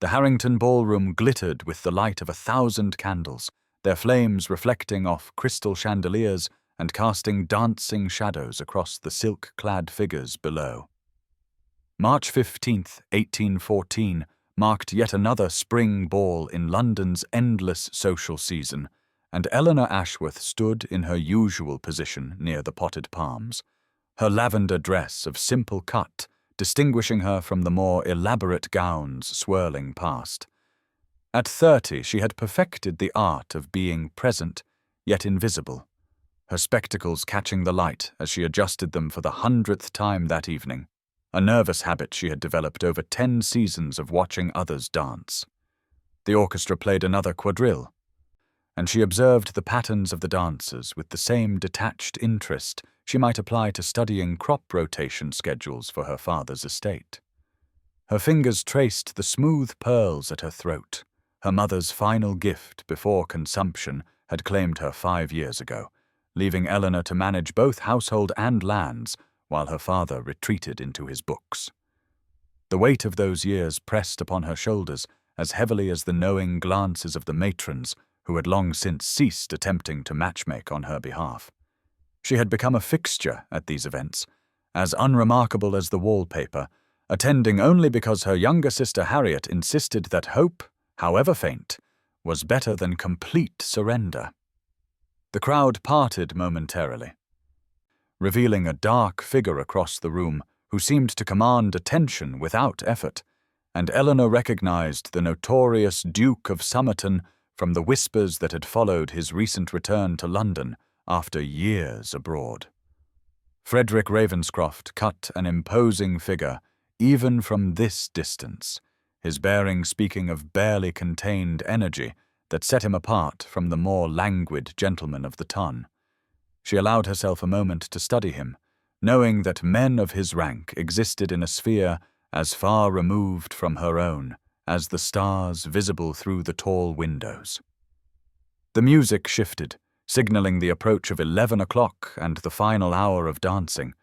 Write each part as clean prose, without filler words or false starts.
The Harrington ballroom glittered with the light of 1,000 candles, their flames reflecting off crystal chandeliers and casting dancing shadows across the silk-clad figures below. March 15th, 1814, marked yet another spring ball in London's endless social season, and Eleanor Ashworth stood in her usual position near the potted palms, her lavender dress of simple cut distinguishing her from the more elaborate gowns swirling past. At 30, she had perfected the art of being present, yet invisible, her spectacles catching the light as she adjusted them for the 100th time that evening, a nervous habit she had developed over 10 seasons of watching others dance. The orchestra played another quadrille, and she observed the patterns of the dancers with the same detached interest she might apply to studying crop rotation schedules for her father's estate. Her fingers traced the smooth pearls at her throat. Her mother's final gift before consumption had claimed her 5 years ago, leaving Eleanor to manage both household and lands while her father retreated into his books. The weight of those years pressed upon her shoulders as heavily as the knowing glances of the matrons who had long since ceased attempting to matchmake on her behalf. She had become a fixture at these events, as unremarkable as the wallpaper, attending only because her younger sister Harriet insisted that hope, however faint, was better than complete surrender. The crowd parted momentarily, revealing a dark figure across the room who seemed to command attention without effort, and Eleanor recognized the notorious Duke of Somerton from the whispers that had followed his recent return to London after years abroad. Frederick Ravenscroft cut an imposing figure even from this distance, his bearing speaking of barely contained energy that set him apart from the more languid gentlemen of the ton. She allowed herself a moment to study him, knowing that men of his rank existed in a sphere as far removed from her own as the stars visible through the tall windows. The music shifted, signaling the approach of 11 o'clock and the final hour of dancing,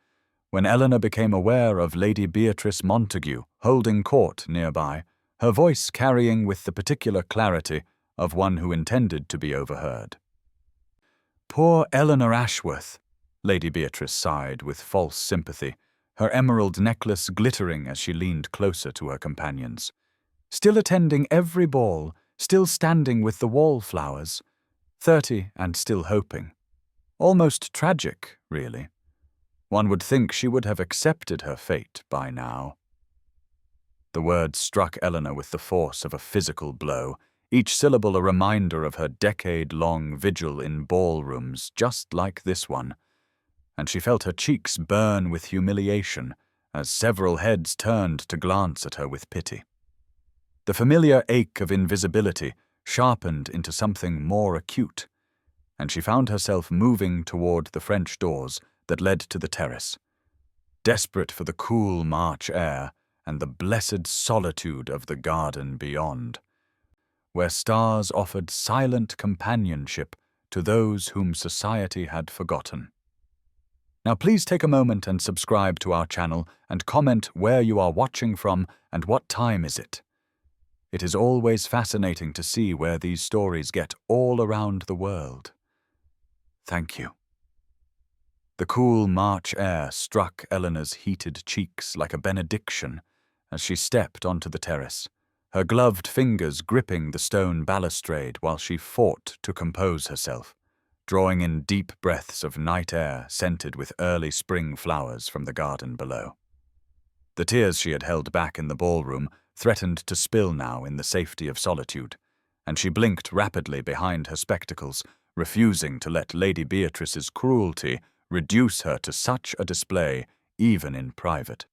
when Eleanor became aware of Lady Beatrice Montague holding court nearby, her voice carrying with the particular clarity of one who intended to be overheard. "Poor Eleanor Ashworth," Lady Beatrice sighed with false sympathy, her emerald necklace glittering as she leaned closer to her companions. "Still attending every ball, still standing with the wallflowers. 30 and still hoping. Almost tragic, really. One would think she would have accepted her fate by now." The words struck Eleanor with the force of a physical blow, each syllable a reminder of her decade-long vigil in ballrooms just like this one, and she felt her cheeks burn with humiliation as several heads turned to glance at her with pity. The familiar ache of invisibility sharpened into something more acute, and she found herself moving toward the French doors that led to the terrace, desperate for the cool March air and the blessed solitude of the garden beyond, where stars offered silent companionship to those whom society had forgotten. Now please take a moment and subscribe to our channel and comment where you are watching from and what time is it. It is always fascinating to see where these stories get all around the world. Thank you. The cool March air struck Eleanor's heated cheeks like a benediction as she stepped onto the terrace, her gloved fingers gripping the stone balustrade while she fought to compose herself, drawing in deep breaths of night air scented with early spring flowers from the garden below. The tears she had held back in the ballroom threatened to spill now in the safety of solitude, and she blinked rapidly behind her spectacles, refusing to let Lady Beatrice's cruelty reduce her to such a display even in private.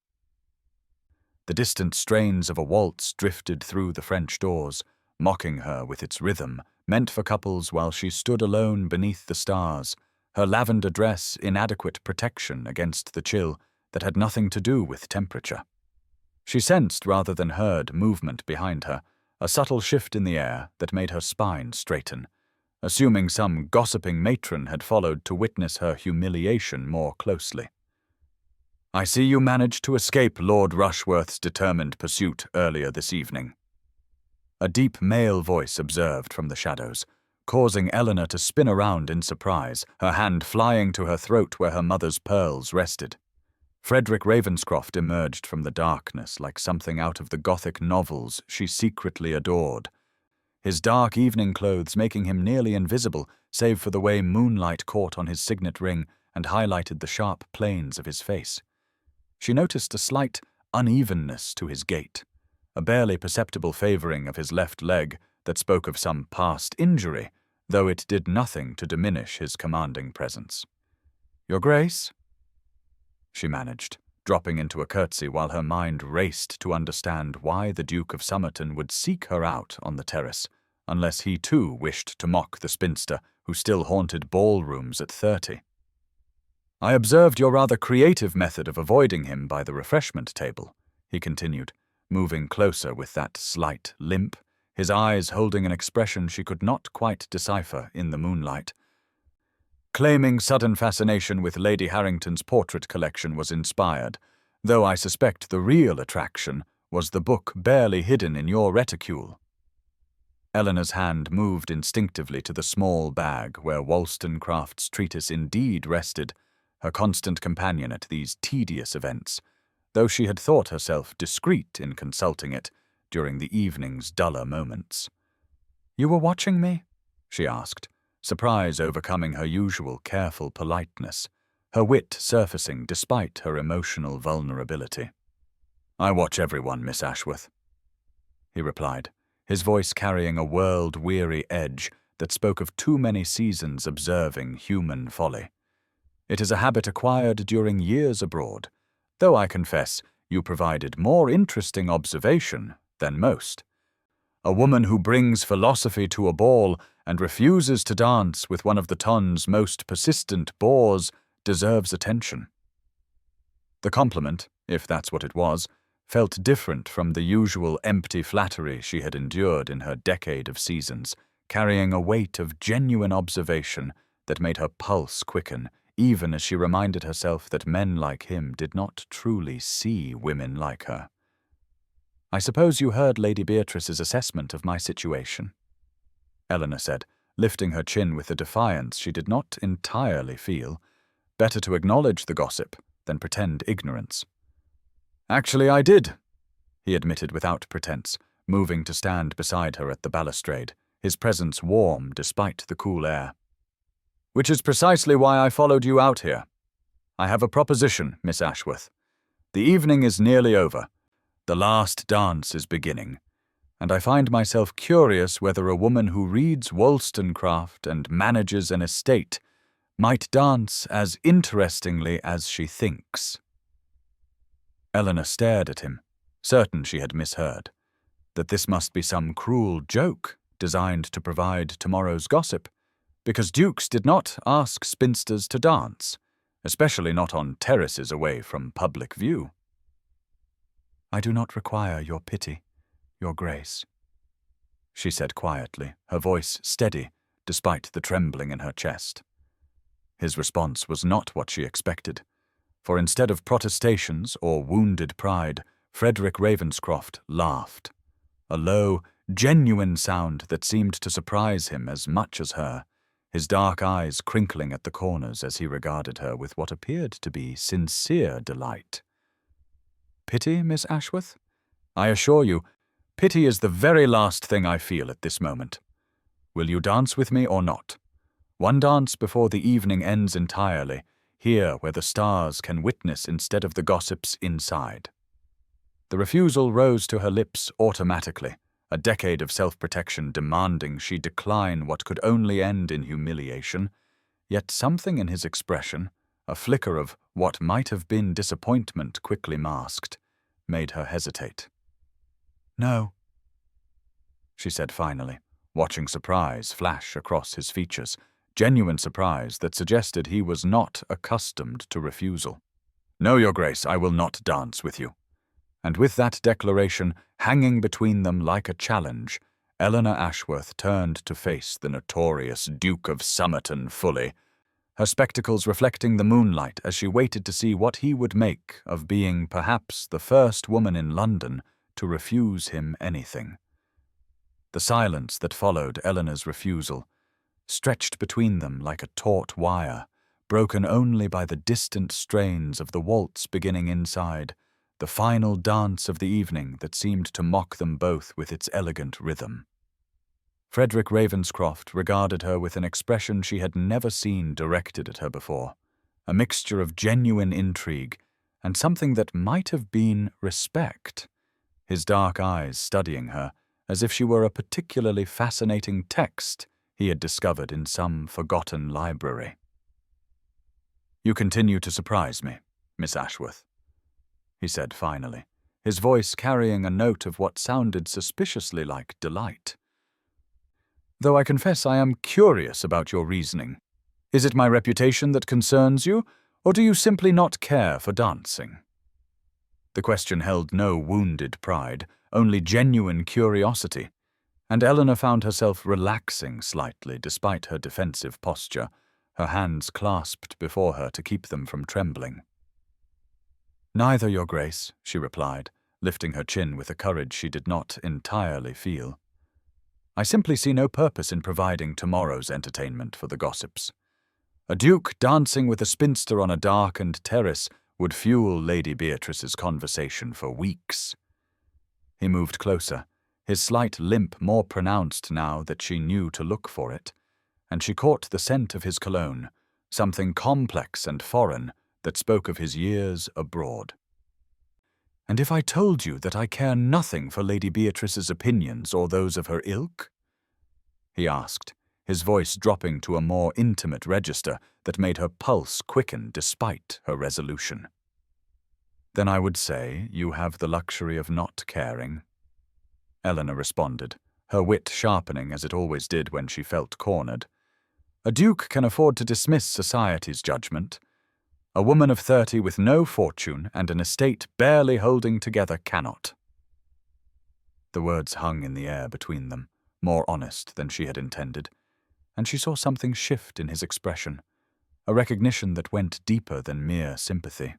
The distant strains of a waltz drifted through the French doors, mocking her with its rhythm, meant for couples while she stood alone beneath the stars, her lavender dress inadequate protection against the chill that had nothing to do with temperature. She sensed rather than heard movement behind her, a subtle shift in the air that made her spine straighten, assuming some gossiping matron had followed to witness her humiliation more closely. "I see you managed to escape Lord Rushworth's determined pursuit earlier this evening." A deep male voice observed from the shadows, causing Eleanor to spin around in surprise, her hand flying to her throat where her mother's pearls rested. Frederick Ravenscroft emerged from the darkness like something out of the Gothic novels she secretly adored, his dark evening clothes making him nearly invisible, save for the way moonlight caught on his signet ring and highlighted the sharp planes of his face. She noticed a slight unevenness to his gait, a barely perceptible favoring of his left leg that spoke of some past injury, though it did nothing to diminish his commanding presence. "Your Grace?" she managed, dropping into a curtsy while her mind raced to understand why the Duke of Somerton would seek her out on the terrace, unless he too wished to mock the spinster who still haunted ballrooms at 30. "I observed your rather creative method of avoiding him by the refreshment table," he continued, moving closer with that slight limp, his eyes holding an expression she could not quite decipher in the moonlight. "Claiming sudden fascination with Lady Harrington's portrait collection was inspired, though I suspect the real attraction was the book barely hidden in your reticule." Eleanor's hand moved instinctively to the small bag where Wollstonecraft's treatise indeed rested, her constant companion at these tedious events, though she had thought herself discreet in consulting it during the evening's duller moments. "You were watching me?" she asked, surprise overcoming her usual careful politeness, her wit surfacing despite her emotional vulnerability. "I watch everyone, Miss Ashworth," he replied, his voice carrying a world-weary edge that spoke of too many seasons observing human folly. "It is a habit acquired during years abroad, though I confess you provided more interesting observation than most. A woman who brings philosophy to a ball and refuses to dance with one of the ton's most persistent bores deserves attention." The compliment, if that's what it was, felt different from the usual empty flattery she had endured in her decade of seasons, carrying a weight of genuine observation that made her pulse quicken, even as she reminded herself that men like him did not truly see women like her. "I suppose you heard Lady Beatrice's assessment of my situation," Eleanor said, lifting her chin with a defiance she did not entirely feel. Better to acknowledge the gossip than pretend ignorance. "Actually, I did," he admitted without pretense, moving to stand beside her at the balustrade, his presence warm despite the cool air. "Which is precisely why I followed you out here. I have a proposition, Miss Ashworth. The evening is nearly over. The last dance is beginning, and I find myself curious whether a woman who reads Wollstonecraft and manages an estate might dance as interestingly as she thinks." Eleanor stared at him, certain she had misheard, that this must be some cruel joke designed to provide tomorrow's gossip, because dukes did not ask spinsters to dance, especially not on terraces away from public view. "I do not require your pity, your grace," she said quietly, her voice steady despite the trembling in her chest. His response was not what she expected, for instead of protestations or wounded pride, Frederick Ravenscroft laughed, a low, genuine sound that seemed to surprise him as much as her, his dark eyes crinkling at the corners as he regarded her with what appeared to be sincere delight. "Pity, Miss Ashworth? I assure you, pity is the very last thing I feel at this moment. Will you dance with me or not? One dance before the evening ends entirely, here where the stars can witness instead of the gossips inside." The refusal rose to her lips automatically, a decade of self-protection demanding she decline what could only end in humiliation, yet something in his expression, a flicker of what might have been disappointment quickly masked, made her hesitate. "No," she said finally, watching surprise flash across his features, genuine surprise that suggested he was not accustomed to refusal. "No, Your Grace, I will not dance with you." And with that declaration hanging between them like a challenge, Eleanor Ashworth turned to face the notorious Duke of Somerton fully, her spectacles reflecting the moonlight as she waited to see what he would make of being perhaps the first woman in London to refuse him anything. The silence that followed Eleanor's refusal stretched between them like a taut wire, broken only by the distant strains of the waltz beginning inside, the final dance of the evening that seemed to mock them both with its elegant rhythm. Frederick Ravenscroft regarded her with an expression she had never seen directed at her before, a mixture of genuine intrigue and something that might have been respect, his dark eyes studying her as if she were a particularly fascinating text he had discovered in some forgotten library. "You continue to surprise me, Miss Ashworth," he said finally, his voice carrying a note of what sounded suspiciously like delight. "Though I confess I am curious about your reasoning. Is it my reputation that concerns you, or do you simply not care for dancing?" The question held no wounded pride, only genuine curiosity, and Eleanor found herself relaxing slightly despite her defensive posture, her hands clasped before her to keep them from trembling. "Neither, Your Grace," she replied, lifting her chin with a courage she did not entirely feel. "I simply see no purpose in providing tomorrow's entertainment for the gossips. A duke dancing with a spinster on a darkened terrace would fuel Lady Beatrice's conversation for weeks." He moved closer, his slight limp more pronounced now that she knew to look for it, and she caught the scent of his cologne, something complex and foreign that spoke of his years abroad. "And if I told you that I care nothing for Lady Beatrice's opinions or those of her ilk?" he asked, his voice dropping to a more intimate register that made her pulse quicken despite her resolution. "Then I would say you have the luxury of not caring," Eleanor responded, her wit sharpening as it always did when she felt cornered. "A duke can afford to dismiss society's judgment. A woman of 30 with no fortune and an estate barely holding together cannot." The words hung in the air between them, more honest than she had intended, and she saw something shift in his expression, a recognition that went deeper than mere sympathy.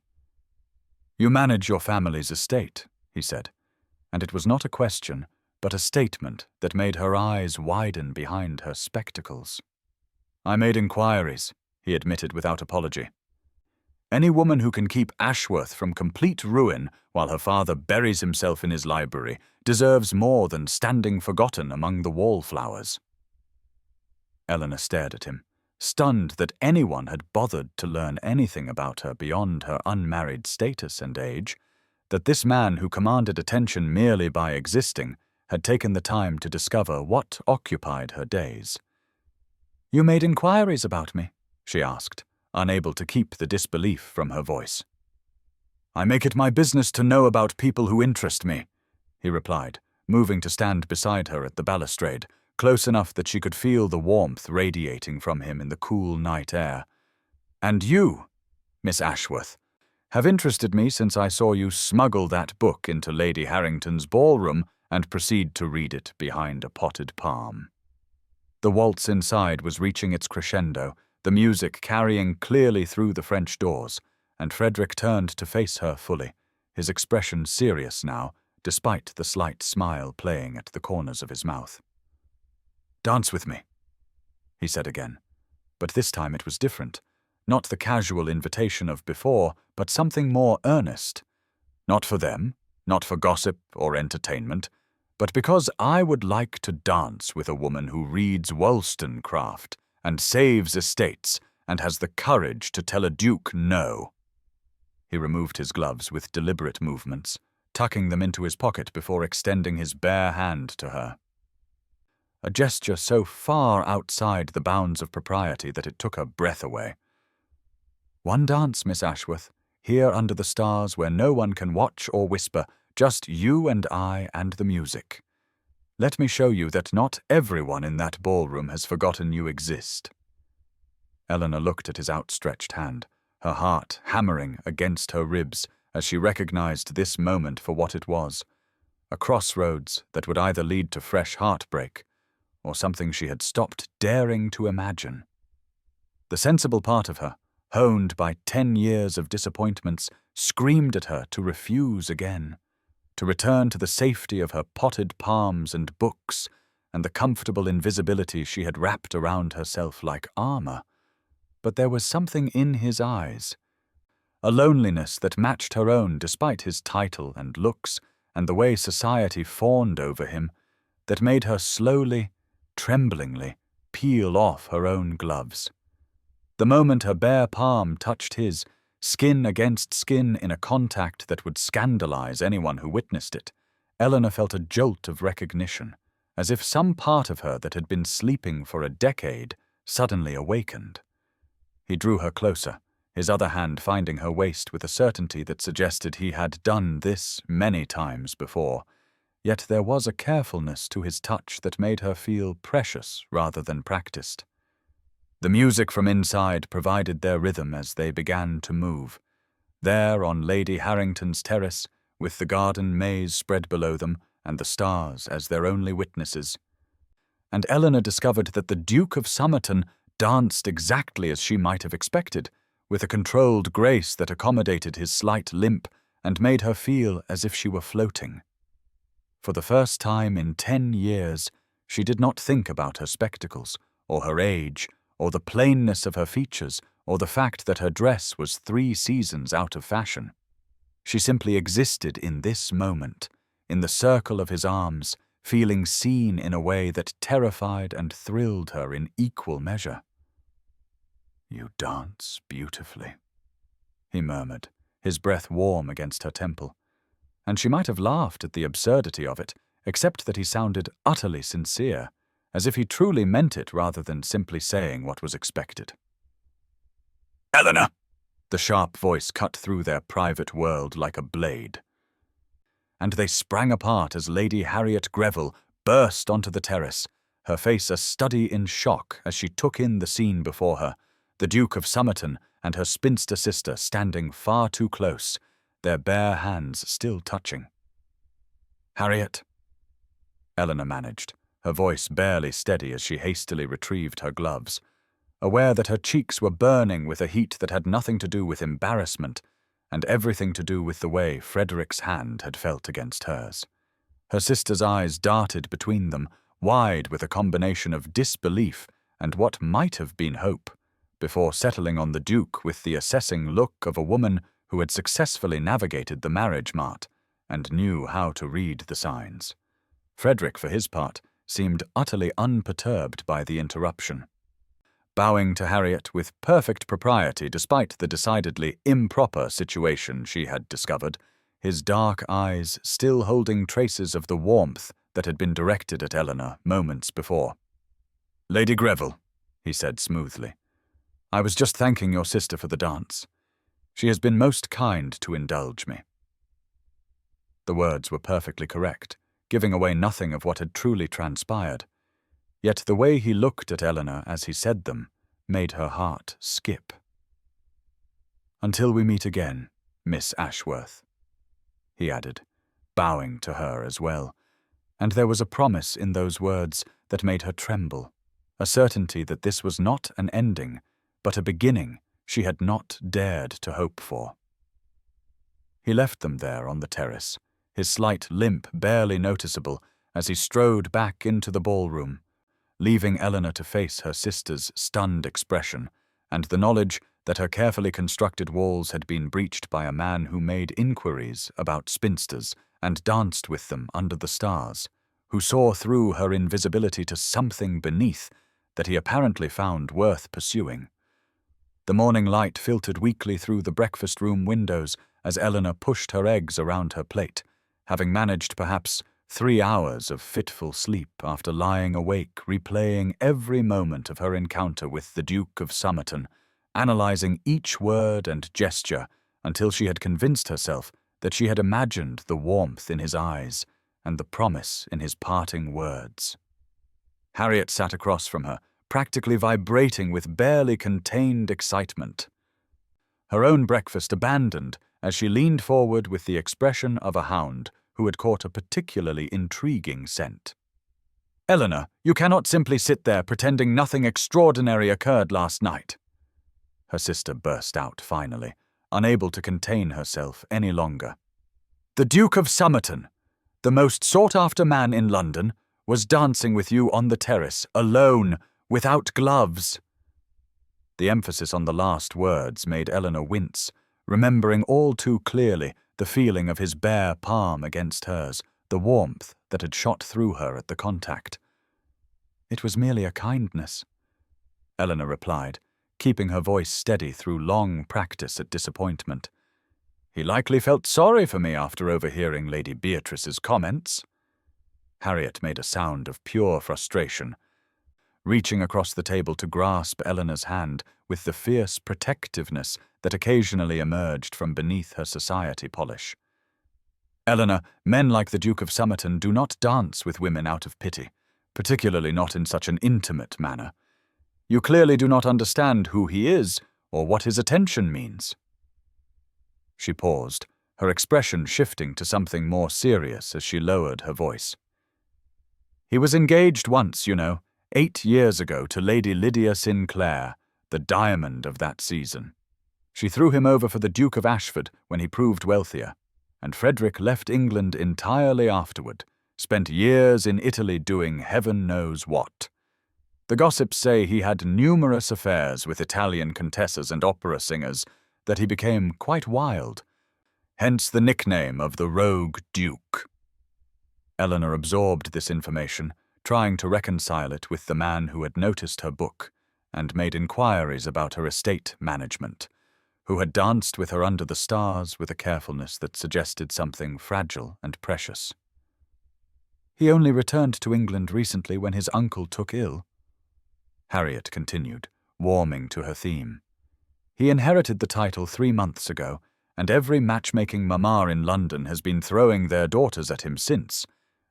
"You manage your family's estate," he said, and it was not a question, but a statement that made her eyes widen behind her spectacles. "I made inquiries," he admitted without apology. "Any woman who can keep Ashworth from complete ruin while her father buries himself in his library deserves more than standing forgotten among the wallflowers." Eleanor stared at him, stunned that anyone had bothered to learn anything about her beyond her unmarried status and age, that this man who commanded attention merely by existing had taken the time to discover what occupied her days. "You made inquiries about me?" she asked, unable to keep the disbelief from her voice. "I make it my business to know about people who interest me," he replied, moving to stand beside her at the balustrade, close enough that she could feel the warmth radiating from him in the cool night air. "And you, Miss Ashworth, have interested me since I saw you smuggle that book into Lady Harrington's ballroom and proceed to read it behind a potted palm." The waltz inside was reaching its crescendo, the music carrying clearly through the French doors, and Frederick turned to face her fully, his expression serious now, despite the slight smile playing at the corners of his mouth. "Dance with me," he said again, but this time it was different. Not the casual invitation of before, but something more earnest. Not for them, not for gossip or entertainment, but because I would like to dance with a woman who reads Wollstonecraft and saves estates and has the courage to tell a duke no. He removed his gloves with deliberate movements, tucking them into his pocket before extending his bare hand to her. A gesture so far outside the bounds of propriety that it took her breath away. "One dance, Miss Ashworth, here under the stars where no one can watch or whisper, just you and I and the music. Let me show you that not everyone in that ballroom has forgotten you exist." Eleanor looked at his outstretched hand, her heart hammering against her ribs as she recognized this moment for what it was, a crossroads that would either lead to fresh heartbreak or something she had stopped daring to imagine. The sensible part of her, honed by 10 years of disappointments, screamed at her to refuse again, to return to the safety of her potted palms and books, and the comfortable invisibility she had wrapped around herself like armor. But there was something in his eyes, a loneliness that matched her own despite his title and looks and the way society fawned over him, that made her slowly, tremblingly, peel off her own gloves. The moment her bare palm touched his, skin against skin in a contact that would scandalize anyone who witnessed it, Eleanor felt a jolt of recognition, as if some part of her that had been sleeping for a decade suddenly awakened. He drew her closer, his other hand finding her waist with a certainty that suggested he had done this many times before, yet there was a carefulness to his touch that made her feel precious rather than practiced. The music from inside provided their rhythm as they began to move. There on Lady Harrington's terrace, with the garden maze spread below them and the stars as their only witnesses. And Eleanor discovered that the Duke of Somerton danced exactly as she might have expected, with a controlled grace that accommodated his slight limp and made her feel as if she were floating. For the first time in 10 years, she did not think about her spectacles, or her age, or the plainness of her features, or the fact that her dress was 3 seasons out of fashion. She simply existed in this moment, in the circle of his arms, feeling seen in a way that terrified and thrilled her in equal measure. "You dance beautifully," he murmured, his breath warm against her temple. And she might have laughed at the absurdity of it, except that he sounded utterly sincere, as if he truly meant it rather than simply saying what was expected. "Eleanor!" The sharp voice cut through their private world like a blade. And they sprang apart as Lady Harriet Greville burst onto the terrace, her face a study in shock as she took in the scene before her, the Duke of Somerton and her spinster sister standing far too close, their bare hands still touching. "Harriet," Eleanor managed, her voice barely steady as she hastily retrieved her gloves, aware that her cheeks were burning with a heat that had nothing to do with embarrassment and everything to do with the way Frederick's hand had felt against hers. Her sister's eyes darted between them, wide with a combination of disbelief and what might have been hope, before settling on the Duke with the assessing look of a woman who had successfully navigated the marriage mart and knew how to read the signs. Frederick, for his part, seemed utterly unperturbed by the interruption. Bowing to Harriet with perfect propriety despite the decidedly improper situation she had discovered, his dark eyes still holding traces of the warmth that had been directed at Eleanor moments before. "Lady Greville," he said smoothly, "I was just thanking your sister for the dance. She has been most kind to indulge me." The words were perfectly correct, giving away nothing of what had truly transpired. Yet the way he looked at Eleanor as he said them made her heart skip. "Until we meet again, Miss Ashworth," he added, bowing to her as well, and there was a promise in those words that made her tremble, a certainty that this was not an ending, but a beginning she had not dared to hope for. He left them there on the terrace, his slight limp barely noticeable as he strode back into the ballroom, leaving Eleanor to face her sister's stunned expression and the knowledge that her carefully constructed walls had been breached by a man who made inquiries about spinsters and danced with them under the stars, who saw through her invisibility to something beneath that he apparently found worth pursuing. The morning light filtered weakly through the breakfast-room windows as Eleanor pushed her eggs around her plate, having managed perhaps 3 hours of fitful sleep after lying awake replaying every moment of her encounter with the Duke of Somerton, analyzing each word and gesture until she had convinced herself that she had imagined the warmth in his eyes and the promise in his parting words. Harriet sat across from her, practically vibrating with barely contained excitement. Her own breakfast abandoned as she leaned forward with the expression of a hound who had caught a particularly intriguing scent. "Eleanor, you cannot simply sit there pretending nothing extraordinary occurred last night," her sister burst out finally, unable to contain herself any longer. "The Duke of Somerton, the most sought-after man in London, was dancing with you on the terrace, alone, without gloves." The emphasis on the last words made Eleanor wince, remembering all too clearly the feeling of his bare palm against hers, the warmth that had shot through her at the contact. "It was merely a kindness," Eleanor replied, keeping her voice steady through long practice at disappointment. "He likely felt sorry for me after overhearing Lady Beatrice's comments." Harriet made a sound of pure frustration, reaching across the table to grasp Eleanor's hand with the fierce protectiveness that occasionally emerged from beneath her society polish. "Eleanor, men like the Duke of Somerton do not dance with women out of pity, particularly not in such an intimate manner. You clearly do not understand who he is or what his attention means." She paused, her expression shifting to something more serious as she lowered her voice. "He was engaged once, 8 years ago to Lady Lydia Sinclair, the diamond of that season. She threw him over for the Duke of Ashford when he proved wealthier, and Frederick left England entirely afterward, spent years in Italy doing heaven knows what. The gossips say he had numerous affairs with Italian contessas and opera singers, that he became quite wild, hence the nickname of the Rogue Duke." Eleanor absorbed this information, trying to reconcile it with the man who had noticed her book and made inquiries about her estate management, who had danced with her under the stars with a carefulness that suggested something fragile and precious. "He only returned to England recently when his uncle took ill," Harriet continued, warming to her theme. "He inherited the title 3 months ago, and every matchmaking mamma in London has been throwing their daughters at him since.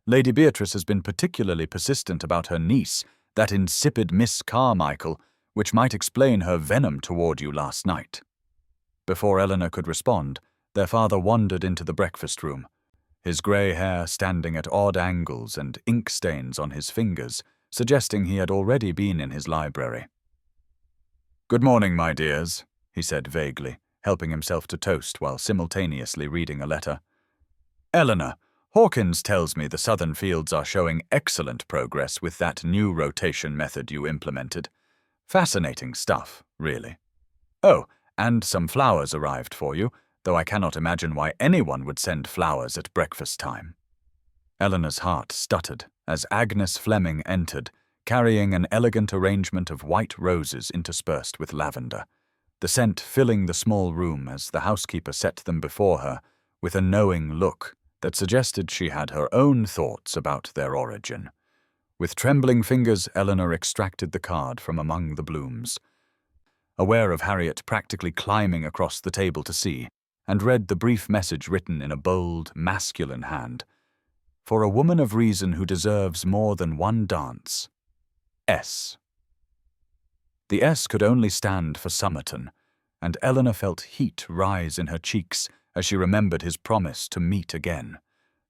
Lady Beatrice has been particularly persistent about her niece, that insipid Miss Carmichael, which might explain her venom toward you last night." Before Eleanor could respond, their father wandered into the breakfast room, his grey hair standing at odd angles and ink stains on his fingers, suggesting he had already been in his library. "Good morning, my dears," he said vaguely, helping himself to toast while simultaneously reading a letter. "Eleanor, Hawkins tells me the southern fields are showing excellent progress with that new rotation method you implemented. Fascinating stuff, really. Oh, and some flowers arrived for you, though I cannot imagine why anyone would send flowers at breakfast time." Eleanor's heart stuttered as Agnes Fleming entered, carrying an elegant arrangement of white roses interspersed with lavender, the scent filling the small room as the housekeeper set them before her with a knowing look that suggested she had her own thoughts about their origin. With trembling fingers, Eleanor extracted the card from among the blooms, aware of Harriet practically climbing across the table to see, and read the brief message written in a bold, masculine hand. "For a woman of reason who deserves more than one dance. S." The S could only stand for Somerton, and Eleanor felt heat rise in her cheeks as she remembered his promise to meet again,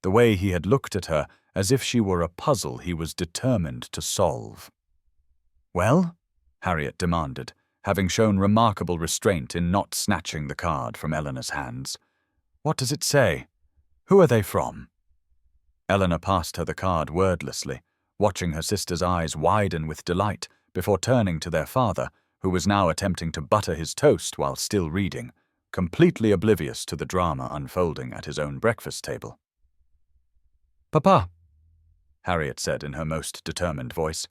the way he had looked at her as if she were a puzzle he was determined to solve. "Well?" Harriet demanded, having shown remarkable restraint in not snatching the card from Eleanor's hands. "What does it say? Who are they from?" Eleanor passed her the card wordlessly, watching her sister's eyes widen with delight before turning to their father, who was now attempting to butter his toast while still reading, completely oblivious to the drama unfolding at his own breakfast table. "Papa," Harriet said in her most determined voice,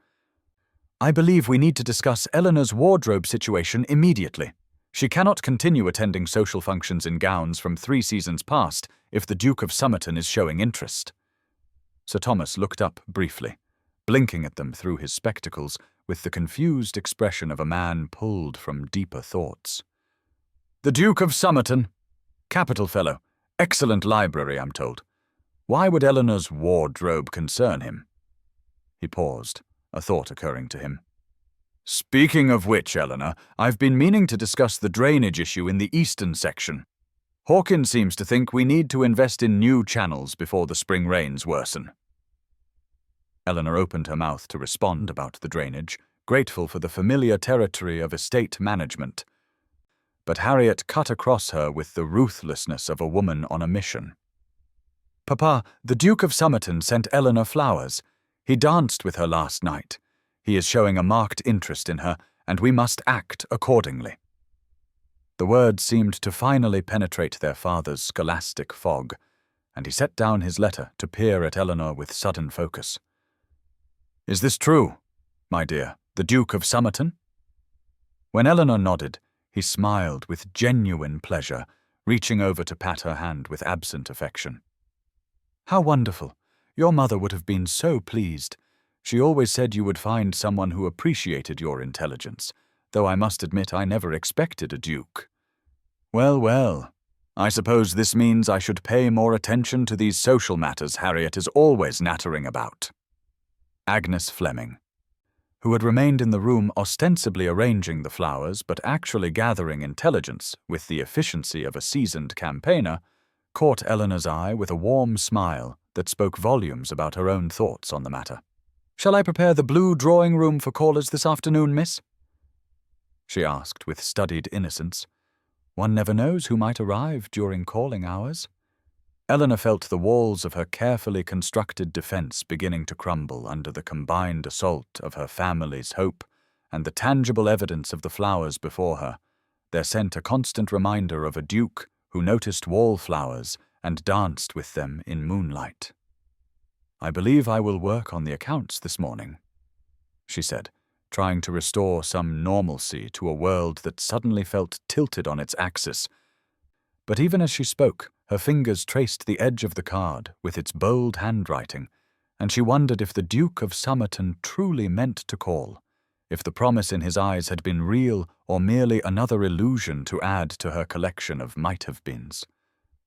"I believe we need to discuss Eleanor's wardrobe situation immediately. She cannot continue attending social functions in gowns from 3 seasons past if the Duke of Somerton is showing interest." Sir Thomas looked up briefly, blinking at them through his spectacles with the confused expression of a man pulled from deeper thoughts. "The Duke of Somerton. Capital fellow. Excellent library, I'm told. Why would Eleanor's wardrobe concern him?" He paused, a thought occurring to him. "Speaking of which, Eleanor, I've been meaning to discuss the drainage issue in the eastern section. Hawkins seems to think we need to invest in new channels before the spring rains worsen." Eleanor opened her mouth to respond about the drainage, grateful for the familiar territory of estate management. But Harriet cut across her with the ruthlessness of a woman on a mission. "Papa, the Duke of Somerton sent Eleanor flowers. He danced with her last night. He is showing a marked interest in her, and we must act accordingly." The words seemed to finally penetrate their father's scholastic fog, and he set down his letter to peer at Eleanor with sudden focus. "Is this true, my dear, the Duke of Somerton?" When Eleanor nodded, he smiled with genuine pleasure, reaching over to pat her hand with absent affection. "How wonderful! Your mother would have been so pleased. She always said you would find someone who appreciated your intelligence, though I must admit I never expected a duke." "Well, well, I suppose this means I should pay more attention to these social matters Harriet is always nattering about." Agnes Fleming, who had remained in the room ostensibly arranging the flowers but actually gathering intelligence with the efficiency of a seasoned campaigner, caught Eleanor's eye with a warm smile that spoke volumes about her own thoughts on the matter. "Shall I prepare the blue drawing-room for callers this afternoon, miss?" she asked with studied innocence. One never knows who might arrive during calling hours. Eleanor felt the walls of her carefully constructed defense beginning to crumble under the combined assault of her family's hope and the tangible evidence of the flowers before her, their scent a constant reminder of a duke who noticed wallflowers and danced with them in moonlight. "I believe I will work on the accounts this morning," she said, trying to restore some normalcy to a world that suddenly felt tilted on its axis. But even as she spoke, her fingers traced the edge of the card with its bold handwriting, and she wondered if the Duke of Somerton truly meant to call, if the promise in his eyes had been real or merely another illusion to add to her collection of might-have-beens.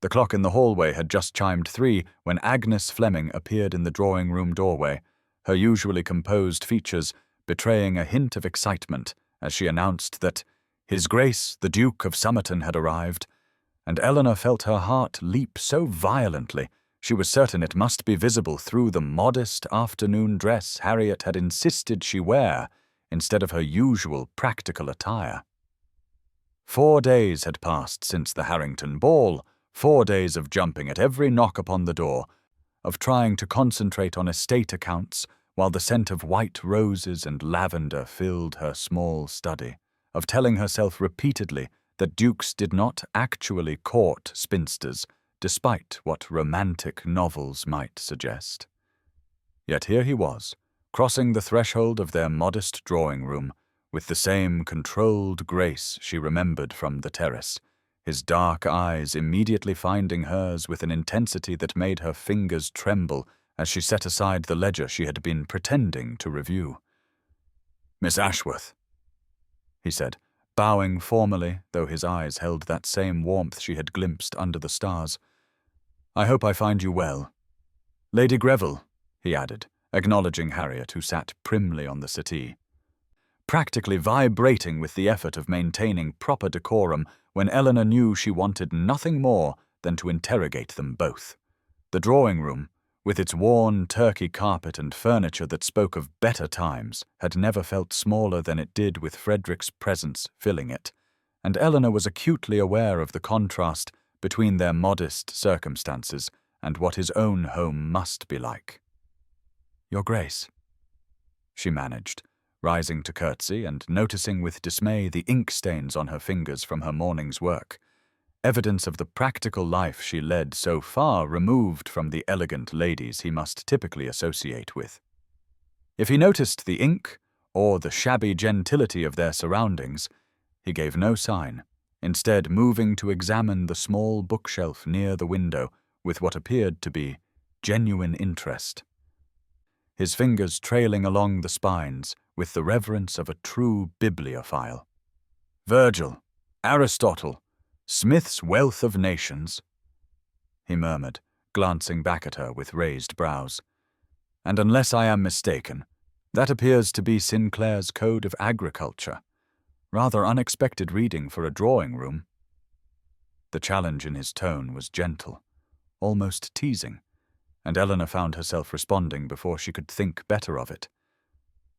The clock in the hallway had just chimed 3 when Agnes Fleming appeared in the drawing-room doorway, her usually composed features betraying a hint of excitement as she announced that His Grace the Duke of Somerton had arrived, and Eleanor felt her heart leap so violently she was certain it must be visible through the modest afternoon dress Harriet had insisted she wear instead of her usual practical attire. 4 days had passed since the Harrington ball, 4 days of jumping at every knock upon the door, of trying to concentrate on estate accounts while the scent of white roses and lavender filled her small study, of telling herself repeatedly that dukes did not actually court spinsters, despite what romantic novels might suggest. Yet here he was, crossing the threshold of their modest drawing-room, with the same controlled grace she remembered from the terrace, his dark eyes immediately finding hers with an intensity that made her fingers tremble as she set aside the ledger she had been pretending to review. "Miss Ashworth," he said, bowing formally, though his eyes held that same warmth she had glimpsed under the stars. "I hope I find you well. Lady Greville," he added, acknowledging Harriet, who sat primly on the settee, practically vibrating with the effort of maintaining proper decorum when Eleanor knew she wanted nothing more than to interrogate them both. The drawing-room, with its worn turkey carpet and furniture that spoke of better times, had never felt smaller than it did with Frederick's presence filling it, and Eleanor was acutely aware of the contrast between their modest circumstances and what his own home must be like. "Your Grace," she managed, rising to curtsy and noticing with dismay the ink stains on her fingers from her morning's work, evidence of the practical life she led so far removed from the elegant ladies he must typically associate with. If he noticed the ink or the shabby gentility of their surroundings, he gave no sign, instead moving to examine the small bookshelf near the window with what appeared to be genuine interest, his fingers trailing along the spines with the reverence of a true bibliophile. "Virgil, Aristotle, Smith's Wealth of Nations," he murmured, glancing back at her with raised brows. "And unless I am mistaken, that appears to be Sinclair's Code of Agriculture. Rather unexpected reading for a drawing-room." The challenge in his tone was gentle, almost teasing, and Eleanor found herself responding before she could think better of it.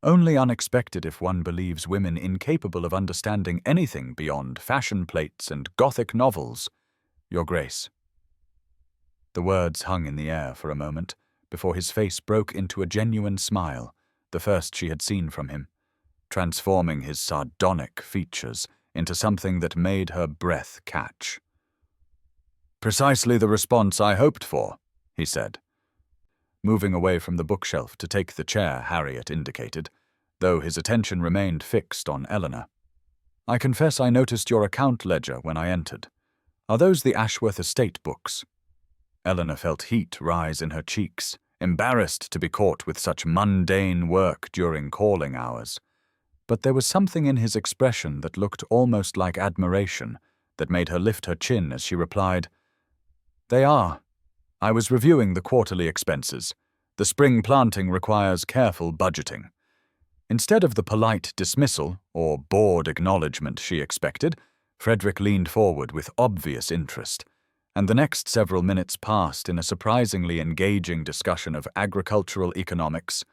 Only unexpected if one believes women incapable of understanding anything beyond fashion plates and Gothic novels, Your Grace. The words hung in the air for a moment, before his face broke into a genuine smile, the first she had seen from him, transforming his sardonic features into something that made her breath catch. "Precisely the response I hoped for," he said, moving away from the bookshelf to take the chair Harriet indicated, though his attention remained fixed on Eleanor. "I confess I noticed your account ledger when I entered. Are those the Ashworth estate books?" Eleanor felt heat rise in her cheeks, embarrassed to be caught with such mundane work during calling hours. But there was something in his expression that looked almost like admiration that made her lift her chin as she replied, "They are. I was reviewing the quarterly expenses. The spring planting requires careful budgeting." Instead of the polite dismissal or bored acknowledgement she expected, Frederick leaned forward with obvious interest, and the next several minutes passed in a surprisingly engaging discussion of agricultural economics,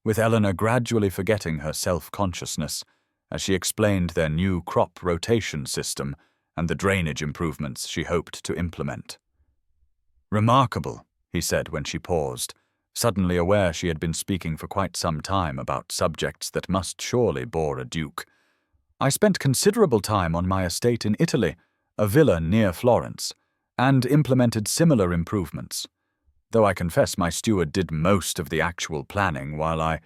with Eleanor gradually forgetting her self-consciousness as she explained their new crop rotation system and the drainage improvements she hoped to implement. "Remarkable," he said when she paused, suddenly aware she had been speaking for quite some time about subjects that must surely bore a duke. "I spent considerable time on my estate in Italy, a villa near Florence, and implemented similar improvements. Though I confess my steward did most of the actual planning while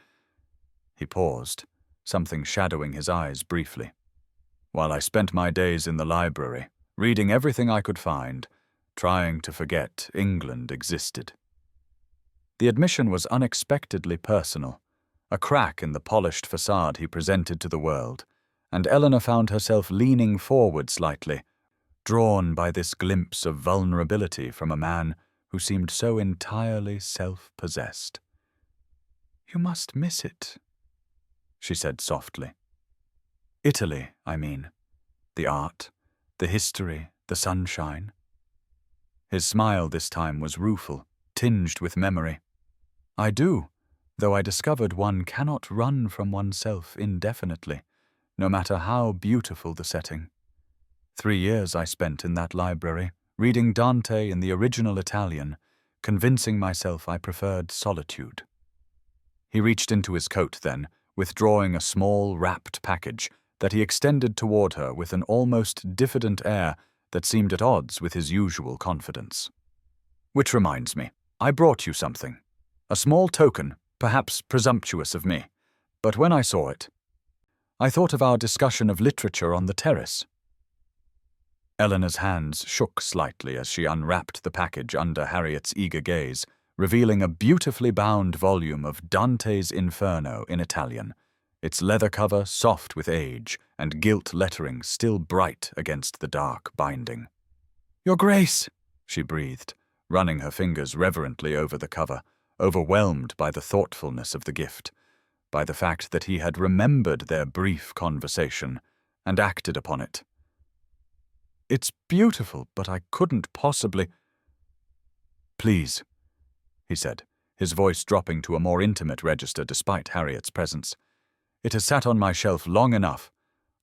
He paused, something shadowing his eyes briefly. "While I spent my days in the library, reading everything I could find, trying to forget England existed." The admission was unexpectedly personal, a crack in the polished facade he presented to the world, and Eleanor found herself leaning forward slightly, drawn by this glimpse of vulnerability from a man who seemed so entirely self-possessed. "You must miss it," she said softly. "Italy, I mean. The art, the history, the sunshine." His smile this time was rueful, tinged with memory. "I do, though I discovered one cannot run from oneself indefinitely, no matter how beautiful the setting. 3 years I spent in that library, reading Dante in the original Italian, convincing myself I preferred solitude." He reached into his coat then, withdrawing a small wrapped package that he extended toward her with an almost diffident air that seemed at odds with his usual confidence. "Which reminds me, I brought you something. A small token, perhaps presumptuous of me, but when I saw it, I thought of our discussion of literature on the terrace." Eleanor's hands shook slightly as she unwrapped the package under Harriet's eager gaze, revealing a beautifully bound volume of Dante's Inferno in Italian, its leather cover soft with age and gilt lettering still bright against the dark binding. "Your Grace," she breathed, running her fingers reverently over the cover, overwhelmed by the thoughtfulness of the gift, by the fact that he had remembered their brief conversation and acted upon it. "It's beautiful, but I couldn't possibly—" "Please," he said, his voice dropping to a more intimate register despite Harriet's presence. "It has sat on my shelf long enough.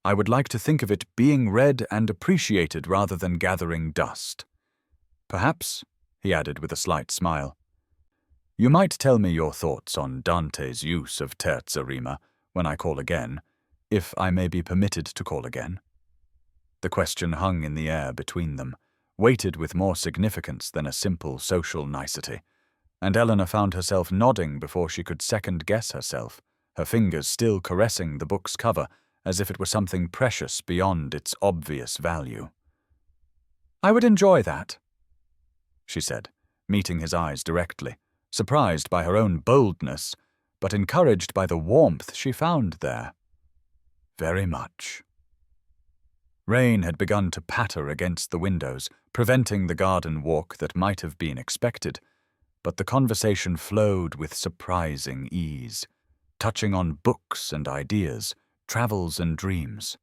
I would like to think of it being read and appreciated rather than gathering dust. Perhaps," he added with a slight smile, "you might tell me your thoughts on Dante's use of terza rima when I call again, if I may be permitted to call again." The question hung in the air between them, weighted with more significance than a simple social nicety, and Eleanor found herself nodding before she could second-guess herself, her fingers still caressing the book's cover as if it were something precious beyond its obvious value. "I would enjoy that," she said, meeting his eyes directly, surprised by her own boldness, but encouraged by the warmth she found there. "Very much." Rain had begun to patter against the windows, preventing the garden walk that might have been expected, but the conversation flowed with surprising ease, touching on books and ideas, travels and dreams,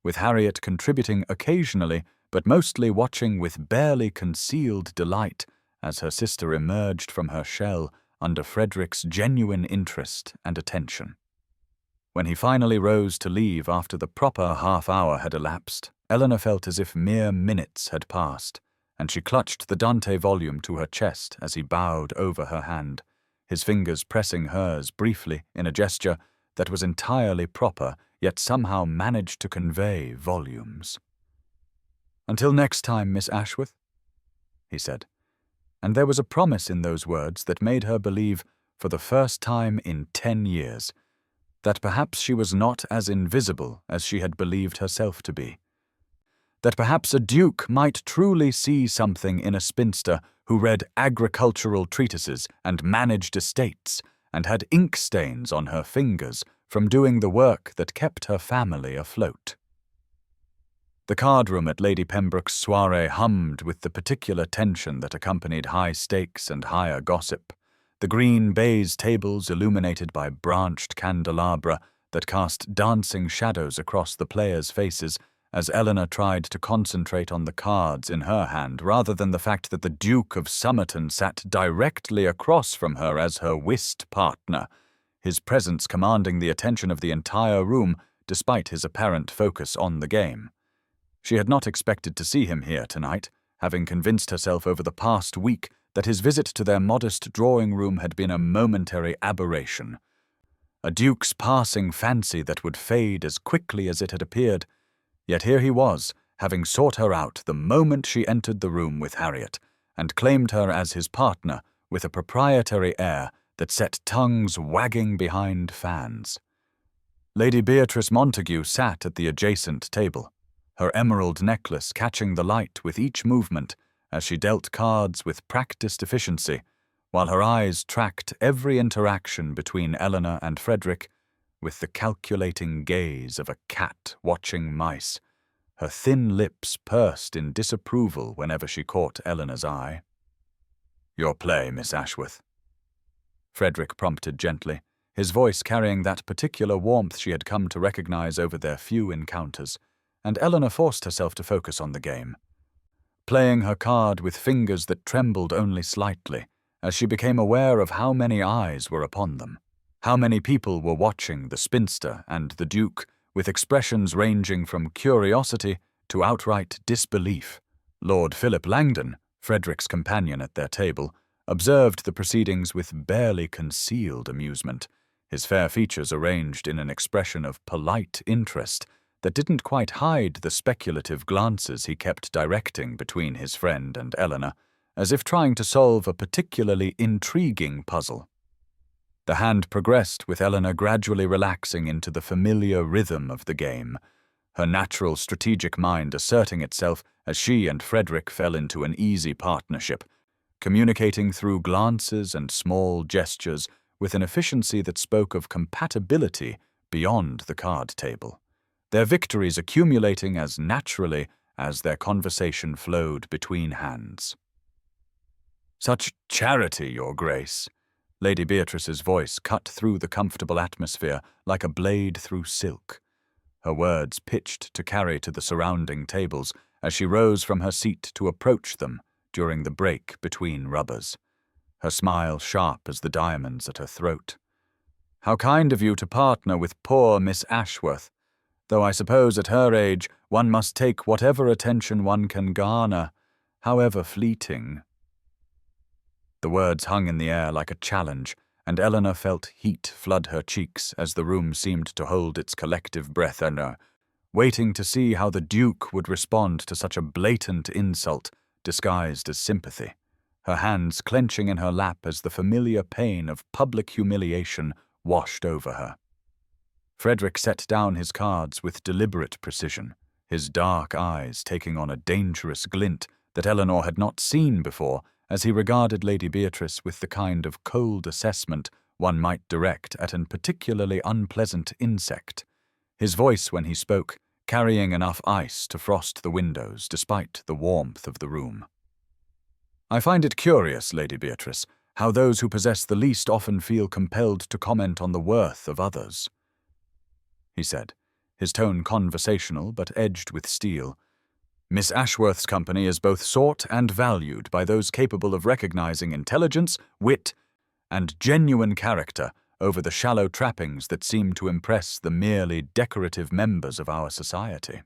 with Harriet contributing occasionally, but mostly watching with barely concealed delight as her sister emerged from her shell under Frederick's genuine interest and attention. When he finally rose to leave after the proper half-hour had elapsed, Eleanor felt as if mere minutes had passed, and she clutched the Dante volume to her chest as he bowed over her hand, his fingers pressing hers briefly in a gesture that was entirely proper, yet somehow managed to convey volumes. "Until next time, Miss Ashworth," he said, and there was a promise in those words that made her believe, for the first time in 10 years, that perhaps she was not as invisible as she had believed herself to be. That perhaps a duke might truly see something in a spinster who read agricultural treatises and managed estates and had ink stains on her fingers from doing the work that kept her family afloat. The card-room at Lady Pembroke's soiree hummed with the particular tension that accompanied high stakes and higher gossip, the green baize tables illuminated by branched candelabra that cast dancing shadows across the players' faces as Eleanor tried to concentrate on the cards in her hand rather than the fact that the Duke of Somerton sat directly across from her as her whist partner, his presence commanding the attention of the entire room despite his apparent focus on the game. She had not expected to see him here tonight, having convinced herself over the past week that his visit to their modest drawing-room had been a momentary aberration, a duke's passing fancy that would fade as quickly as it had appeared. Yet here he was, having sought her out the moment she entered the room with Harriet, and claimed her as his partner with a proprietary air that set tongues wagging behind fans. Lady Beatrice Montague sat at the adjacent table, her emerald necklace catching the light with each movement as she dealt cards with practiced efficiency, while her eyes tracked every interaction between Eleanor and Frederick with the calculating gaze of a cat watching mice, her thin lips pursed in disapproval whenever she caught Eleanor's eye. "Your play, Miss Ashworth," Frederick prompted gently, his voice carrying that particular warmth she had come to recognize over their few encounters, and Eleanor forced herself to focus on the game, playing her card with fingers that trembled only slightly as she became aware of how many eyes were upon them. How many people were watching the spinster and the duke with expressions ranging from curiosity to outright disbelief. Lord Philip Langdon, Frederick's companion at their table, observed the proceedings with barely concealed amusement, his fair features arranged in an expression of polite interest that didn't quite hide the speculative glances he kept directing between his friend and Eleanor, as if trying to solve a particularly intriguing puzzle. The hand progressed with Eleanor gradually relaxing into the familiar rhythm of the game, her natural strategic mind asserting itself as she and Frederick fell into an easy partnership, communicating through glances and small gestures with an efficiency that spoke of compatibility beyond the card table, their victories accumulating as naturally as their conversation flowed between hands. "Such charity, Your Grace." Lady Beatrice's voice cut through the comfortable atmosphere like a blade through silk, her words pitched to carry to the surrounding tables as she rose from her seat to approach them during the break between rubbers, her smile sharp as the diamonds at her throat. "How kind of you to partner with poor Miss Ashworth, though I suppose at her age one must take whatever attention one can garner, however fleeting." The words hung in the air like a challenge, and Eleanor felt heat flood her cheeks as the room seemed to hold its collective breath waiting to see how the Duke would respond to such a blatant insult disguised as sympathy, her hands clenching in her lap as the familiar pain of public humiliation washed over her. Frederick set down his cards with deliberate precision, his dark eyes taking on a dangerous glint that Eleanor had not seen before, as he regarded Lady Beatrice with the kind of cold assessment one might direct at an particularly unpleasant insect, his voice when he spoke carrying enough ice to frost the windows despite the warmth of the room. "I find it curious, Lady Beatrice, how those who possess the least often feel compelled to comment on the worth of others," he said, his tone conversational but edged with steel. "Miss Ashworth's company is both sought and valued by those capable of recognizing intelligence, wit, and genuine character over the shallow trappings that seem to impress the merely decorative members of our society."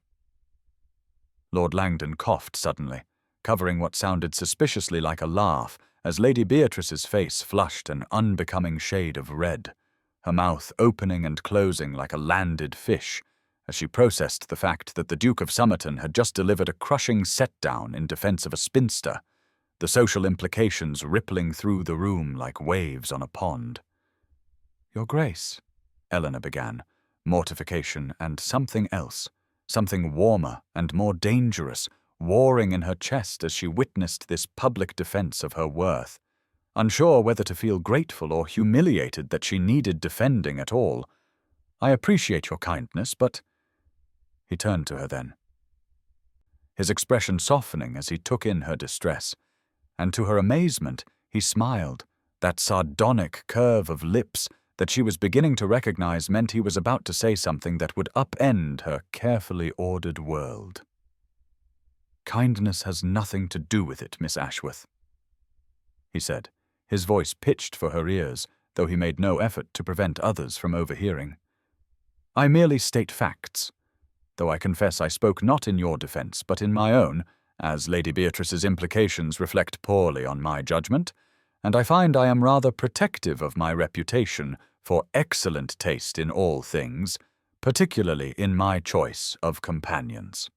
Lord Langdon coughed suddenly, covering what sounded suspiciously like a laugh as Lady Beatrice's face flushed an unbecoming shade of red, her mouth opening and closing like a landed fish, as she processed the fact that the Duke of Somerton had just delivered a crushing set-down in defense of a spinster, the social implications rippling through the room like waves on a pond. "Your Grace," Eleanor began, mortification and something else, something warmer and more dangerous, warring in her chest as she witnessed this public defense of her worth, unsure whether to feel grateful or humiliated that she needed defending at all. "I appreciate your kindness, but—" He turned to her then, his expression softening as he took in her distress, and to her amazement, he smiled. That sardonic curve of lips that she was beginning to recognize meant he was about to say something that would upend her carefully ordered world. "Kindness has nothing to do with it, Miss Ashworth," he said, his voice pitched for her ears, though he made no effort to prevent others from overhearing. "I merely state facts, though I confess I spoke not in your defense, but in my own, as Lady Beatrice's implications reflect poorly on my judgment, and I find I am rather protective of my reputation for excellent taste in all things, particularly in my choice of companions."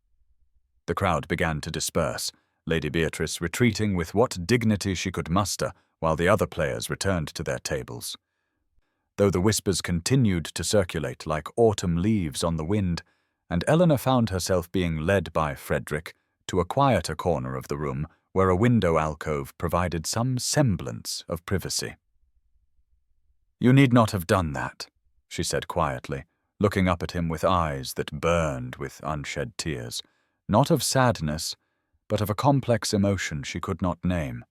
The crowd began to disperse, Lady Beatrice retreating with what dignity she could muster while the other players returned to their tables. Though the whispers continued to circulate like autumn leaves on the wind, and Eleanor found herself being led by Frederick to a quieter corner of the room where a window alcove provided some semblance of privacy. "You need not have done that," she said quietly, looking up at him with eyes that burned with unshed tears, not of sadness, but of a complex emotion she could not name.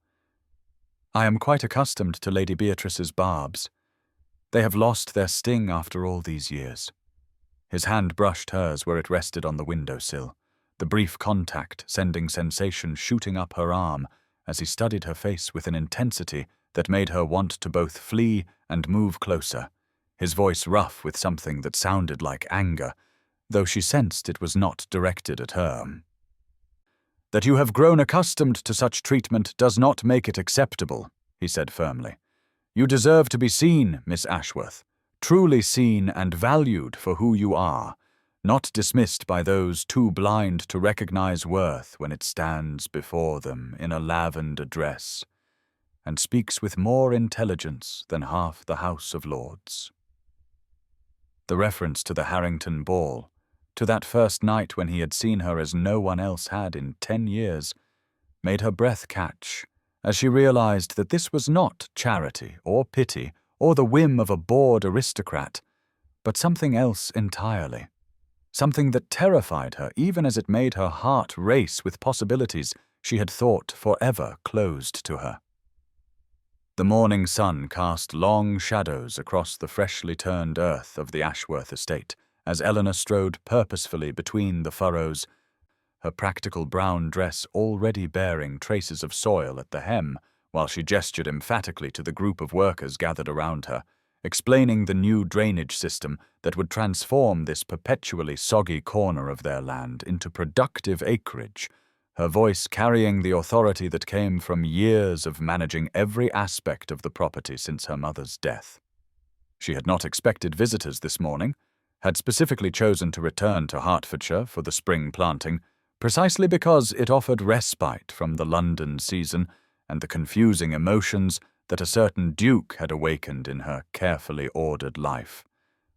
"I am quite accustomed to Lady Beatrice's barbs. They have lost their sting after all these years." His hand brushed hers where it rested on the windowsill, the brief contact sending sensation shooting up her arm as he studied her face with an intensity that made her want to both flee and move closer, his voice rough with something that sounded like anger, though she sensed it was not directed at her. "That you have grown accustomed to such treatment does not make it acceptable," he said firmly. "You deserve to be seen, Miss Ashworth, truly seen and valued for who you are, not dismissed by those too blind to recognize worth when it stands before them in a lavender dress, and speaks with more intelligence than half the House of Lords." The reference to the Harrington ball, to that first night when he had seen her as no one else had in 10 years, made her breath catch as she realized that this was not charity or pity or the whim of a bored aristocrat, but something else entirely. Something that terrified her even as it made her heart race with possibilities she had thought forever closed to her. The morning sun cast long shadows across the freshly turned earth of the Ashworth estate as Eleanor strode purposefully between the furrows, her practical brown dress already bearing traces of soil at the hem, while she gestured emphatically to the group of workers gathered around her, explaining the new drainage system that would transform this perpetually soggy corner of their land into productive acreage, her voice carrying the authority that came from years of managing every aspect of the property since her mother's death. She had not expected visitors this morning, had specifically chosen to return to Hertfordshire for the spring planting, precisely because it offered respite from the London season and the confusing emotions that a certain duke had awakened in her carefully ordered life,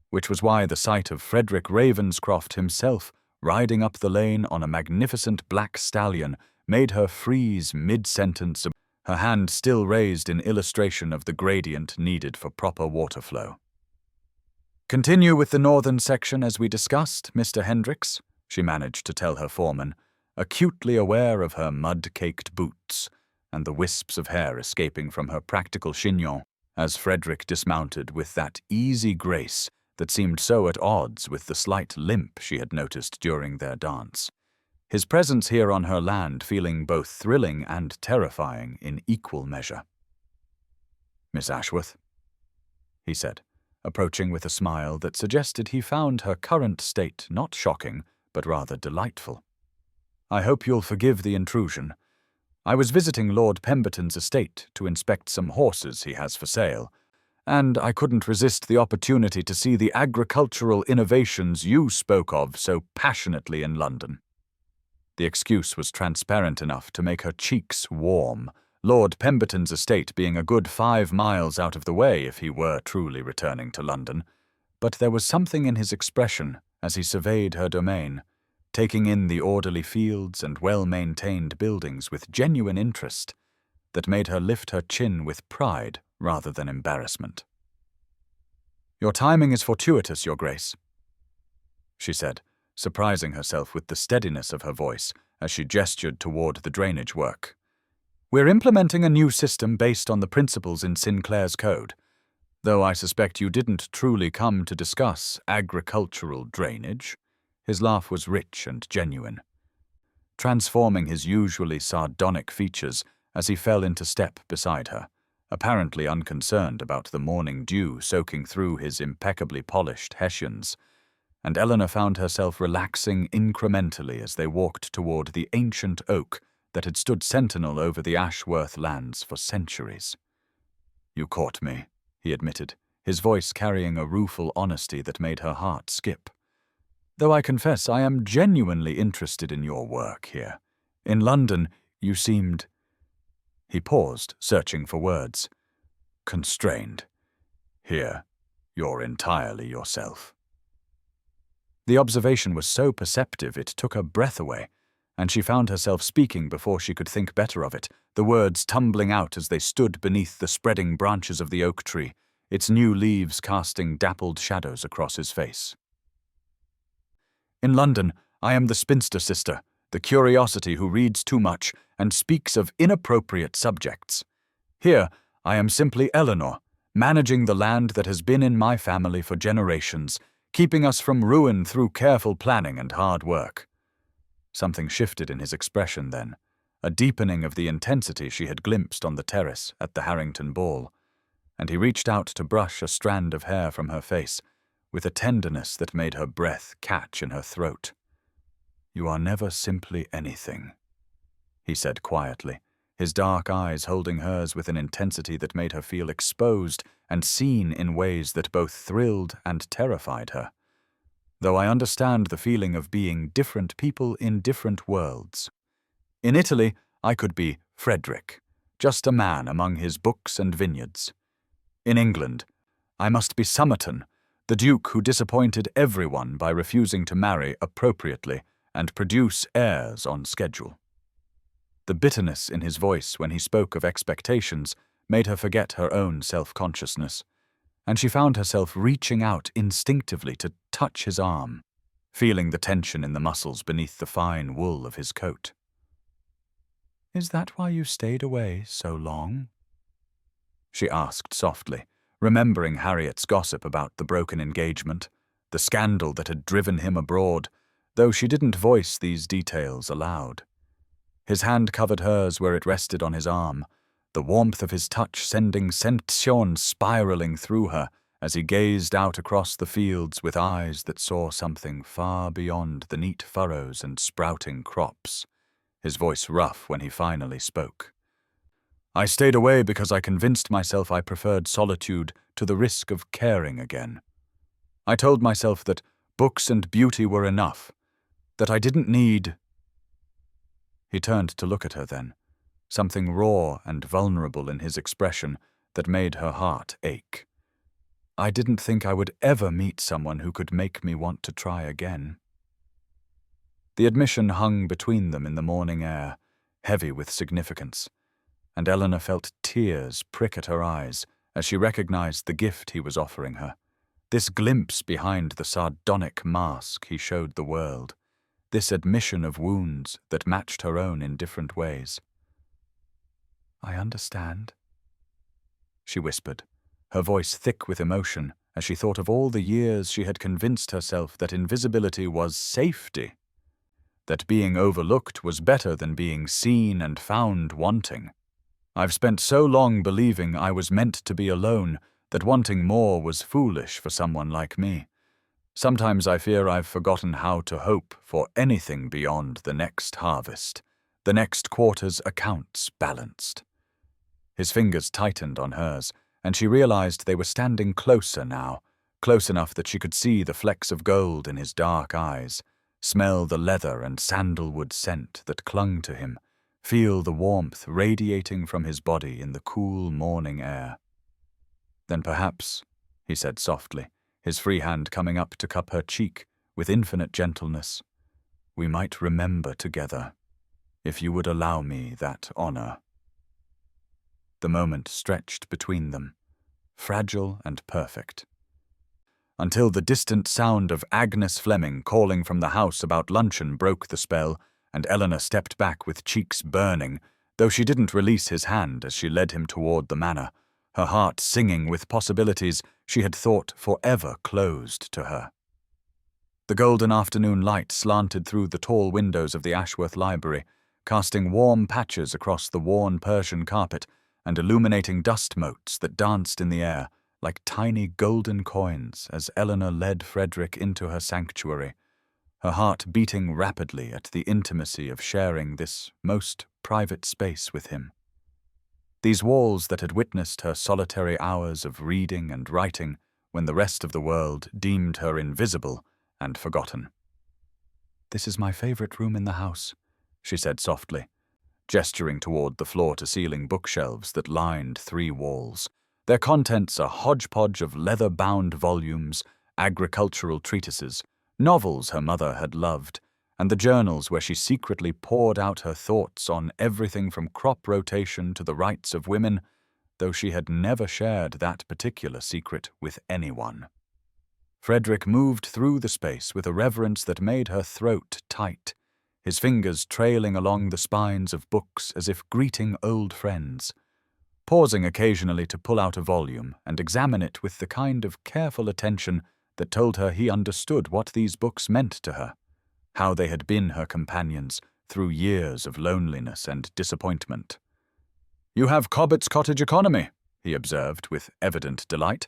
which was why the sight of Frederick Ravenscroft himself riding up the lane on a magnificent black stallion made her freeze mid-sentence, her hand still raised in illustration of the gradient needed for proper water flow. "Continue with the northern section as we discussed, Mr. Hendricks," she managed to tell her foreman, acutely aware of her mud-caked boots and the wisps of hair escaping from her practical chignon as Frederick dismounted with that easy grace that seemed so at odds with the slight limp she had noticed during their dance, his presence here on her land feeling both thrilling and terrifying in equal measure. "Miss Ashworth," he said, approaching with a smile that suggested he found her current state not shocking, but rather delightful. "I hope you'll forgive the intrusion, I was visiting Lord Pemberton's estate to inspect some horses he has for sale, and I couldn't resist the opportunity to see the agricultural innovations you spoke of so passionately in London." The excuse was transparent enough to make her cheeks warm, Lord Pemberton's estate being a good 5 miles out of the way if he were truly returning to London. But there was something in his expression as he surveyed her domain, taking in the orderly fields and well-maintained buildings with genuine interest, that made her lift her chin with pride rather than embarrassment. "Your timing is fortuitous, Your Grace," she said, surprising herself with the steadiness of her voice as she gestured toward the drainage work. "We're implementing a new system based on the principles in Sinclair's Code, though I suspect you didn't truly come to discuss agricultural drainage." His laugh was rich and genuine, transforming his usually sardonic features as he fell into step beside her, apparently unconcerned about the morning dew soaking through his impeccably polished hessians, and Eleanor found herself relaxing incrementally as they walked toward the ancient oak that had stood sentinel over the Ashworth lands for centuries. "You caught me," he admitted, his voice carrying a rueful honesty that made her heart skip. "Though I confess I am genuinely interested in your work here. In London, you seemed—" He paused, searching for words. "Constrained. Here, you're entirely yourself." The observation was so perceptive it took her breath away, and she found herself speaking before she could think better of it, the words tumbling out as they stood beneath the spreading branches of the oak tree, its new leaves casting dappled shadows across his face. "In London, I am the spinster sister, the curiosity who reads too much and speaks of inappropriate subjects. Here, I am simply Eleanor, managing the land that has been in my family for generations, keeping us from ruin through careful planning and hard work." Something shifted in his expression then, a deepening of the intensity she had glimpsed on the terrace at the Harrington ball, and he reached out to brush a strand of hair from her face, with a tenderness that made her breath catch in her throat. "You are never simply anything," he said quietly, his dark eyes holding hers with an intensity that made her feel exposed and seen in ways that both thrilled and terrified her. "Though I understand the feeling of being different people in different worlds. In Italy, I could be Frederick, just a man among his books and vineyards. In England, I must be Somerton, the Duke who disappointed everyone by refusing to marry appropriately and produce heirs on schedule." The bitterness in his voice when he spoke of expectations made her forget her own self-consciousness, and she found herself reaching out instinctively to touch his arm, feeling the tension in the muscles beneath the fine wool of his coat. "Is that why you stayed away so long?" she asked softly, remembering Harriet's gossip about the broken engagement, the scandal that had driven him abroad, though she didn't voice these details aloud. His hand covered hers where it rested on his arm, the warmth of his touch sending sensation spiraling through her as he gazed out across the fields with eyes that saw something far beyond the neat furrows and sprouting crops, his voice rough when he finally spoke. "I stayed away because I convinced myself I preferred solitude to the risk of caring again. I told myself that books and beauty were enough, that I didn't need—" He turned to look at her then, something raw and vulnerable in his expression that made her heart ache. "I didn't think I would ever meet someone who could make me want to try again." The admission hung between them in the morning air, heavy with significance, and Eleanor felt tears prick at her eyes as she recognized the gift he was offering her, this glimpse behind the sardonic mask he showed the world, this admission of wounds that matched her own in different ways. "I understand," she whispered, her voice thick with emotion as she thought of all the years she had convinced herself that invisibility was safety, that being overlooked was better than being seen and found wanting. "I've spent so long believing I was meant to be alone that wanting more was foolish for someone like me. Sometimes I fear I've forgotten how to hope for anything beyond the next harvest, the next quarter's accounts balanced. His fingers tightened on hers, and she realized they were standing closer now, close enough that she could see the flecks of gold in his dark eyes, smell the leather and sandalwood scent that clung to him, feel the warmth radiating from his body in the cool morning air. "Then perhaps," he said softly, his free hand coming up to cup her cheek with infinite gentleness, "we might remember together, if you would allow me that honor." The moment stretched between them, fragile and perfect, until the distant sound of Agnes Fleming calling from the house about luncheon broke the spell, and Eleanor stepped back with cheeks burning, though she didn't release his hand as she led him toward the manor, her heart singing with possibilities she had thought forever closed to her. The golden afternoon light slanted through the tall windows of the Ashworth library, casting warm patches across the worn Persian carpet and illuminating dust motes that danced in the air like tiny golden coins as Eleanor led Frederick into her sanctuary, her heart beating rapidly at the intimacy of sharing this most private space with him. These walls that had witnessed her solitary hours of reading and writing when the rest of the world deemed her invisible and forgotten. "This is my favorite room in the house," she said softly, gesturing toward the floor-to-ceiling bookshelves that lined 3 walls, their contents a hodgepodge of leather-bound volumes, agricultural treatises, novels her mother had loved, and the journals where she secretly poured out her thoughts on everything from crop rotation to the rights of women, though she had never shared that particular secret with anyone. Frederick moved through the space with a reverence that made her throat tight, his fingers trailing along the spines of books as if greeting old friends, pausing occasionally to pull out a volume and examine it with the kind of careful attention that told her he understood what these books meant to her, how they had been her companions through years of loneliness and disappointment. "You have Cobbett's Cottage Economy," he observed with evident delight.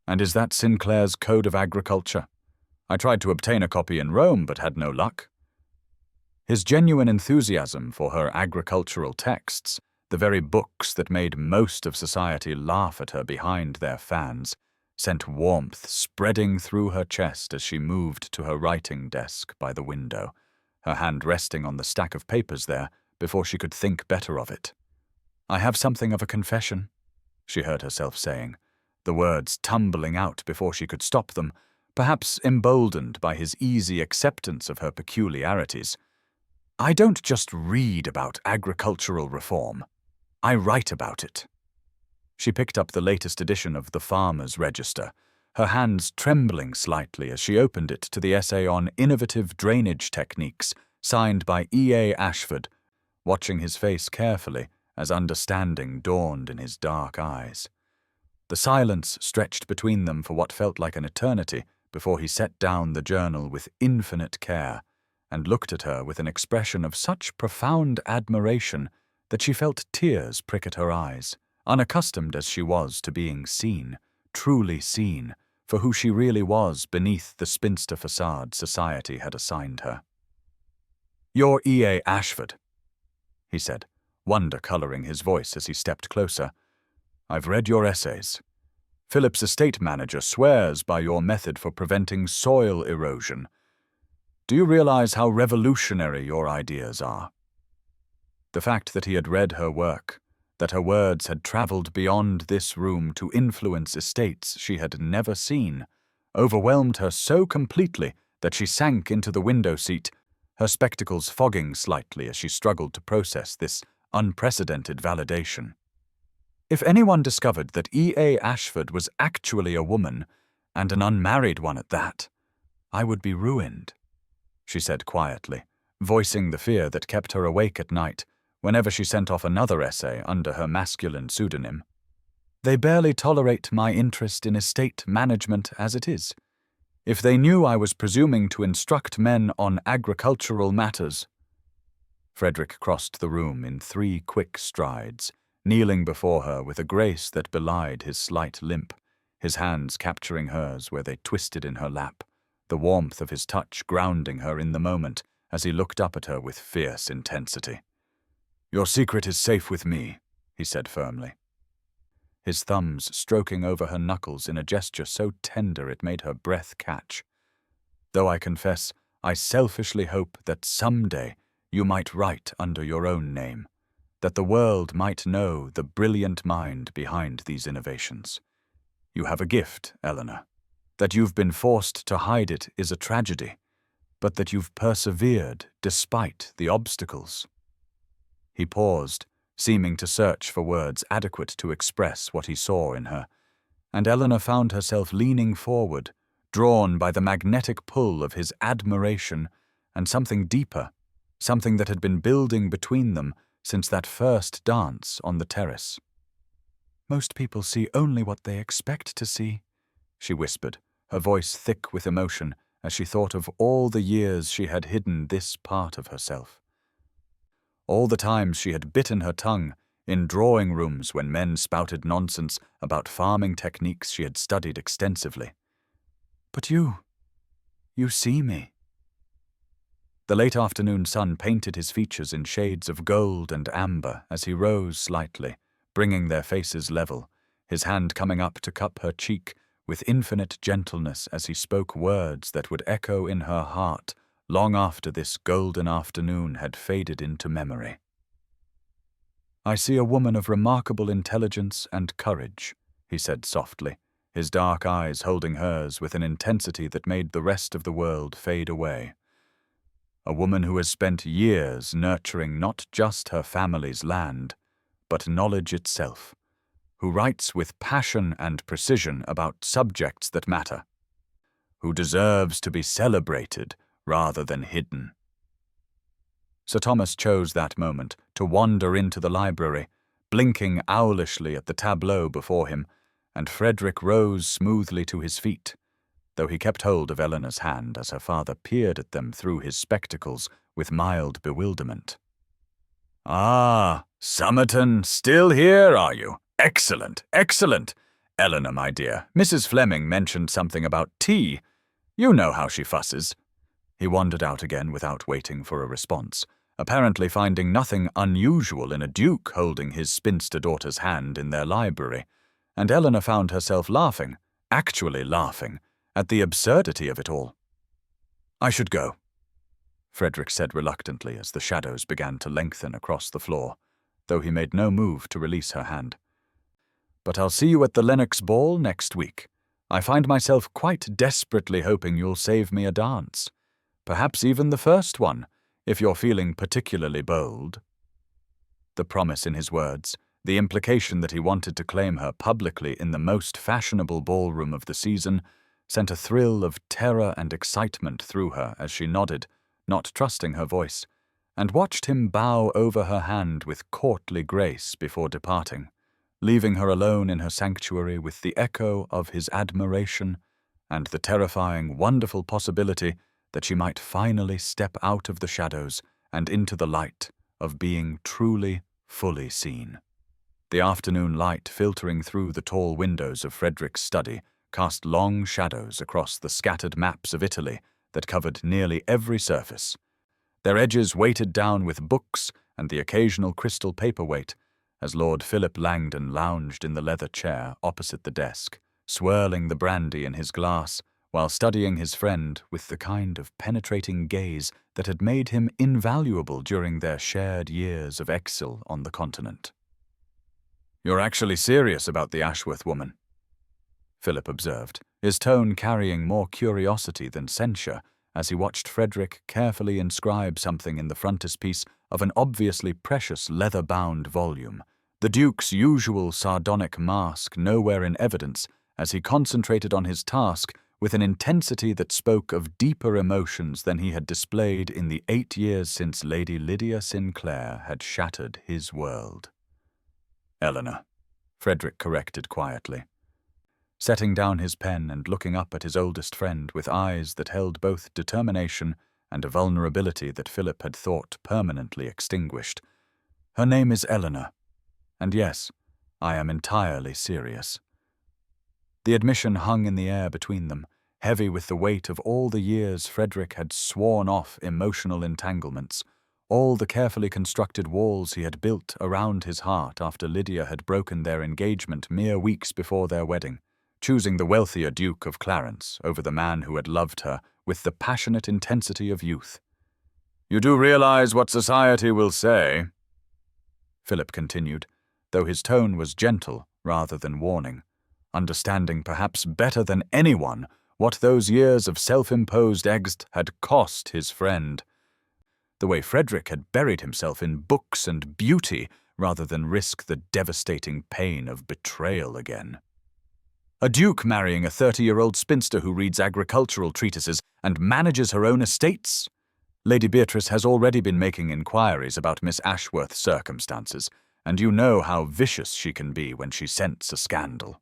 "And is that Sinclair's Code of Agriculture? I tried to obtain a copy in Rome but had no luck." His genuine enthusiasm for her agricultural texts, the very books that made most of society laugh at her behind their fans, sent warmth spreading through her chest as she moved to her writing desk by the window, her hand resting on the stack of papers there before she could think better of it. "I have something of a confession," she heard herself saying, the words tumbling out before she could stop them, perhaps emboldened by his easy acceptance of her peculiarities. "I don't just read about agricultural reform. I write about it." She picked up the latest edition of the Farmer's Register, her hands trembling slightly as she opened it to the essay on innovative drainage techniques signed by E.A. Ashford, watching his face carefully as understanding dawned in his dark eyes. The silence stretched between them for what felt like an eternity before he set down the journal with infinite care and looked at her with an expression of such profound admiration that she felt tears prick at her eyes, unaccustomed as she was to being seen, truly seen, for who she really was beneath the spinster facade society had assigned her. "You're E.A. Ashford," he said, wonder coloring his voice as he stepped closer. "I've read your essays. Philip's estate manager swears by your method for preventing soil erosion. Do you realize how revolutionary your ideas are?" The fact that he had read her work, that her words had traveled beyond this room to influence estates she had never seen, overwhelmed her so completely that she sank into the window seat, her spectacles fogging slightly as she struggled to process this unprecedented validation. If anyone discovered that E.A. Ashford was actually a woman, and an unmarried one at that, I would be ruined, she said quietly, voicing the fear that kept her awake at night whenever she sent off another essay under her masculine pseudonym. "They barely tolerate my interest in estate management as it is. If they knew I was presuming to instruct men on agricultural matters—" Frederick crossed the room in 3 quick strides, kneeling before her with a grace that belied his slight limp, his hands capturing hers where they twisted in her lap, the warmth of his touch grounding her in the moment as he looked up at her with fierce intensity. "Your secret is safe with me," he said firmly, his thumbs stroking over her knuckles in a gesture so tender it made her breath catch. "Though I confess, I selfishly hope that someday you might write under your own name, that the world might know the brilliant mind behind these innovations. You have a gift, Eleanor. That you've been forced to hide it is a tragedy, but that you've persevered despite the obstacles." He paused, seeming to search for words adequate to express what he saw in her, and Eleanor found herself leaning forward, drawn by the magnetic pull of his admiration and something deeper, something that had been building between them since that first dance on the terrace. "Most people see only what they expect to see," she whispered, her voice thick with emotion as she thought of all the years she had hidden this part of herself. All the times she had bitten her tongue in drawing rooms when men spouted nonsense about farming techniques she had studied extensively. "But you see me." The late afternoon sun painted his features in shades of gold and amber as he rose slightly, bringing their faces level, his hand coming up to cup her cheek with infinite gentleness as he spoke words that would echo in her heart long after this golden afternoon had faded into memory. "I see a woman of remarkable intelligence and courage," he said softly, his dark eyes holding hers with an intensity that made the rest of the world fade away. "A woman who has spent years nurturing not just her family's land, but knowledge itself, who writes with passion and precision about subjects that matter, who deserves to be celebrated rather than hidden." Sir Thomas chose that moment to wander into the library, blinking owlishly at the tableau before him, and Frederick rose smoothly to his feet, though he kept hold of Eleanor's hand as her father peered at them through his spectacles with mild bewilderment. "Ah, Somerton, still here, are you? Excellent, excellent. Eleanor, my dear, Mrs. Fleming mentioned something about tea. You know how she fusses." He wandered out again without waiting for a response, apparently finding nothing unusual in a duke holding his spinster daughter's hand in their library, and Eleanor found herself laughing, actually laughing, at the absurdity of it all. "I should go," Frederick said reluctantly as the shadows began to lengthen across the floor, though he made no move to release her hand. "But I'll see you at the Lennox ball next week. I find myself quite desperately hoping you'll save me a dance. Perhaps even the first one, if you're feeling particularly bold." The promise in his words, the implication that he wanted to claim her publicly in the most fashionable ballroom of the season, sent a thrill of terror and excitement through her as she nodded, not trusting her voice, and watched him bow over her hand with courtly grace before departing, leaving her alone in her sanctuary with the echo of his admiration and the terrifying, wonderful possibility that she might finally step out of the shadows and into the light of being truly, fully seen. The afternoon light filtering through the tall windows of Frederick's study cast long shadows across the scattered maps of Italy that covered nearly every surface, their edges weighted down with books and the occasional crystal paperweight, as Lord Philip Langdon lounged in the leather chair opposite the desk, swirling the brandy in his glass while studying his friend with the kind of penetrating gaze that had made him invaluable during their shared years of exile on the continent. "You're actually serious about the Ashworth woman," Philip observed, his tone carrying more curiosity than censure as he watched Frederick carefully inscribe something in the frontispiece of an obviously precious leather-bound volume, the Duke's usual sardonic mask nowhere in evidence as he concentrated on his task with an intensity that spoke of deeper emotions than he had displayed in the 8 years since Lady Lydia Sinclair had shattered his world. "Eleanor," Frederick corrected quietly, setting down his pen and looking up at his oldest friend with eyes that held both determination and a vulnerability that Philip had thought permanently extinguished. "Her name is Eleanor, and yes, I am entirely serious." The admission hung in the air between them, heavy with the weight of all the years Frederick had sworn off emotional entanglements, all the carefully constructed walls he had built around his heart after Lydia had broken their engagement mere weeks before their wedding, choosing the wealthier Duke of Clarence over the man who had loved her with the passionate intensity of youth. "You do realize what society will say?" Philip continued, though his tone was gentle rather than warning, understanding perhaps better than anyone what those years of self-imposed angst had cost his friend. The way Frederick had buried himself in books and beauty rather than risk the devastating pain of betrayal again. A duke marrying a 30-year-old spinster who reads agricultural treatises and manages her own estates? Lady Beatrice has already been making inquiries about Miss Ashworth's circumstances, and you know how vicious she can be when she scents a scandal.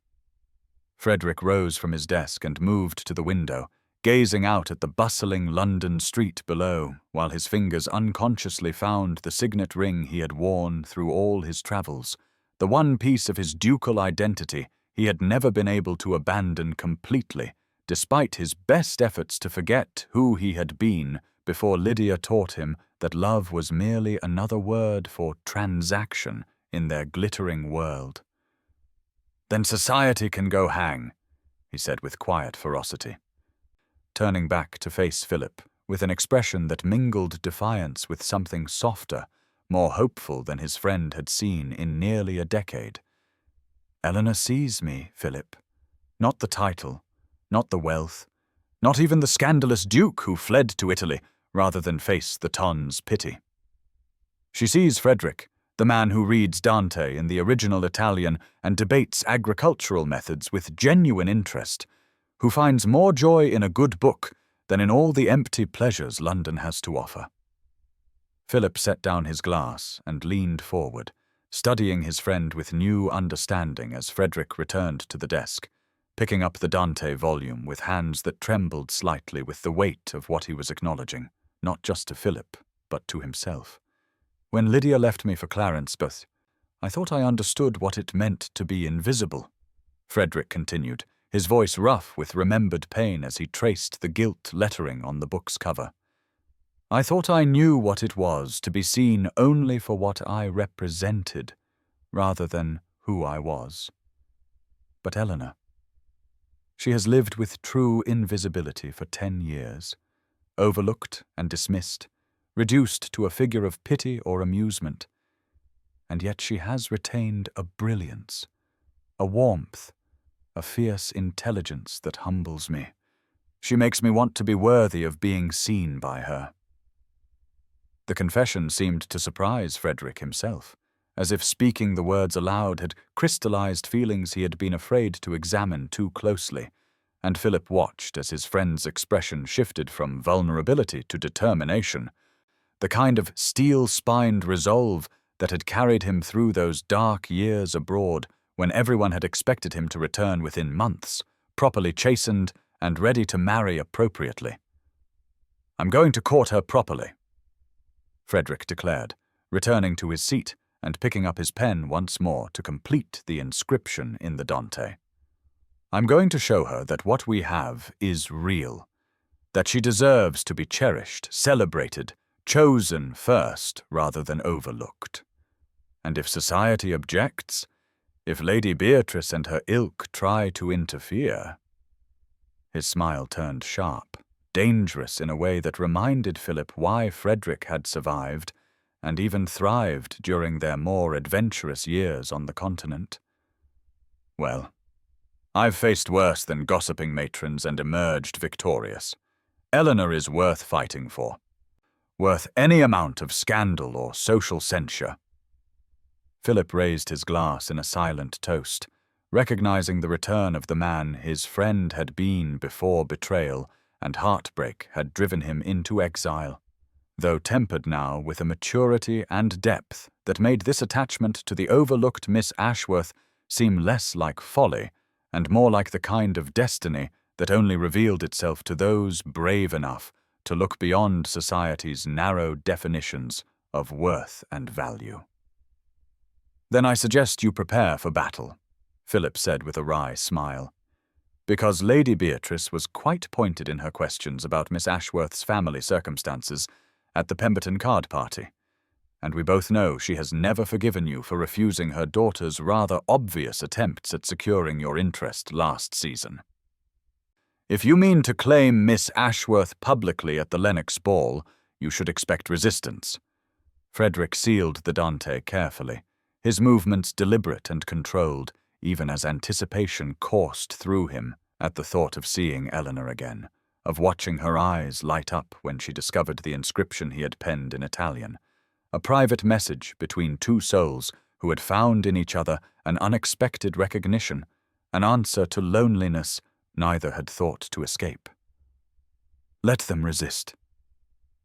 Frederick rose from his desk and moved to the window, gazing out at the bustling London street below, while his fingers unconsciously found the signet ring he had worn through all his travels, the one piece of his ducal identity he had never been able to abandon completely, despite his best efforts to forget who he had been before Lydia taught him that love was merely another word for transaction in their glittering world. "Then society can go hang," he said with quiet ferocity, turning back to face Philip with an expression that mingled defiance with something softer, more hopeful than his friend had seen in nearly a decade. "Eleanor sees me, Philip. Not the title, not the wealth, not even the scandalous duke who fled to Italy rather than face the ton's pity. She sees Frederick, the man who reads Dante in the original Italian and debates agricultural methods with genuine interest, who finds more joy in a good book than in all the empty pleasures London has to offer." Philip set down his glass and leaned forward, studying his friend with new understanding as Frederick returned to the desk, picking up the Dante volume with hands that trembled slightly with the weight of what he was acknowledging, not just to Philip, but to himself. "When Lydia left me for Clarence, but I thought I understood what it meant to be invisible," Frederick continued, his voice rough with remembered pain as he traced the gilt lettering on the book's cover. "I thought I knew what it was to be seen only for what I represented, rather than who I was. But Eleanor, she has lived with true invisibility for 10 years, overlooked and dismissed, reduced to a figure of pity or amusement, and yet she has retained a brilliance, a warmth, a fierce intelligence that humbles me. She makes me want to be worthy of being seen by her." The confession seemed to surprise Frederick himself, as if speaking the words aloud had crystallized feelings he had been afraid to examine too closely, and Philip watched as his friend's expression shifted from vulnerability to determination, the kind of steel-spined resolve that had carried him through those dark years abroad when everyone had expected him to return within months, properly chastened and ready to marry appropriately. "I'm going to court her properly," Frederick declared, returning to his seat and picking up his pen once more to complete the inscription in the Dante. "I'm going to show her that what we have is real, that she deserves to be cherished, celebrated, chosen first rather than overlooked. And if society objects, if Lady Beatrice and her ilk try to interfere—" His smile turned sharp, dangerous in a way that reminded Philip why Frederick had survived and even thrived during their more adventurous years on the continent. "Well, I've faced worse than gossiping matrons and emerged victorious. Eleanor is worth fighting for, worth any amount of scandal or social censure." Philip raised his glass in a silent toast, recognizing the return of the man his friend had been before betrayal and heartbreak had driven him into exile, though tempered now with a maturity and depth that made this attachment to the overlooked Miss Ashworth seem less like folly and more like the kind of destiny that only revealed itself to those brave enough to look beyond society's narrow definitions of worth and value. "Then I suggest you prepare for battle," Philip said with a wry smile. because Lady Beatrice was quite pointed in her questions about Miss Ashworth's family circumstances at the Pemberton card party, and we both know she has never forgiven you for refusing her daughter's rather obvious attempts at securing your interest last season. If you mean to claim Miss Ashworth publicly at the Lennox ball, you should expect resistance. Frederick sealed the Dante carefully, his movements deliberate and controlled, even as anticipation coursed through him at the thought of seeing Eleanor again, of watching her eyes light up when she discovered the inscription he had penned in Italian, a private message between two souls who had found in each other an unexpected recognition, an answer to loneliness neither had thought to escape. "Let them resist,"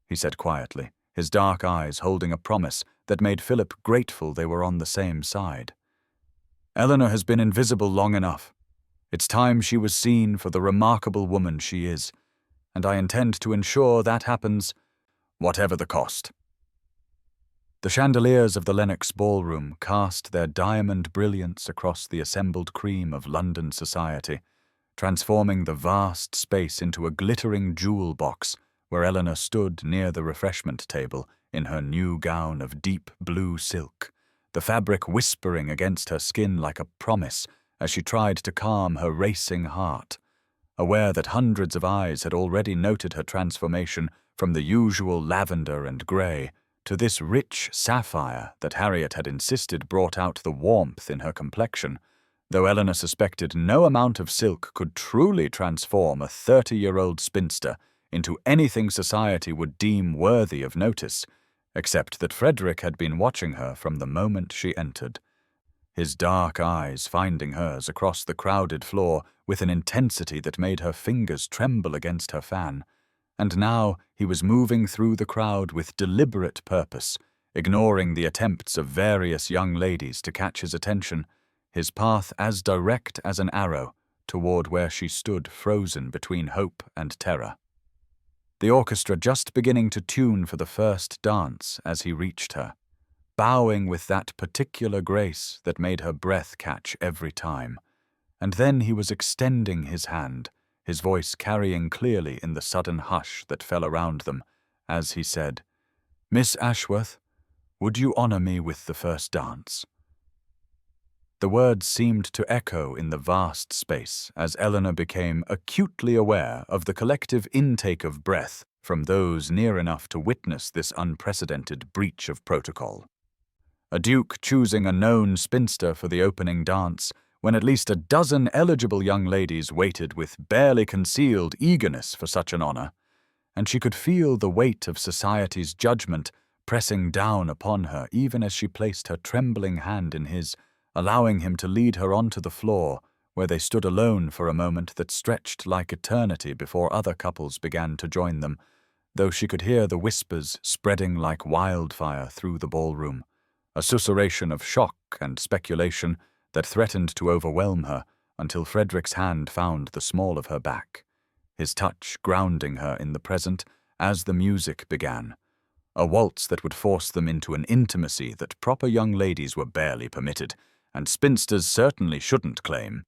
he said quietly, his dark eyes holding a promise that made Philip grateful they were on the same side. "Eleanor has been invisible long enough. It's time she was seen for the remarkable woman she is, and I intend to ensure that happens, whatever the cost." The chandeliers of the Lennox ballroom cast their diamond brilliance across the assembled cream of London society, transforming the vast space into a glittering jewel box where Eleanor stood near the refreshment table in her new gown of deep blue silk, the fabric whispering against her skin like a promise as she tried to calm her racing heart, aware that hundreds of eyes had already noted her transformation from the usual lavender and grey to this rich sapphire that Harriet had insisted brought out the warmth in her complexion, though Eleanor suspected no amount of silk could truly transform a 30-year-old spinster into anything society would deem worthy of notice, except that Frederick had been watching her from the moment she entered, his dark eyes finding hers across the crowded floor with an intensity that made her fingers tremble against her fan. And now he was moving through the crowd with deliberate purpose, ignoring the attempts of various young ladies to catch his attention, his path as direct as an arrow toward where she stood frozen between hope and terror. The orchestra just beginning to tune for the first dance as he reached her, bowing with that particular grace that made her breath catch every time. And then he was extending his hand, his voice carrying clearly in the sudden hush that fell around them, as he said, "Miss Ashworth, would you honor me with the first dance?" The words seemed to echo in the vast space as Eleanor became acutely aware of the collective intake of breath from those near enough to witness this unprecedented breach of protocol. A duke choosing a known spinster for the opening dance, when at least a dozen eligible young ladies waited with barely concealed eagerness for such an honor, and she could feel the weight of society's judgment pressing down upon her even as she placed her trembling hand in his, allowing him to lead her onto the floor, where they stood alone for a moment that stretched like eternity before other couples began to join them, though she could hear the whispers spreading like wildfire through the ballroom, a susurration of shock and speculation that threatened to overwhelm her until Frederick's hand found the small of her back, his touch grounding her in the present as the music began, a waltz that would force them into an intimacy that proper young ladies were barely permitted, and spinsters certainly shouldn't claim.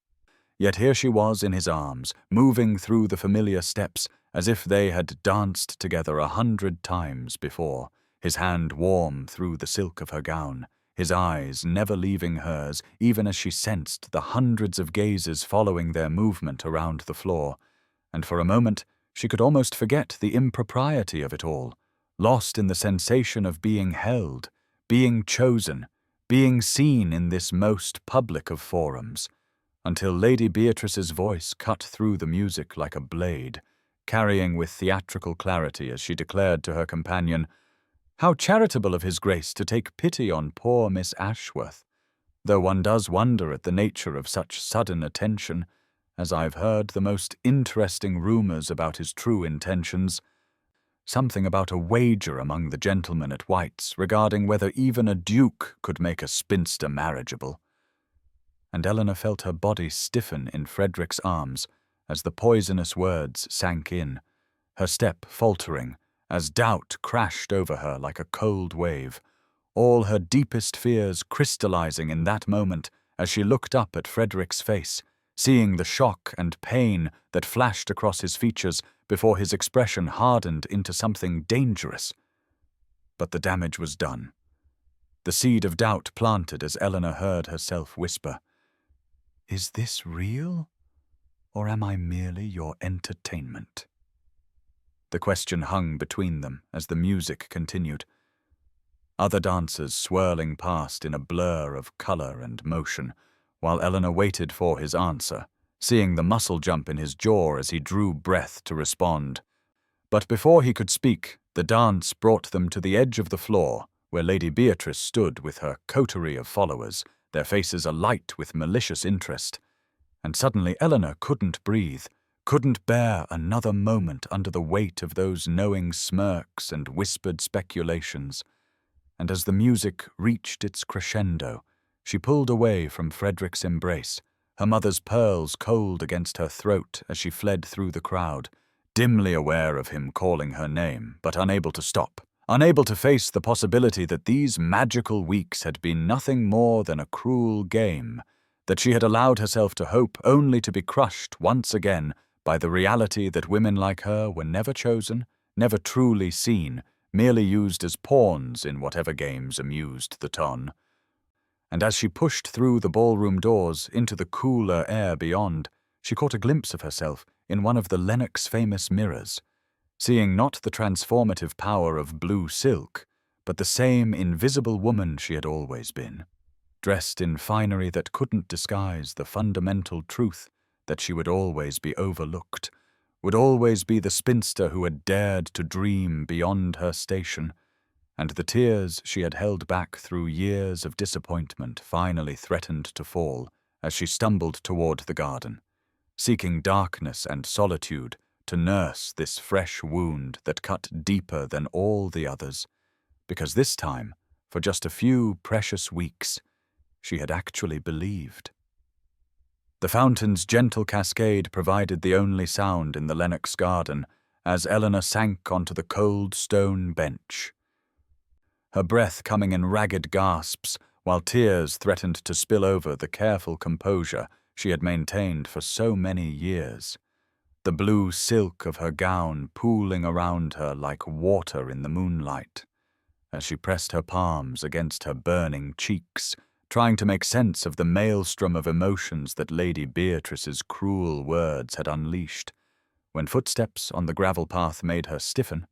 Yet here she was in his arms, moving through the familiar steps as if they had danced together 100 times before, his hand warm through the silk of her gown, his eyes never leaving hers even as she sensed the hundreds of gazes following their movement around the floor, and for a moment she could almost forget the impropriety of it all, lost in the sensation of being held, being chosen, being seen in this most public of forums, until Lady Beatrice's voice cut through the music like a blade, carrying with theatrical clarity as she declared to her companion, "How charitable of His Grace to take pity on poor Miss Ashworth, though one does wonder at the nature of such sudden attention, as I've heard the most interesting rumors about his true intentions. Something about a wager among the gentlemen at White's regarding whether even a duke could make a spinster marriageable." And Eleanor felt her body stiffen in Frederick's arms as the poisonous words sank in, her step faltering as doubt crashed over her like a cold wave, all her deepest fears crystallizing in that moment as she looked up at Frederick's face, seeing the shock and pain that flashed across his features before his expression hardened into something dangerous. But the damage was done. The seed of doubt planted as Eleanor heard herself whisper, "Is this real, or am I merely your entertainment?" The question hung between them as the music continued. Other dancers swirling past in a blur of colour and motion, while Eleanor waited for his answer, seeing the muscle jump in his jaw as he drew breath to respond. But before he could speak, the dance brought them to the edge of the floor, where Lady Beatrice stood with her coterie of followers, their faces alight with malicious interest. And suddenly Eleanor couldn't breathe, couldn't bear another moment under the weight of those knowing smirks and whispered speculations. And as the music reached its crescendo, she pulled away from Frederick's embrace, her mother's pearls cold against her throat as she fled through the crowd, dimly aware of him calling her name, but unable to stop, unable to face the possibility that these magical weeks had been nothing more than a cruel game, that she had allowed herself to hope only to be crushed once again by the reality that women like her were never chosen, never truly seen, merely used as pawns in whatever games amused the ton. And as she pushed through the ballroom doors into the cooler air beyond, she caught a glimpse of herself in one of the Lennox famous mirrors, seeing not the transformative power of blue silk, but the same invisible woman she had always been, dressed in finery that couldn't disguise the fundamental truth that she would always be overlooked, would always be the spinster who had dared to dream beyond her station, and the tears she had held back through years of disappointment finally threatened to fall as she stumbled toward the garden, seeking darkness and solitude to nurse this fresh wound that cut deeper than all the others, because this time, for just a few precious weeks, she had actually believed. The fountain's gentle cascade provided the only sound in the Lennox garden as Eleanor sank onto the cold stone bench, her breath coming in ragged gasps while tears threatened to spill over the careful composure she had maintained for so many years, the blue silk of her gown pooling around her like water in the moonlight, as she pressed her palms against her burning cheeks, trying to make sense of the maelstrom of emotions that Lady Beatrice's cruel words had unleashed, when footsteps on the gravel path made her stiffen,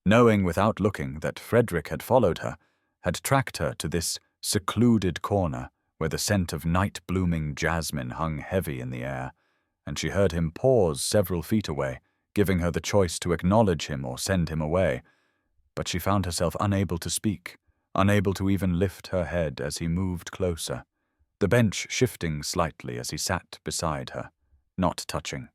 knowing without looking that Frederick had followed her, had tracked her to this secluded corner where the scent of night-blooming jasmine hung heavy in the air, and she heard him pause several feet away, giving her the choice to acknowledge him or send him away. But she found herself unable to speak, unable to even lift her head as he moved closer, the bench shifting slightly as he sat beside her, not touching.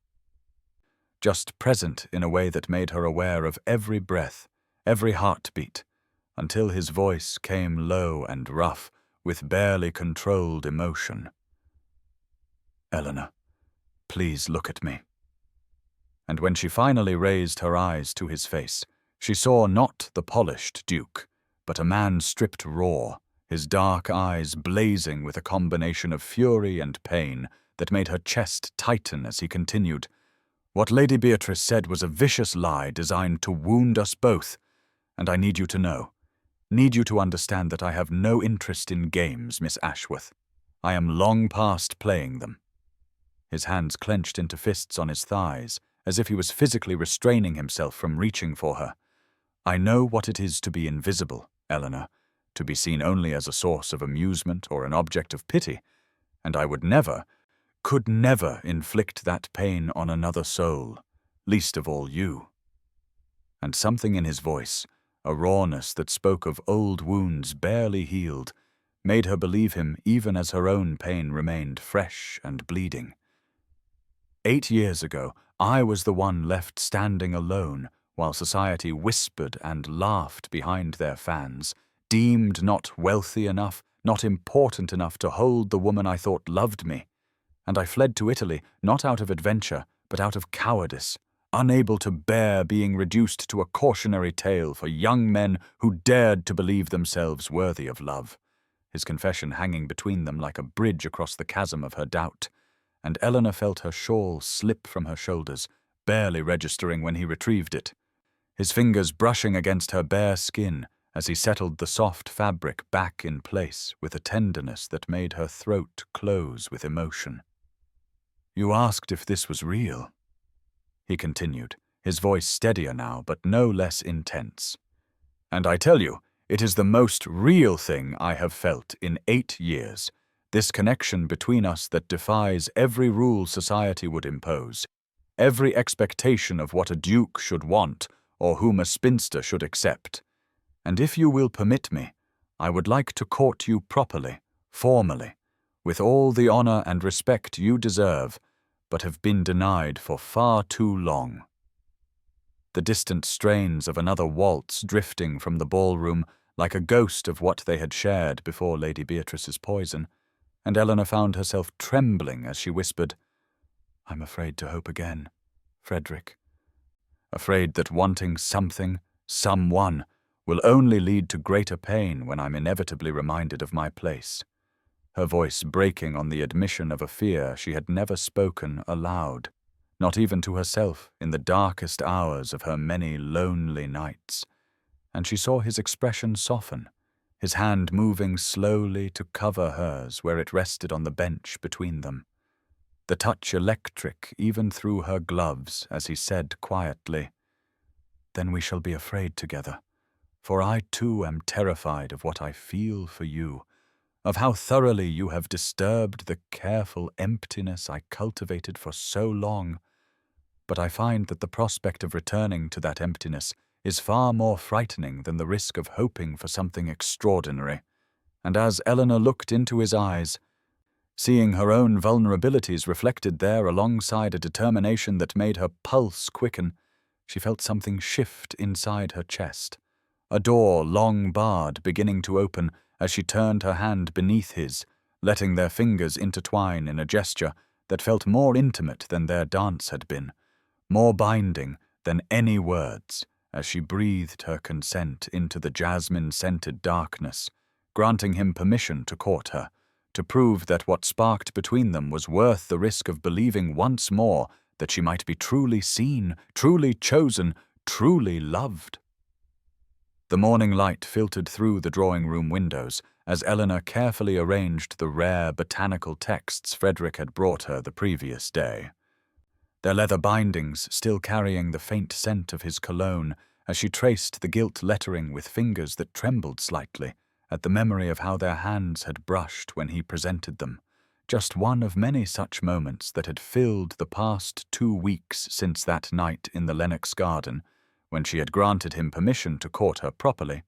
Just present in a way that made her aware of every breath, every heartbeat, until his voice came low and rough, with barely controlled emotion. "Eleanor, please look at me." And when she finally raised her eyes to his face, she saw not the polished Duke, but a man stripped raw, his dark eyes blazing with a combination of fury and pain that made her chest tighten as he continued, "What Lady Beatrice said was a vicious lie designed to wound us both, and I need you to know, need you to understand that I have no interest in games, Miss Ashworth. I am long past playing them." His hands clenched into fists on his thighs, as if he was physically restraining himself from reaching for her. "I know what it is to be invisible, Eleanor, to be seen only as a source of amusement or an object of pity, and I would never, could never inflict that pain on another soul, least of all you." And something in his voice, a rawness that spoke of old wounds barely healed, made her believe him even as her own pain remained fresh and bleeding. 8 years ago, I was the one left standing alone while society whispered and laughed behind their fans, deemed not wealthy enough, not important enough to hold the woman I thought loved me. And I fled to Italy, not out of adventure, but out of cowardice, unable to bear being reduced to a cautionary tale for young men who dared to believe themselves worthy of love, his confession hanging between them like a bridge across the chasm of her doubt. and Eleanor felt her shawl slip from her shoulders, barely registering when he retrieved it, his fingers brushing against her bare skin as he settled the soft fabric back in place with a tenderness that made her throat close with emotion. "You asked if this was real," he continued, his voice steadier now but no less intense. "And I tell you, it is the most real thing I have felt in 8 years, this connection between us that defies every rule society would impose, every expectation of what a duke should want or whom a spinster should accept. And if you will permit me, I would like to court you properly, formally, with all the honor and respect you deserve, but have been denied for far too long." The distant strains of another waltz drifting from the ballroom like a ghost of what they had shared before Lady Beatrice's poison, and Eleanor found herself trembling as she whispered, "I'm afraid to hope again, Frederick. Afraid that wanting something, someone, will only lead to greater pain when I'm inevitably reminded of my place," her voice breaking on the admission of a fear she had never spoken aloud, not even to herself in the darkest hours of her many lonely nights. And she saw his expression soften, his hand moving slowly to cover hers where it rested on the bench between them, the touch electric even through her gloves as he said quietly, "Then we shall be afraid together, for I too am terrified of what I feel for you, of how thoroughly you have disturbed the careful emptiness I cultivated for so long. But I find that the prospect of returning to that emptiness is far more frightening than the risk of hoping for something extraordinary." And as Eleanor looked into his eyes, seeing her own vulnerabilities reflected there alongside a determination that made her pulse quicken, she felt something shift inside her chest, a door long barred beginning to open as she turned her hand beneath his, letting their fingers intertwine in a gesture that felt more intimate than their dance had been, more binding than any words, as she breathed her consent into the jasmine-scented darkness, granting him permission to court her, to prove that what sparked between them was worth the risk of believing once more that she might be truly seen, truly chosen, truly loved. The morning light filtered through the drawing-room windows as Eleanor carefully arranged the rare botanical texts Frederick had brought her the previous day, their leather bindings still carrying the faint scent of his cologne as she traced the gilt lettering with fingers that trembled slightly at the memory of how their hands had brushed when he presented them, just one of many such moments that had filled the past 2 weeks since that night in the Lennox garden, when she had granted him permission to court her properly,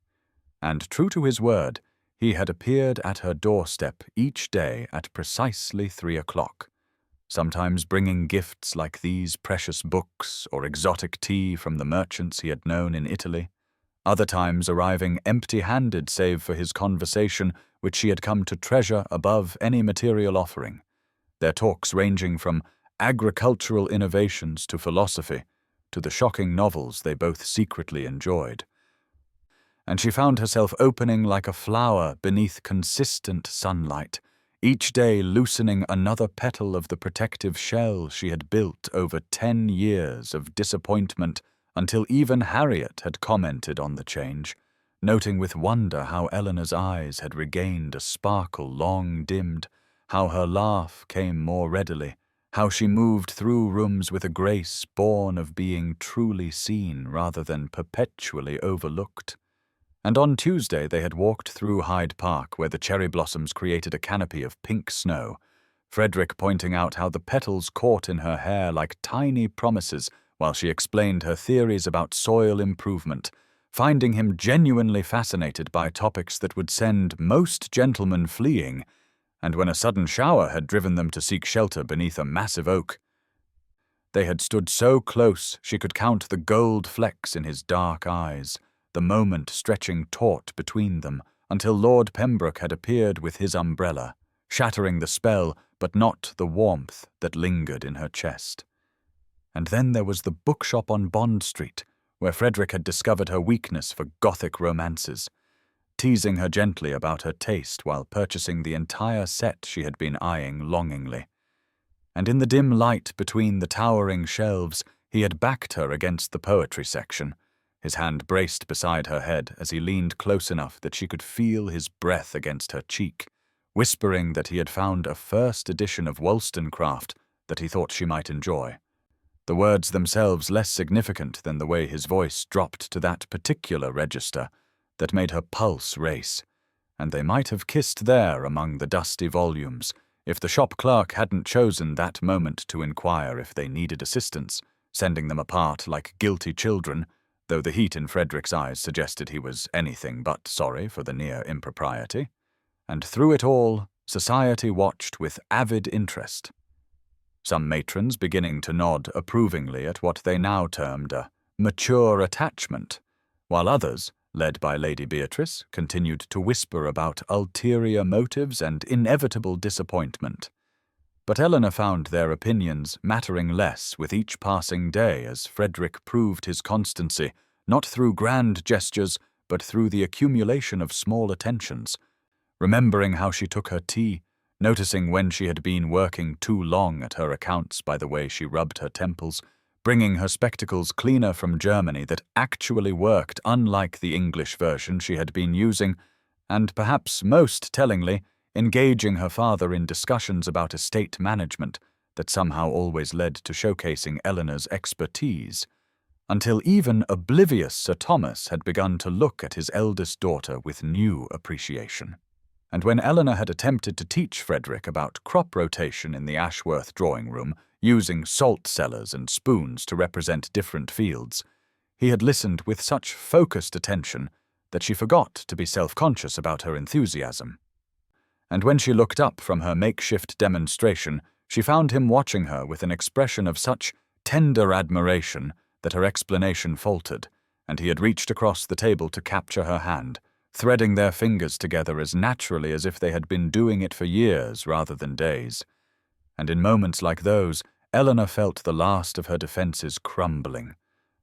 and true to his word, he had appeared at her doorstep each day at precisely 3 o'clock, sometimes bringing gifts like these precious books or exotic tea from the merchants he had known in Italy, other times arriving empty-handed save for his conversation which she had come to treasure above any material offering, their talks ranging from agricultural innovations to philosophy, to the shocking novels they both secretly enjoyed. And she found herself opening like a flower beneath consistent sunlight, each day loosening another petal of the protective shell she had built over 10 years of disappointment, until even Harriet had commented on the change, noting with wonder how Eleanor's eyes had regained a sparkle long dimmed, how her laugh came more readily, how she moved through rooms with a grace born of being truly seen rather than perpetually overlooked. And on Tuesday they had walked through Hyde Park where the cherry blossoms created a canopy of pink snow, Frederick pointing out how the petals caught in her hair like tiny promises while she explained her theories about soil improvement, finding him genuinely fascinated by topics that would send most gentlemen fleeing, and when a sudden shower had driven them to seek shelter beneath a massive oak, they had stood so close she could count the gold flecks in his dark eyes, the moment stretching taut between them, until Lord Pembroke had appeared with his umbrella, shattering the spell but not the warmth that lingered in her chest. And then there was the bookshop on Bond Street, where Frederick had discovered her weakness for Gothic romances, teasing her gently about her taste while purchasing the entire set she had been eyeing longingly. and in the dim light between the towering shelves, he had backed her against the poetry section, his hand braced beside her head as he leaned close enough that she could feel his breath against her cheek, whispering that he had found a first edition of Wollstonecraft that he thought she might enjoy. The words themselves less significant than the way his voice dropped to that particular register that made her pulse race, and they might have kissed there among the dusty volumes if the shop clerk hadn't chosen that moment to inquire if they needed assistance, sending them apart like guilty children, though the heat in Frederick's eyes suggested he was anything but sorry for the near impropriety. And through it all, society watched with avid interest, some matrons beginning to nod approvingly at what they now termed a mature attachment, while others, led by Lady Beatrice, continued to whisper about ulterior motives and inevitable disappointment. But Eleanor found their opinions mattering less with each passing day as Frederick proved his constancy, not through grand gestures, but through the accumulation of small attentions, remembering how she took her tea, noticing when she had been working too long at her accounts by the way she rubbed her temples, bringing her spectacles cleaner from Germany that actually worked unlike the English version she had been using, and perhaps most tellingly, engaging her father in discussions about estate management that somehow always led to showcasing Eleanor's expertise, until even oblivious Sir Thomas had begun to look at his eldest daughter with new appreciation. And when Eleanor had attempted to teach Frederick about crop rotation in the Ashworth drawing-room, using salt cellars and spoons to represent different fields, he had listened with such focused attention that she forgot to be self-conscious about her enthusiasm. And when she looked up from her makeshift demonstration, she found him watching her with an expression of such tender admiration that her explanation faltered, and he had reached across the table to capture her hand, threading their fingers together as naturally as if they had been doing it for years rather than days. And in moments like those, Eleanor felt the last of her defenses crumbling,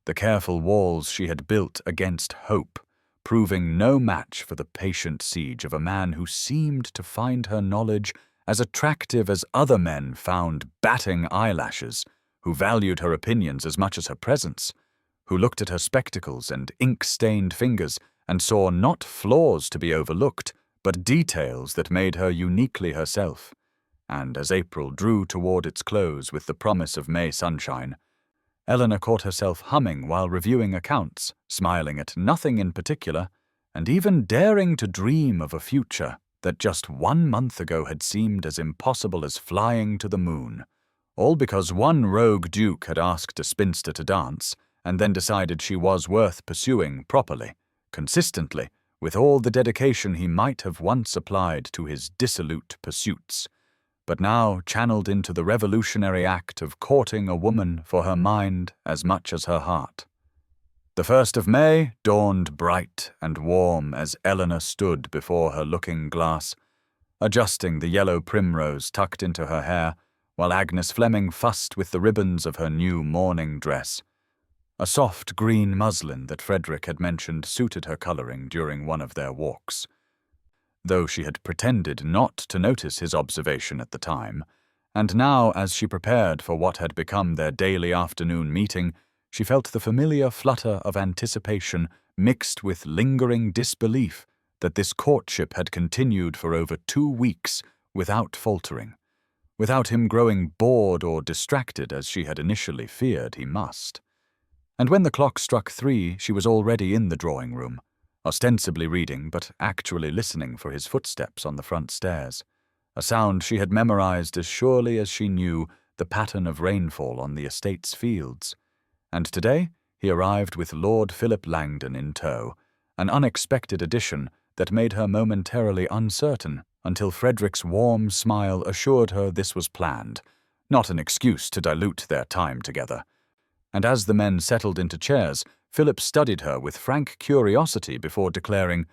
the careful walls she had built against hope, proving no match for the patient siege of a man who seemed to find her knowledge as attractive as other men found batting eyelashes, who valued her opinions as much as her presence, who looked at her spectacles and ink-stained fingers and saw not flaws to be overlooked, but details that made her uniquely herself. And as April drew toward its close with the promise of May sunshine, Eleanor caught herself humming while reviewing accounts, smiling at nothing in particular, and even daring to dream of a future that just 1 month ago had seemed as impossible as flying to the moon, all because one rogue duke had asked a spinster to dance, and then decided she was worth pursuing properly, consistently, with all the dedication he might have once applied to his dissolute pursuits, but now channeled into the revolutionary act of courting a woman for her mind as much as her heart. The 1st of May dawned bright and warm as Eleanor stood before her looking-glass, adjusting the yellow primrose tucked into her hair, while Agnes Fleming fussed with the ribbons of her new morning dress, a soft green muslin that Frederick had mentioned suited her colouring during one of their walks, though she had pretended not to notice his observation at the time, and now, as she prepared for what had become their daily afternoon meeting, she felt the familiar flutter of anticipation mixed with lingering disbelief that this courtship had continued for over 2 weeks without faltering, without him growing bored or distracted as she had initially feared he must. And when the clock struck 3, she was already in the drawing-room, ostensibly reading but actually listening for his footsteps on the front stairs, a sound she had memorized as surely as she knew the pattern of rainfall on the estate's fields. And today he arrived with Lord Philip Langdon in tow, an unexpected addition that made her momentarily uncertain until Frederick's warm smile assured her this was planned, not an excuse to dilute their time together. And as the men settled into chairs, Philip studied her with frank curiosity before declaring,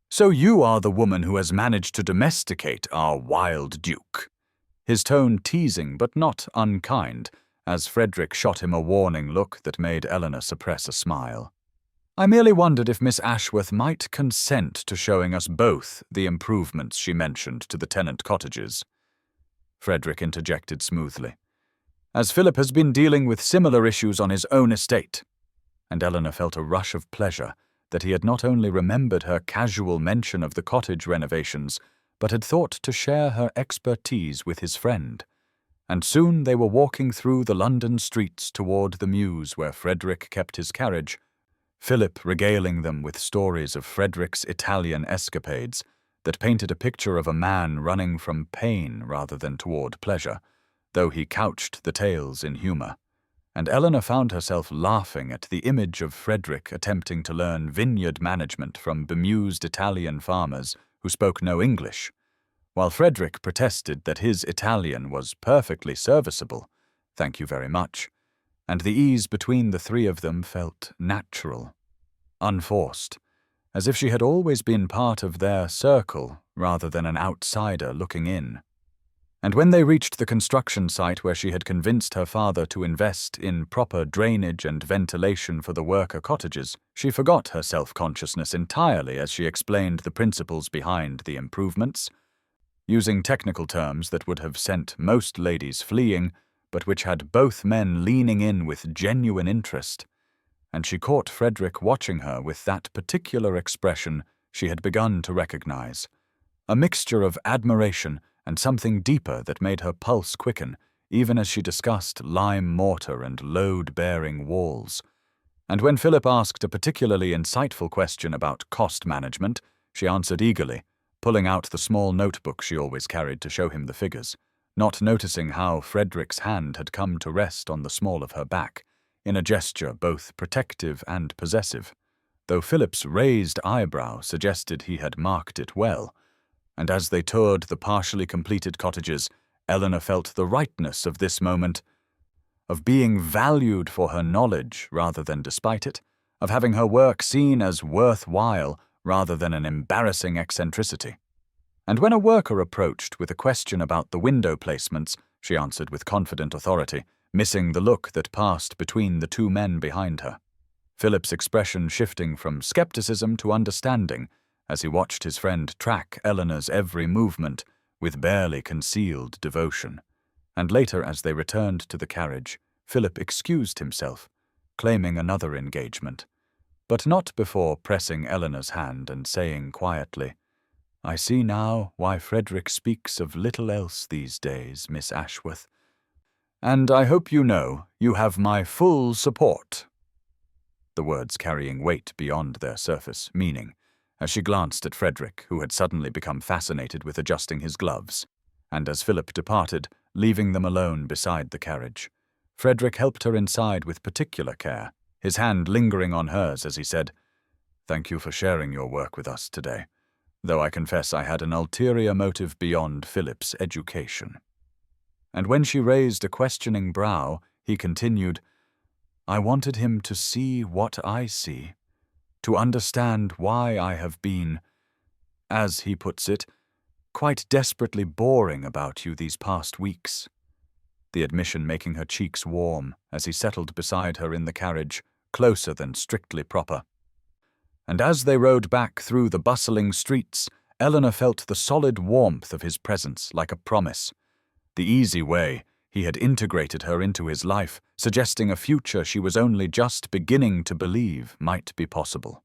"So you are the woman who has managed to domesticate our wild duke," his tone teasing but not unkind, as Frederick shot him a warning look that made Eleanor suppress a smile. "I merely wondered if Miss Ashworth might consent to showing us both the improvements she mentioned to the tenant cottages," Frederick interjected smoothly, as Philip has been dealing with similar issues on his own estate. And Eleanor felt a rush of pleasure that he had not only remembered her casual mention of the cottage renovations, but had thought to share her expertise with his friend. And soon they were walking through the London streets toward the mews where Frederick kept his carriage, Philip regaling them with stories of Frederick's Italian escapades that painted a picture of a man running from pain rather than toward pleasure, though he couched the tales in humour. And Eleanor found herself laughing at the image of Frederick attempting to learn vineyard management from bemused Italian farmers who spoke no English, while Frederick protested that his Italian was perfectly serviceable, thank you very much, and the ease between the three of them felt natural, unforced, as if she had always been part of their circle rather than an outsider looking in. And when they reached the construction site where she had convinced her father to invest in proper drainage and ventilation for the worker cottages, she forgot her self-consciousness entirely as she explained the principles behind the improvements, using technical terms that would have sent most ladies fleeing, but which had both men leaning in with genuine interest. And she caught Frederick watching her with that particular expression she had begun to recognize, a mixture of admiration and something deeper that made her pulse quicken, even as she discussed lime mortar and load-bearing walls. And when Philip asked a particularly insightful question about cost management, she answered eagerly, pulling out the small notebook she always carried to show him the figures, not noticing how Frederick's hand had come to rest on the small of her back, in a gesture both protective and possessive, though Philip's raised eyebrow suggested he had marked it well. And as they toured the partially completed cottages, Eleanor felt the rightness of this moment, of being valued for her knowledge rather than despite it, of having her work seen as worthwhile rather than an embarrassing eccentricity. And when a worker approached with a question about the window placements, she answered with confident authority, missing the look that passed between the two men behind her, Philip's expression shifting from skepticism to understanding, as he watched his friend track Eleanor's every movement with barely concealed devotion. And later, as they returned to the carriage, Philip excused himself, claiming another engagement, but not before pressing Eleanor's hand and saying quietly, "I see now why Frederick speaks of little else these days, Miss Ashworth, and I hope you know you have my full support," the words carrying weight beyond their surface meaning, as she glanced at Frederick, who had suddenly become fascinated with adjusting his gloves. And as Philip departed, leaving them alone beside the carriage, Frederick helped her inside with particular care, his hand lingering on hers as he said, "Thank you for sharing your work with us today, though I confess I had an ulterior motive beyond Philip's education." And when she raised a questioning brow, he continued, "I wanted him to see what I see, to understand why I have been, as he puts it, quite desperately boring about you these past weeks," the admission making her cheeks warm as he settled beside her in the carriage, closer than strictly proper. And as they rode back through the bustling streets, Eleanor felt the solid warmth of his presence like a promise. The easy way he had integrated her into his life, suggesting a future she was only just beginning to believe might be possible.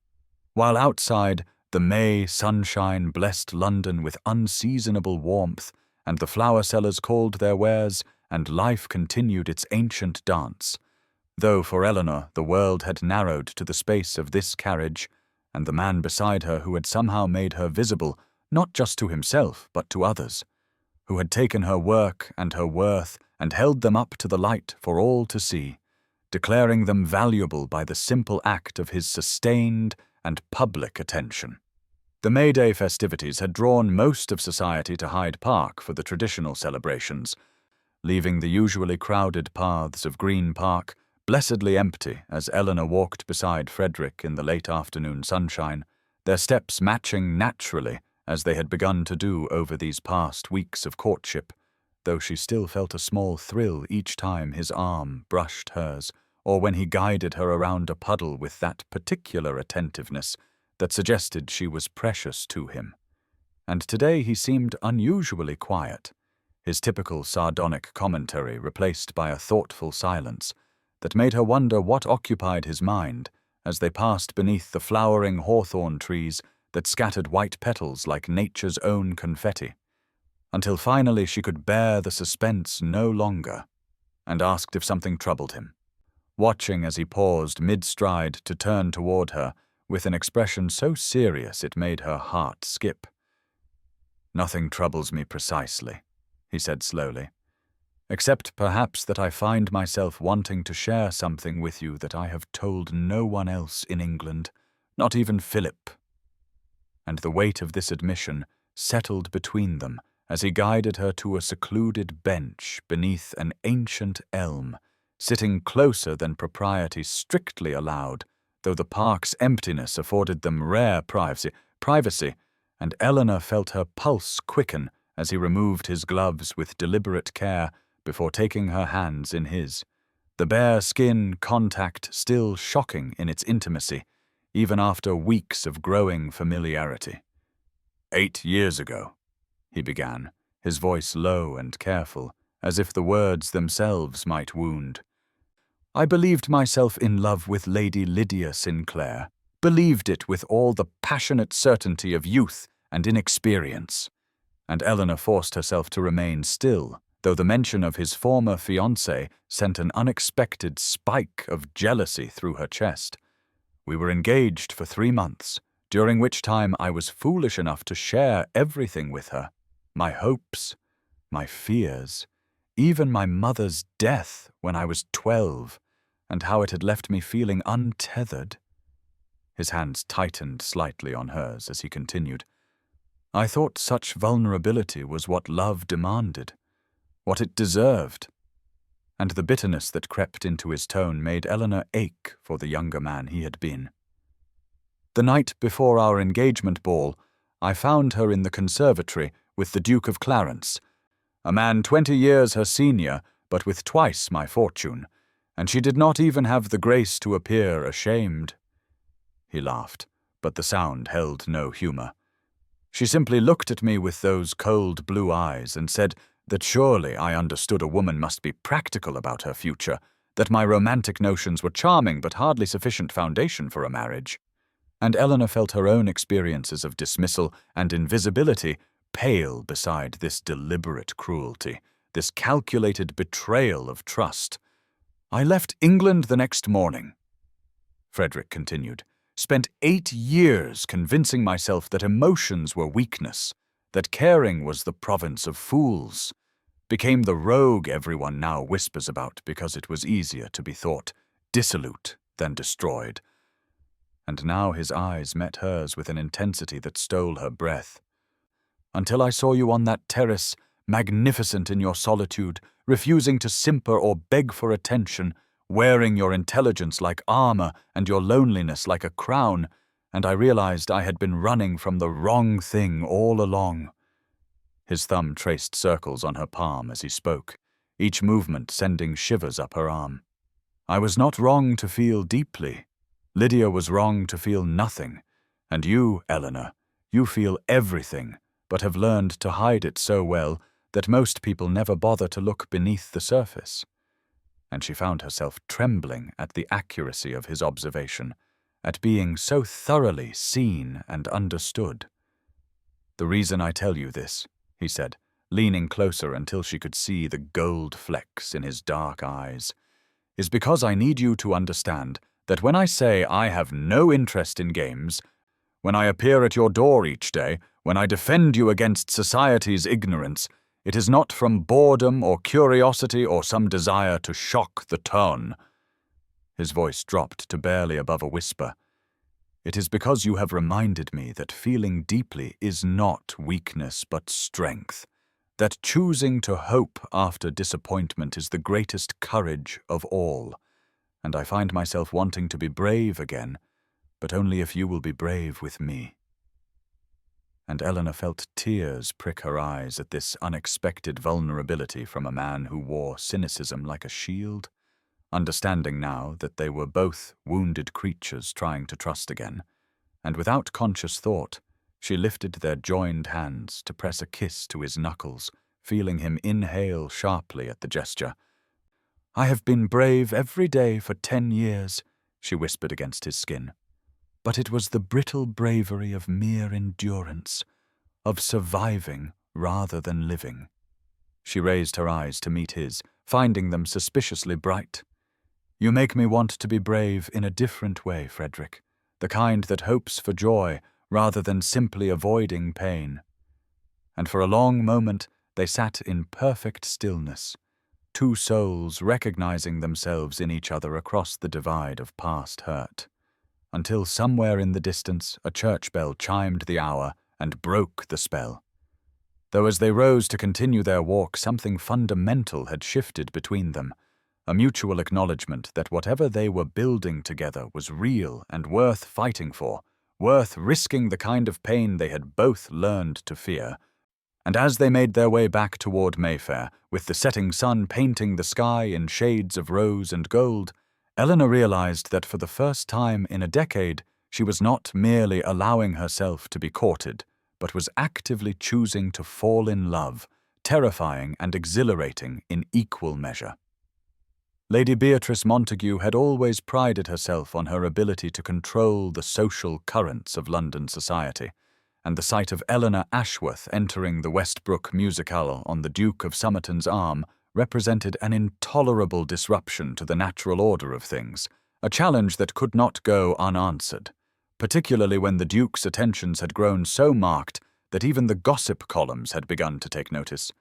While outside, the May sunshine blessed London with unseasonable warmth, and the flower sellers called their wares, and life continued its ancient dance, though for Eleanor the world had narrowed to the space of this carriage, and the man beside her who had somehow made her visible, not just to himself, but to others, who had taken her work and her worth and held them up to the light for all to see, declaring them valuable by the simple act of his sustained and public attention. The May Day festivities had drawn most of society to Hyde Park for the traditional celebrations, leaving the usually crowded paths of Green Park blessedly empty as Eleanor walked beside Frederick in the late afternoon sunshine, their steps matching naturally as they had begun to do over these past weeks of courtship, though she still felt a small thrill each time his arm brushed hers, or when he guided her around a puddle with that particular attentiveness that suggested she was precious to him. And today he seemed unusually quiet, his typical sardonic commentary replaced by a thoughtful silence that made her wonder what occupied his mind as they passed beneath the flowering hawthorn trees that scattered white petals like nature's own confetti, until finally she could bear the suspense no longer and asked if something troubled him, watching as he paused mid-stride to turn toward her with an expression so serious it made her heart skip. "Nothing troubles me precisely," he said slowly, "except perhaps that I find myself wanting to share something with you that I have told no one else in England, not even Philip." And the weight of this admission settled between them as he guided her to a secluded bench beneath an ancient elm, sitting closer than propriety strictly allowed, though the park's emptiness afforded them rare privacy, and Eleanor felt her pulse quicken as he removed his gloves with deliberate care before taking her hands in his, the bare skin contact still shocking in its intimacy, even after weeks of growing familiarity. "8 years ago," he began, his voice low and careful, as if the words themselves might wound, "I believed myself in love with Lady Lydia Sinclair, believed it with all the passionate certainty of youth and inexperience." And Eleanor forced herself to remain still, though the mention of his former fiancée sent an unexpected spike of jealousy through her chest. "We were engaged for 3 months, during which time I was foolish enough to share everything with her, my hopes, my fears, even my mother's death when I was 12, and how it had left me feeling untethered." His hands tightened slightly on hers as he continued, "I thought such vulnerability was what love demanded, what it deserved." And the bitterness that crept into his tone made Eleanor ache for the younger man he had been. "The night before our engagement ball, I found her in the conservatory with the Duke of Clarence, a man 20 years her senior, but with twice my fortune, and she did not even have the grace to appear ashamed." He laughed, but the sound held no humor. "She simply looked at me with those cold blue eyes and said that surely I understood a woman must be practical about her future, that my romantic notions were charming but hardly sufficient foundation for a marriage." And Eleanor felt her own experiences of dismissal and invisibility pale beside this deliberate cruelty, this calculated betrayal of trust. "I left England the next morning," Frederick continued, "spent 8 years convincing myself that emotions were weakness, that caring was the province of fools, became the rogue everyone now whispers about because it was easier to be thought dissolute than destroyed." And now his eyes met hers with an intensity that stole her breath. "Until I saw you on that terrace, magnificent in your solitude, refusing to simper or beg for attention, wearing your intelligence like armor and your loneliness like a crown, and I realized I had been running from the wrong thing all along." His thumb traced circles on her palm as he spoke, each movement sending shivers up her arm. "I was not wrong to feel deeply. Lydia was wrong to feel nothing, and you, Eleanor, you feel everything, but have learned to hide it so well that most people never bother to look beneath the surface." And she found herself trembling at the accuracy of his observation, at being so thoroughly seen and understood. "The reason I tell you this," he said, leaning closer until she could see the gold flecks in his dark eyes, "is because I need you to understand that when I say I have no interest in games, when I appear at your door each day, when I defend you against society's ignorance, it is not from boredom or curiosity or some desire to shock the tone." His voice dropped to barely above a whisper. "It is because you have reminded me that feeling deeply is not weakness but strength, that choosing to hope after disappointment is the greatest courage of all, and I find myself wanting to be brave again, but only if you will be brave with me." And Eleanor felt tears prick her eyes at this unexpected vulnerability from a man who wore cynicism like a shield, understanding now that they were both wounded creatures trying to trust again, and without conscious thought, she lifted their joined hands to press a kiss to his knuckles, feeling him inhale sharply at the gesture. "I have been brave every day for 10 years," she whispered against his skin. "But it was the brittle bravery of mere endurance, of surviving rather than living." She raised her eyes to meet his, finding them suspiciously bright. "You make me want to be brave in a different way, Frederick, the kind that hopes for joy rather than simply avoiding pain." And for a long moment they sat in perfect stillness, two souls recognizing themselves in each other across the divide of past hurt, until somewhere in the distance a church bell chimed the hour and broke the spell. Though as they rose to continue their walk, something fundamental had shifted between them, a mutual acknowledgement that whatever they were building together was real and worth fighting for, worth risking the kind of pain they had both learned to fear. And as they made their way back toward Mayfair, with the setting sun painting the sky in shades of rose and gold, Eleanor realized that for the first time in a decade, she was not merely allowing herself to be courted, but was actively choosing to fall in love, terrifying and exhilarating in equal measure. Lady Beatrice Montague had always prided herself on her ability to control the social currents of London society, and the sight of Eleanor Ashworth entering the Westbrook musicale on the Duke of Somerton's arm represented an intolerable disruption to the natural order of things, a challenge that could not go unanswered, particularly when the Duke's attentions had grown so marked that even the gossip columns had begun to take notice,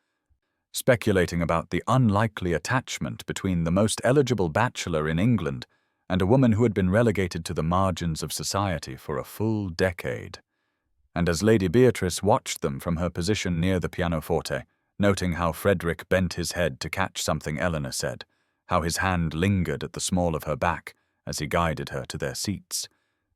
speculating about the unlikely attachment between the most eligible bachelor in England and a woman who had been relegated to the margins of society for a full decade. And as Lady Beatrice watched them from her position near the pianoforte, noting how Frederick bent his head to catch something Eleanor said, how his hand lingered at the small of her back as he guided her to their seats,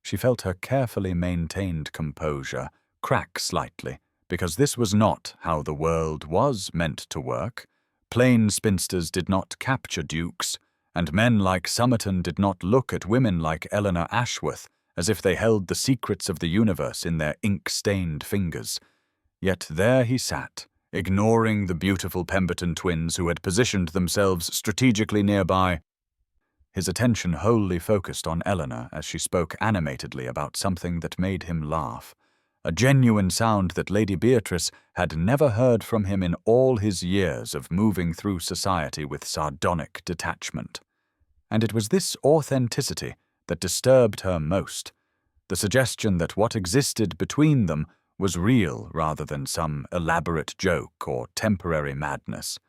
she felt her carefully maintained composure crack slightly, because this was not how the world was meant to work. Plain spinsters did not capture dukes, and men like Somerton did not look at women like Eleanor Ashworth as if they held the secrets of the universe in their ink-stained fingers. Yet there he sat, ignoring the beautiful Pemberton twins who had positioned themselves strategically nearby, his attention wholly focused on Eleanor as she spoke animatedly about something that made him laugh, a genuine sound that Lady Beatrice had never heard from him in all his years of moving through society with sardonic detachment. And it was this authenticity that disturbed her most, the suggestion that what existed between them was real rather than some elaborate joke or temporary madness.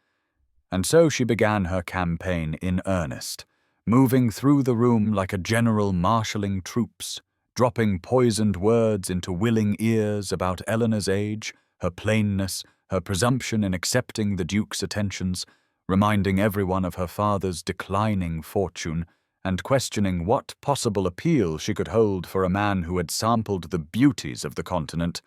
And so she began her campaign in earnest, moving through the room like a general marshalling troops, dropping poisoned words into willing ears about Eleanor's age, her plainness, her presumption in accepting the Duke's attentions, reminding everyone of her father's declining fortune, and questioning what possible appeal she could hold for a man who had sampled the beauties of the continent.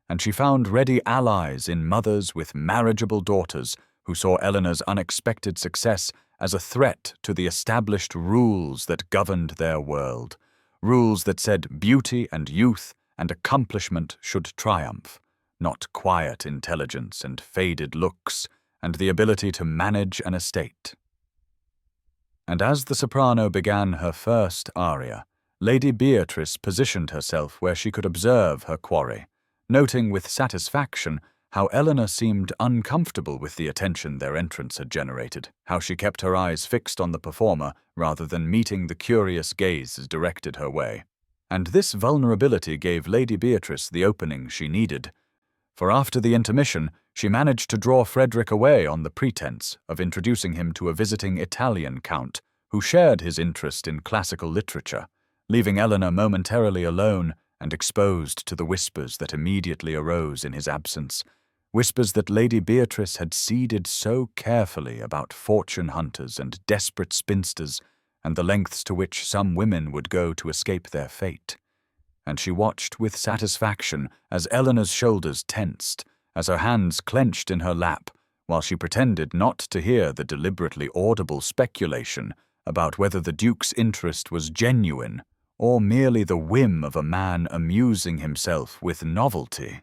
And she found ready allies in mothers with marriageable daughters who saw Eleanor's unexpected success as a threat to the established rules that governed their world, rules that said beauty and youth and accomplishment should triumph, not quiet intelligence and faded looks and the ability to manage an estate. And as the soprano began her first aria, Lady Beatrice positioned herself where she could observe her quarry, noting with satisfaction how Eleanor seemed uncomfortable with the attention their entrance had generated, how she kept her eyes fixed on the performer rather than meeting the curious gazes directed her way. And this vulnerability gave Lady Beatrice the opening she needed, for after the intermission she managed to draw Frederick away on the pretense of introducing him to a visiting Italian count who shared his interest in classical literature, leaving Eleanor momentarily alone and exposed to the whispers that immediately arose in his absence, whispers that Lady Beatrice had seeded so carefully about fortune hunters and desperate spinsters and the lengths to which some women would go to escape their fate. And she watched with satisfaction as Eleanor's shoulders tensed, as her hands clenched in her lap, while she pretended not to hear the deliberately audible speculation about whether the Duke's interest was genuine or merely the whim of a man amusing himself with novelty.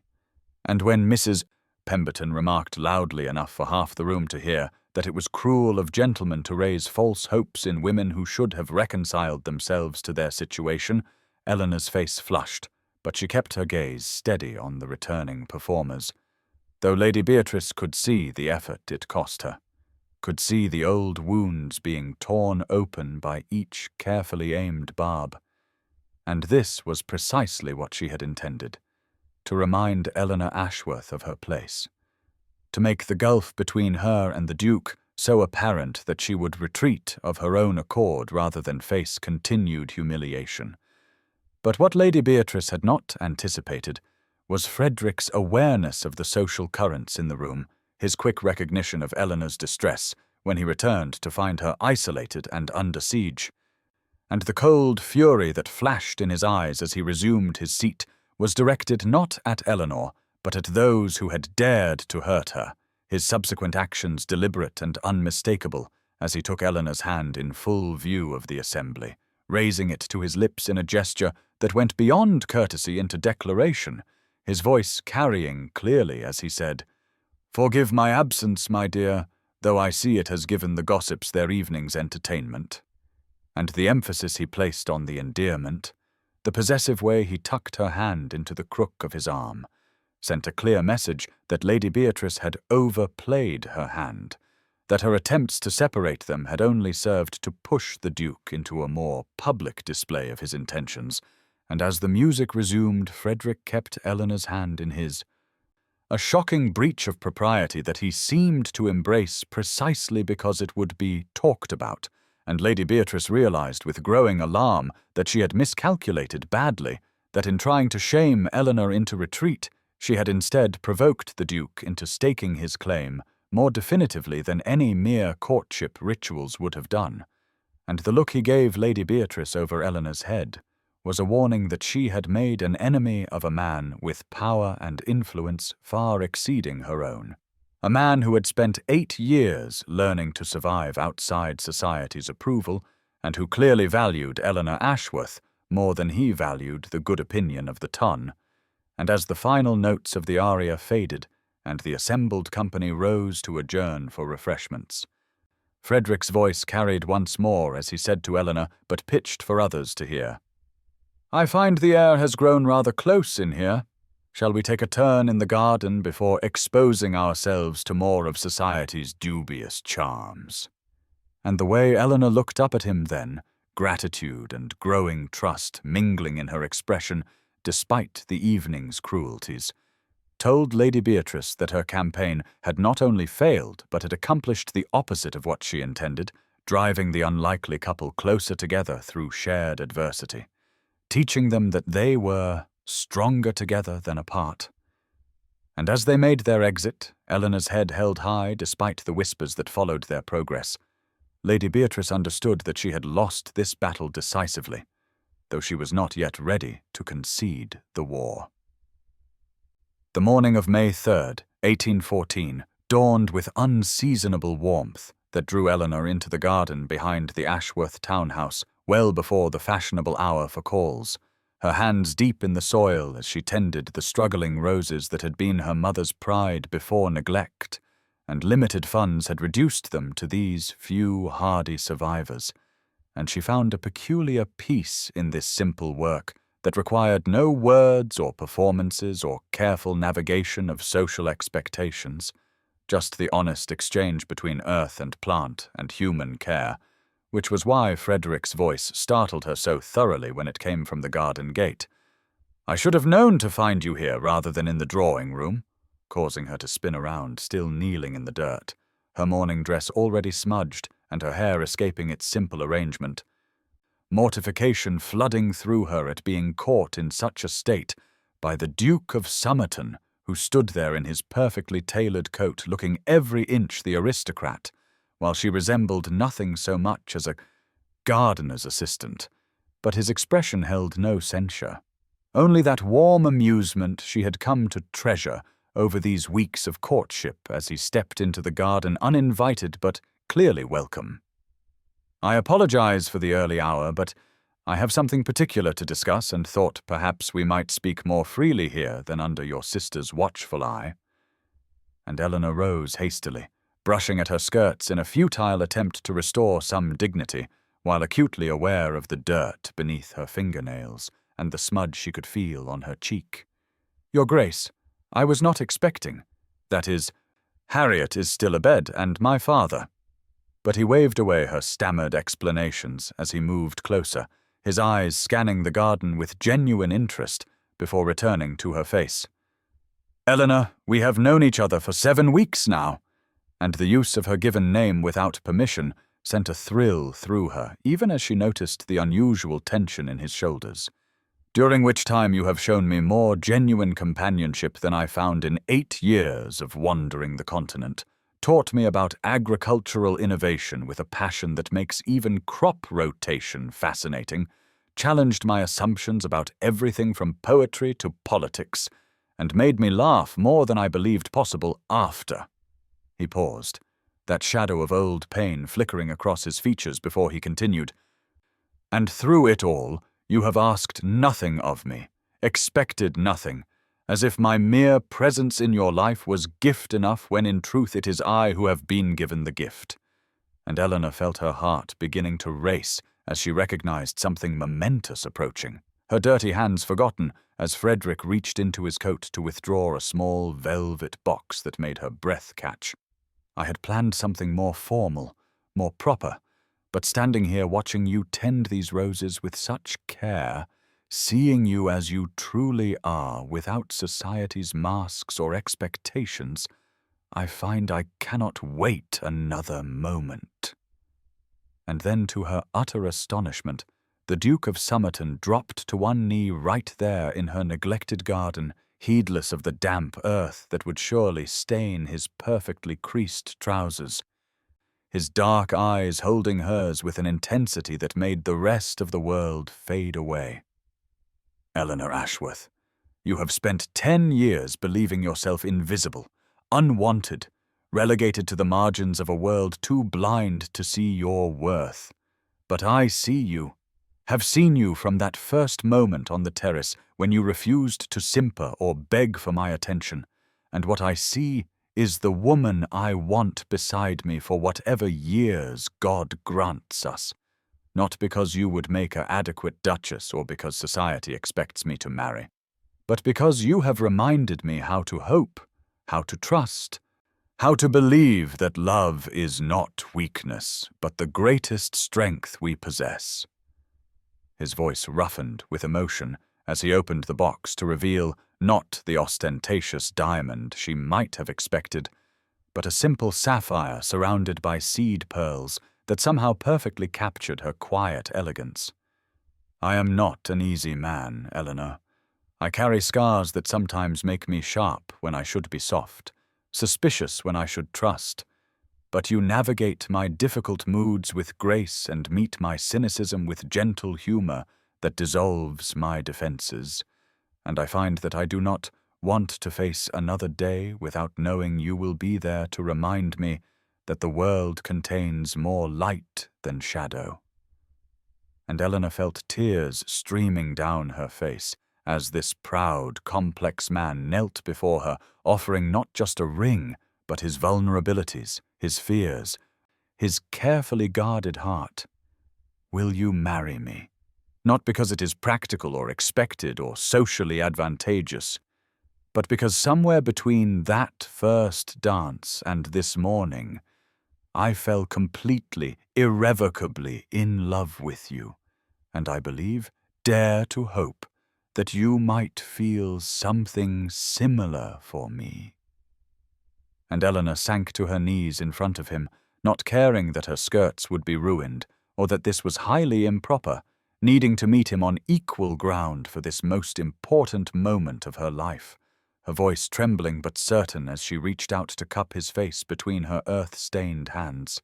And when Mrs. Pemberton remarked loudly enough for half the room to hear that it was cruel of gentlemen to raise false hopes in women who should have reconciled themselves to their situation. Eleanor's face flushed, but she kept her gaze steady on the returning performers, though Lady Beatrice could see the effort it cost her, could see the old wounds being torn open by each carefully aimed barb. And this was precisely what she had intended, to remind Eleanor Ashworth of her place, to make the gulf between her and the Duke so apparent that she would retreat of her own accord rather than face continued humiliation. But what Lady Beatrice had not anticipated was Frederick's awareness of the social currents in the room, his quick recognition of Eleanor's distress when he returned to find her isolated and under siege. And the cold fury that flashed in his eyes as he resumed his seat was directed not at Eleanor, but at those who had dared to hurt her, his subsequent actions deliberate and unmistakable as he took Eleanor's hand in full view of the assembly, raising it to his lips in a gesture that went beyond courtesy into declaration, his voice carrying clearly as he said, "Forgive my absence, my dear, though I see it has given the gossips their evening's entertainment." And the emphasis he placed on the endearment, the possessive way he tucked her hand into the crook of his arm, sent a clear message that Lady Beatrice had overplayed her hand, that her attempts to separate them had only served to push the Duke into a more public display of his intentions, and as the music resumed, Frederick kept Eleanor's hand in his, a shocking breach of propriety that he seemed to embrace precisely because it would be talked about, and Lady Beatrice realized with growing alarm that she had miscalculated badly, that in trying to shame Eleanor into retreat, she had instead provoked the Duke into staking his claim more definitively than any mere courtship rituals would have done, and the look he gave Lady Beatrice over Eleanor's head was a warning that she had made an enemy of a man with power and influence far exceeding her own, a man who had spent 8 years learning to survive outside society's approval and who clearly valued Eleanor Ashworth more than he valued the good opinion of the ton. And as the final notes of the aria faded and the assembled company rose to adjourn for refreshments, Frederick's voice carried once more as he said to Eleanor, but pitched for others to hear, "I find the air has grown rather close in here. Shall we take a turn in the garden before exposing ourselves to more of society's dubious charms?" And the way Eleanor looked up at him then, gratitude and growing trust mingling in her expression despite the evening's cruelties, told Lady Beatrice that her campaign had not only failed but had accomplished the opposite of what she intended, driving the unlikely couple closer together through shared adversity, teaching them that they were stronger together than apart. And as they made their exit, Eleanor's head held high despite the whispers that followed their progress, Lady Beatrice understood that she had lost this battle decisively, though she was not yet ready to concede the war. The morning of May 3rd, 1814, dawned with unseasonable warmth that drew Eleanor into the garden behind the Ashworth townhouse well before the fashionable hour for calls, her hands deep in the soil as she tended the struggling roses that had been her mother's pride before neglect, and limited funds had reduced them to these few hardy survivors, and she found a peculiar peace in this simple work that required no words or performances or careful navigation of social expectations, just the honest exchange between earth and plant and human care, which was why Frederick's voice startled her so thoroughly when it came from the garden gate. "I should have known to find you here rather than in the drawing-room," causing her to spin around, still kneeling in the dirt, her morning dress already smudged and her hair escaping its simple arrangement, mortification flooding through her at being caught in such a state by the Duke of Somerton, who stood there in his perfectly tailored coat looking every inch the aristocrat, while she resembled nothing so much as a gardener's assistant, but his expression held no censure, only that warm amusement she had come to treasure over these weeks of courtship as he stepped into the garden uninvited but clearly welcome. "I apologize for the early hour, but I have something particular to discuss and thought perhaps we might speak more freely here than under your sister's watchful eye." And Eleanor rose hastily, brushing at her skirts in a futile attempt to restore some dignity, while acutely aware of the dirt beneath her fingernails and the smudge she could feel on her cheek. "Your Grace, I was not expecting. That is, Harriet is still abed, and my father." But he waved away her stammered explanations as he moved closer, his eyes scanning the garden with genuine interest before returning to her face. "Eleanor, we have known each other for 7 weeks now," and the use of her given name without permission sent a thrill through her, even as she noticed the unusual tension in his shoulders. "During which time you have shown me more genuine companionship than I found in 8 years of wandering the continent, taught me about agricultural innovation with a passion that makes even crop rotation fascinating, challenged my assumptions about everything from poetry to politics, and made me laugh more than I believed possible after." He paused, that shadow of old pain flickering across his features before he continued. "And through it all, you have asked nothing of me, expected nothing, as if my mere presence in your life was gift enough when in truth it is I who have been given the gift." And Eleanor felt her heart beginning to race as she recognized something momentous approaching, her dirty hands forgotten as Frederick reached into his coat to withdraw a small velvet box that made her breath catch. "I had planned something more formal, more proper, but standing here watching you tend these roses with such care, seeing you as you truly are without society's masks or expectations, I find I cannot wait another moment." And then, to her utter astonishment, the Duke of Somerton dropped to one knee right there in her neglected garden, heedless of the damp earth that would surely stain his perfectly creased trousers, his dark eyes holding hers with an intensity that made the rest of the world fade away. "Eleanor Ashworth, you have spent 10 years believing yourself invisible, unwanted, relegated to the margins of a world too blind to see your worth. But I see you, have seen you from that first moment on the terrace when you refused to simper or beg for my attention, and what I see is the woman I want beside me for whatever years God grants us. Not because you would make her adequate duchess or because society expects me to marry, but because you have reminded me how to hope, how to trust, how to believe that love is not weakness, but the greatest strength we possess." His voice roughened with emotion as he opened the box to reveal not the ostentatious diamond she might have expected, but a simple sapphire surrounded by seed pearls that somehow perfectly captured her quiet elegance. "I am not an easy man, Eleanor. I carry scars that sometimes make me sharp when I should be soft, suspicious when I should trust. But you navigate my difficult moods with grace and meet my cynicism with gentle humor that dissolves my defenses. And I find that I do not want to face another day without knowing you will be there to remind me that the world contains more light than shadow." And Eleanor felt tears streaming down her face as this proud, complex man knelt before her, offering not just a ring, but his vulnerabilities, his fears, his carefully guarded heart. "Will you marry me? Not because it is practical or expected or socially advantageous, but because somewhere between that first dance and this morning, I fell completely, irrevocably in love with you, and I believe, dare to hope, that you might feel something similar for me." And Eleanor sank to her knees in front of him, not caring that her skirts would be ruined, or that this was highly improper, needing to meet him on equal ground for this most important moment of her life, her voice trembling but certain as she reached out to cup his face between her earth-stained hands.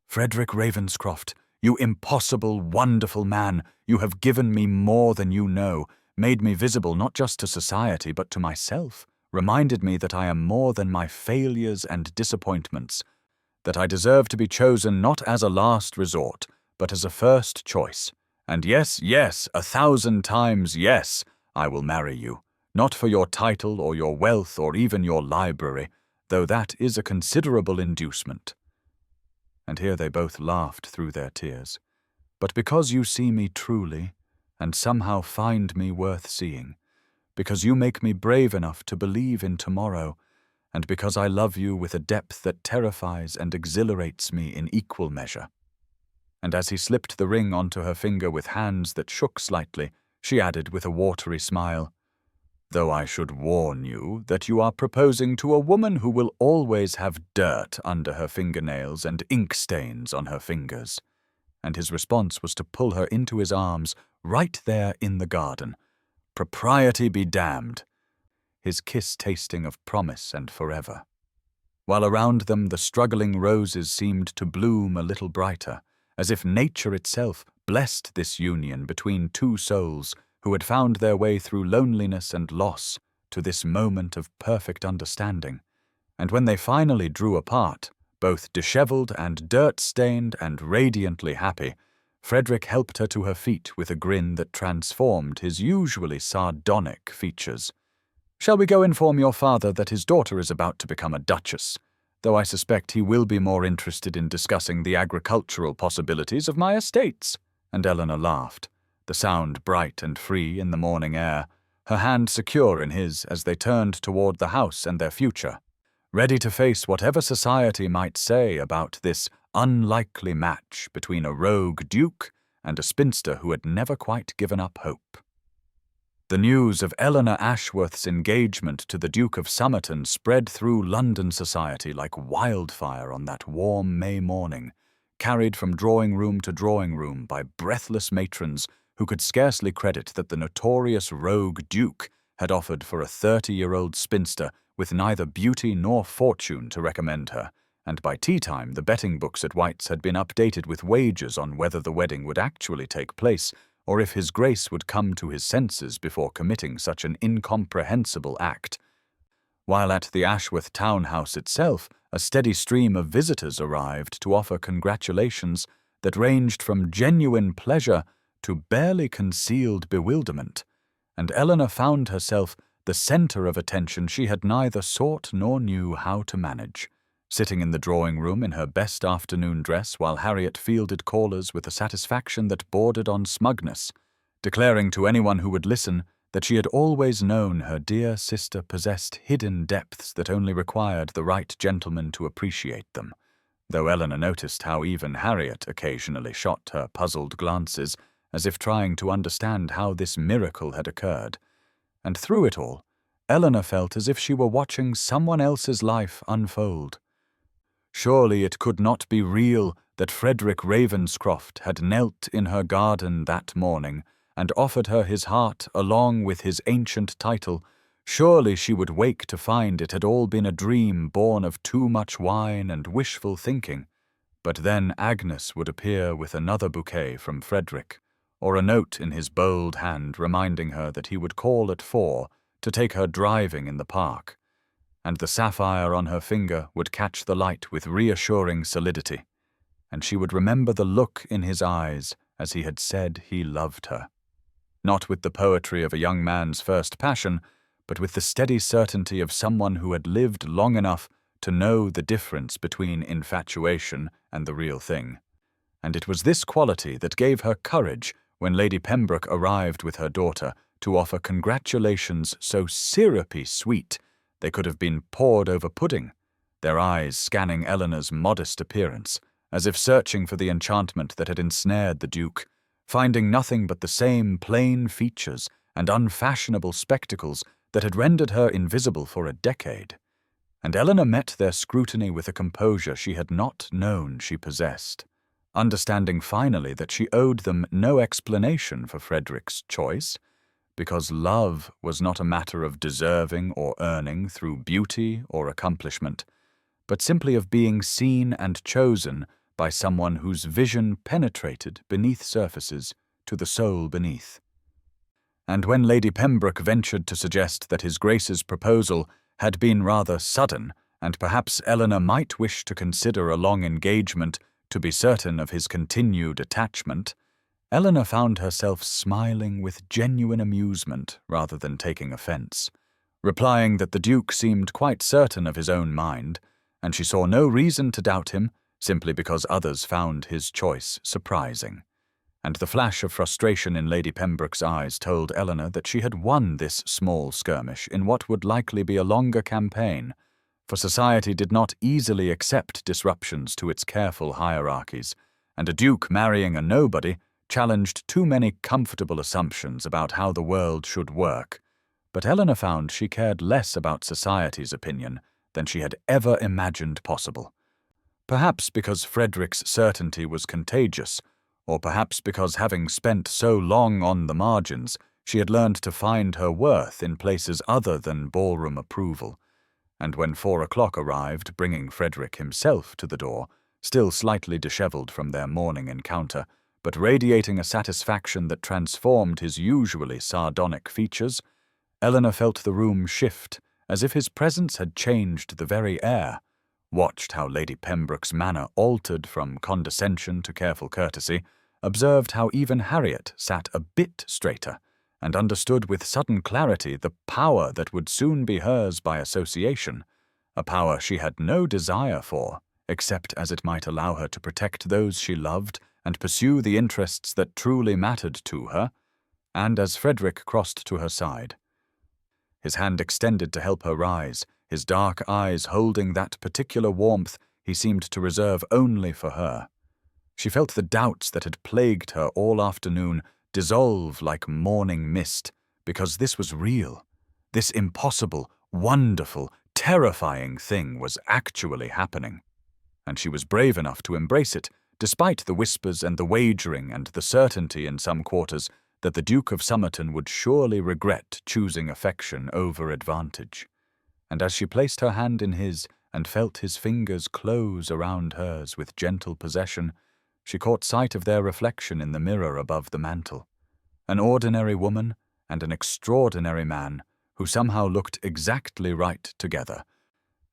"Frederick Ravenscroft, you impossible, wonderful man, you have given me more than you know, made me visible not just to society but to myself, reminded me that I am more than my failures and disappointments, that I deserve to be chosen not as a last resort, but as a first choice. And yes, yes, 1,000 times yes, I will marry you, not for your title or your wealth or even your library, though that is a considerable inducement." And here they both laughed through their tears. "But because you see me truly, and somehow find me worth seeing, because you make me brave enough to believe in tomorrow, and because I love you with a depth that terrifies and exhilarates me in equal measure." And as he slipped the ring onto her finger with hands that shook slightly, she added with a watery smile, "Though I should warn you that you are proposing to a woman who will always have dirt under her fingernails and ink stains on her fingers." And his response was to pull her into his arms right there in the garden. Propriety be damned! His kiss tasting of promise and forever. While around them the struggling roses seemed to bloom a little brighter, as if nature itself blessed this union between two souls who had found their way through loneliness and loss to this moment of perfect understanding. And when they finally drew apart, both disheveled and dirt-stained and radiantly happy, Frederick helped her to her feet with a grin that transformed his usually sardonic features. "Shall we go inform your father that his daughter is about to become a duchess? Though I suspect he will be more interested in discussing the agricultural possibilities of my estates." And Eleanor laughed, the sound bright and free in the morning air, her hand secure in his as they turned toward the house and their future, ready to face whatever society might say about this unlikely match between a rogue duke and a spinster who had never quite given up hope. The news of Eleanor Ashworth's engagement to the Duke of Somerton spread through London society like wildfire on that warm May morning, carried from drawing room to drawing room by breathless matrons who could scarcely credit that the notorious rogue duke had offered for a 30-year-old spinster with neither beauty nor fortune to recommend her, and by tea-time the betting books at White's had been updated with wagers on whether the wedding would actually take place, or if his grace would come to his senses before committing such an incomprehensible act. While at the Ashworth townhouse itself, a steady stream of visitors arrived to offer congratulations that ranged from genuine pleasure to barely concealed bewilderment, and Eleanor found herself the center of attention she had neither sought nor knew how to manage, sitting in the drawing-room in her best afternoon dress while Harriet fielded callers with a satisfaction that bordered on smugness, declaring to anyone who would listen that she had always known her dear sister possessed hidden depths that only required the right gentleman to appreciate them, though Eleanor noticed how even Harriet occasionally shot her puzzled glances as if trying to understand how this miracle had occurred. And through it all, Eleanor felt as if she were watching someone else's life unfold. Surely it could not be real that Frederick Ravenscroft had knelt in her garden that morning and offered her his heart along with his ancient title. Surely she would wake to find it had all been a dream born of too much wine and wishful thinking. But then Agnes would appear with another bouquet from Frederick, or a note in his bold hand reminding her that he would call at 4 to take her driving in the park, and the sapphire on her finger would catch the light with reassuring solidity, and she would remember the look in his eyes as he had said he loved her, not with the poetry of a young man's first passion, but with the steady certainty of someone who had lived long enough to know the difference between infatuation and the real thing. And it was this quality that gave her courage when Lady Pembroke arrived with her daughter to offer congratulations so syrupy sweet they could have been poured over pudding, their eyes scanning Eleanor's modest appearance, as if searching for the enchantment that had ensnared the Duke, finding nothing but the same plain features and unfashionable spectacles that had rendered her invisible for a decade. And Eleanor met their scrutiny with a composure she had not known she possessed, understanding finally that she owed them no explanation for Frederick's choice, because love was not a matter of deserving or earning through beauty or accomplishment, but simply of being seen and chosen by someone whose vision penetrated beneath surfaces to the soul beneath. And when Lady Pembroke ventured to suggest that his Grace's proposal had been rather sudden, and perhaps Eleanor might wish to consider a long engagement to be certain of his continued attachment, Eleanor found herself smiling with genuine amusement rather than taking offense, replying that the Duke seemed quite certain of his own mind, and she saw no reason to doubt him, simply because others found his choice surprising. And the flash of frustration in Lady Pembroke's eyes told Eleanor that she had won this small skirmish in what would likely be a longer campaign, for society did not easily accept disruptions to its careful hierarchies, and a duke marrying a nobody challenged too many comfortable assumptions about how the world should work. But Eleanor found she cared less about society's opinion than she had ever imagined possible. Perhaps because Frederick's certainty was contagious, or perhaps because, having spent so long on the margins, she had learned to find her worth in places other than ballroom approval. And when 4 o'clock arrived, bringing Frederick himself to the door, still slightly dishevelled from their morning encounter, but radiating a satisfaction that transformed his usually sardonic features, Eleanor felt the room shift, as if his presence had changed the very air, watched how Lady Pembroke's manner altered from condescension to careful courtesy, observed how even Harriet sat a bit straighter, and understood with sudden clarity the power that would soon be hers by association, a power she had no desire for, except as it might allow her to protect those she loved and pursue the interests that truly mattered to her. And as Frederick crossed to her side, his hand extended to help her rise, his dark eyes holding that particular warmth he seemed to reserve only for her, she felt the doubts that had plagued her all afternoon dissolve like morning mist, because this was real. This impossible, wonderful, terrifying thing was actually happening. And she was brave enough to embrace it, despite the whispers and the wagering and the certainty in some quarters that the Duke of Somerton would surely regret choosing affection over advantage. And as she placed her hand in his and felt his fingers close around hers with gentle possession, she caught sight of their reflection in the mirror above the mantel. An ordinary woman and an extraordinary man who somehow looked exactly right together,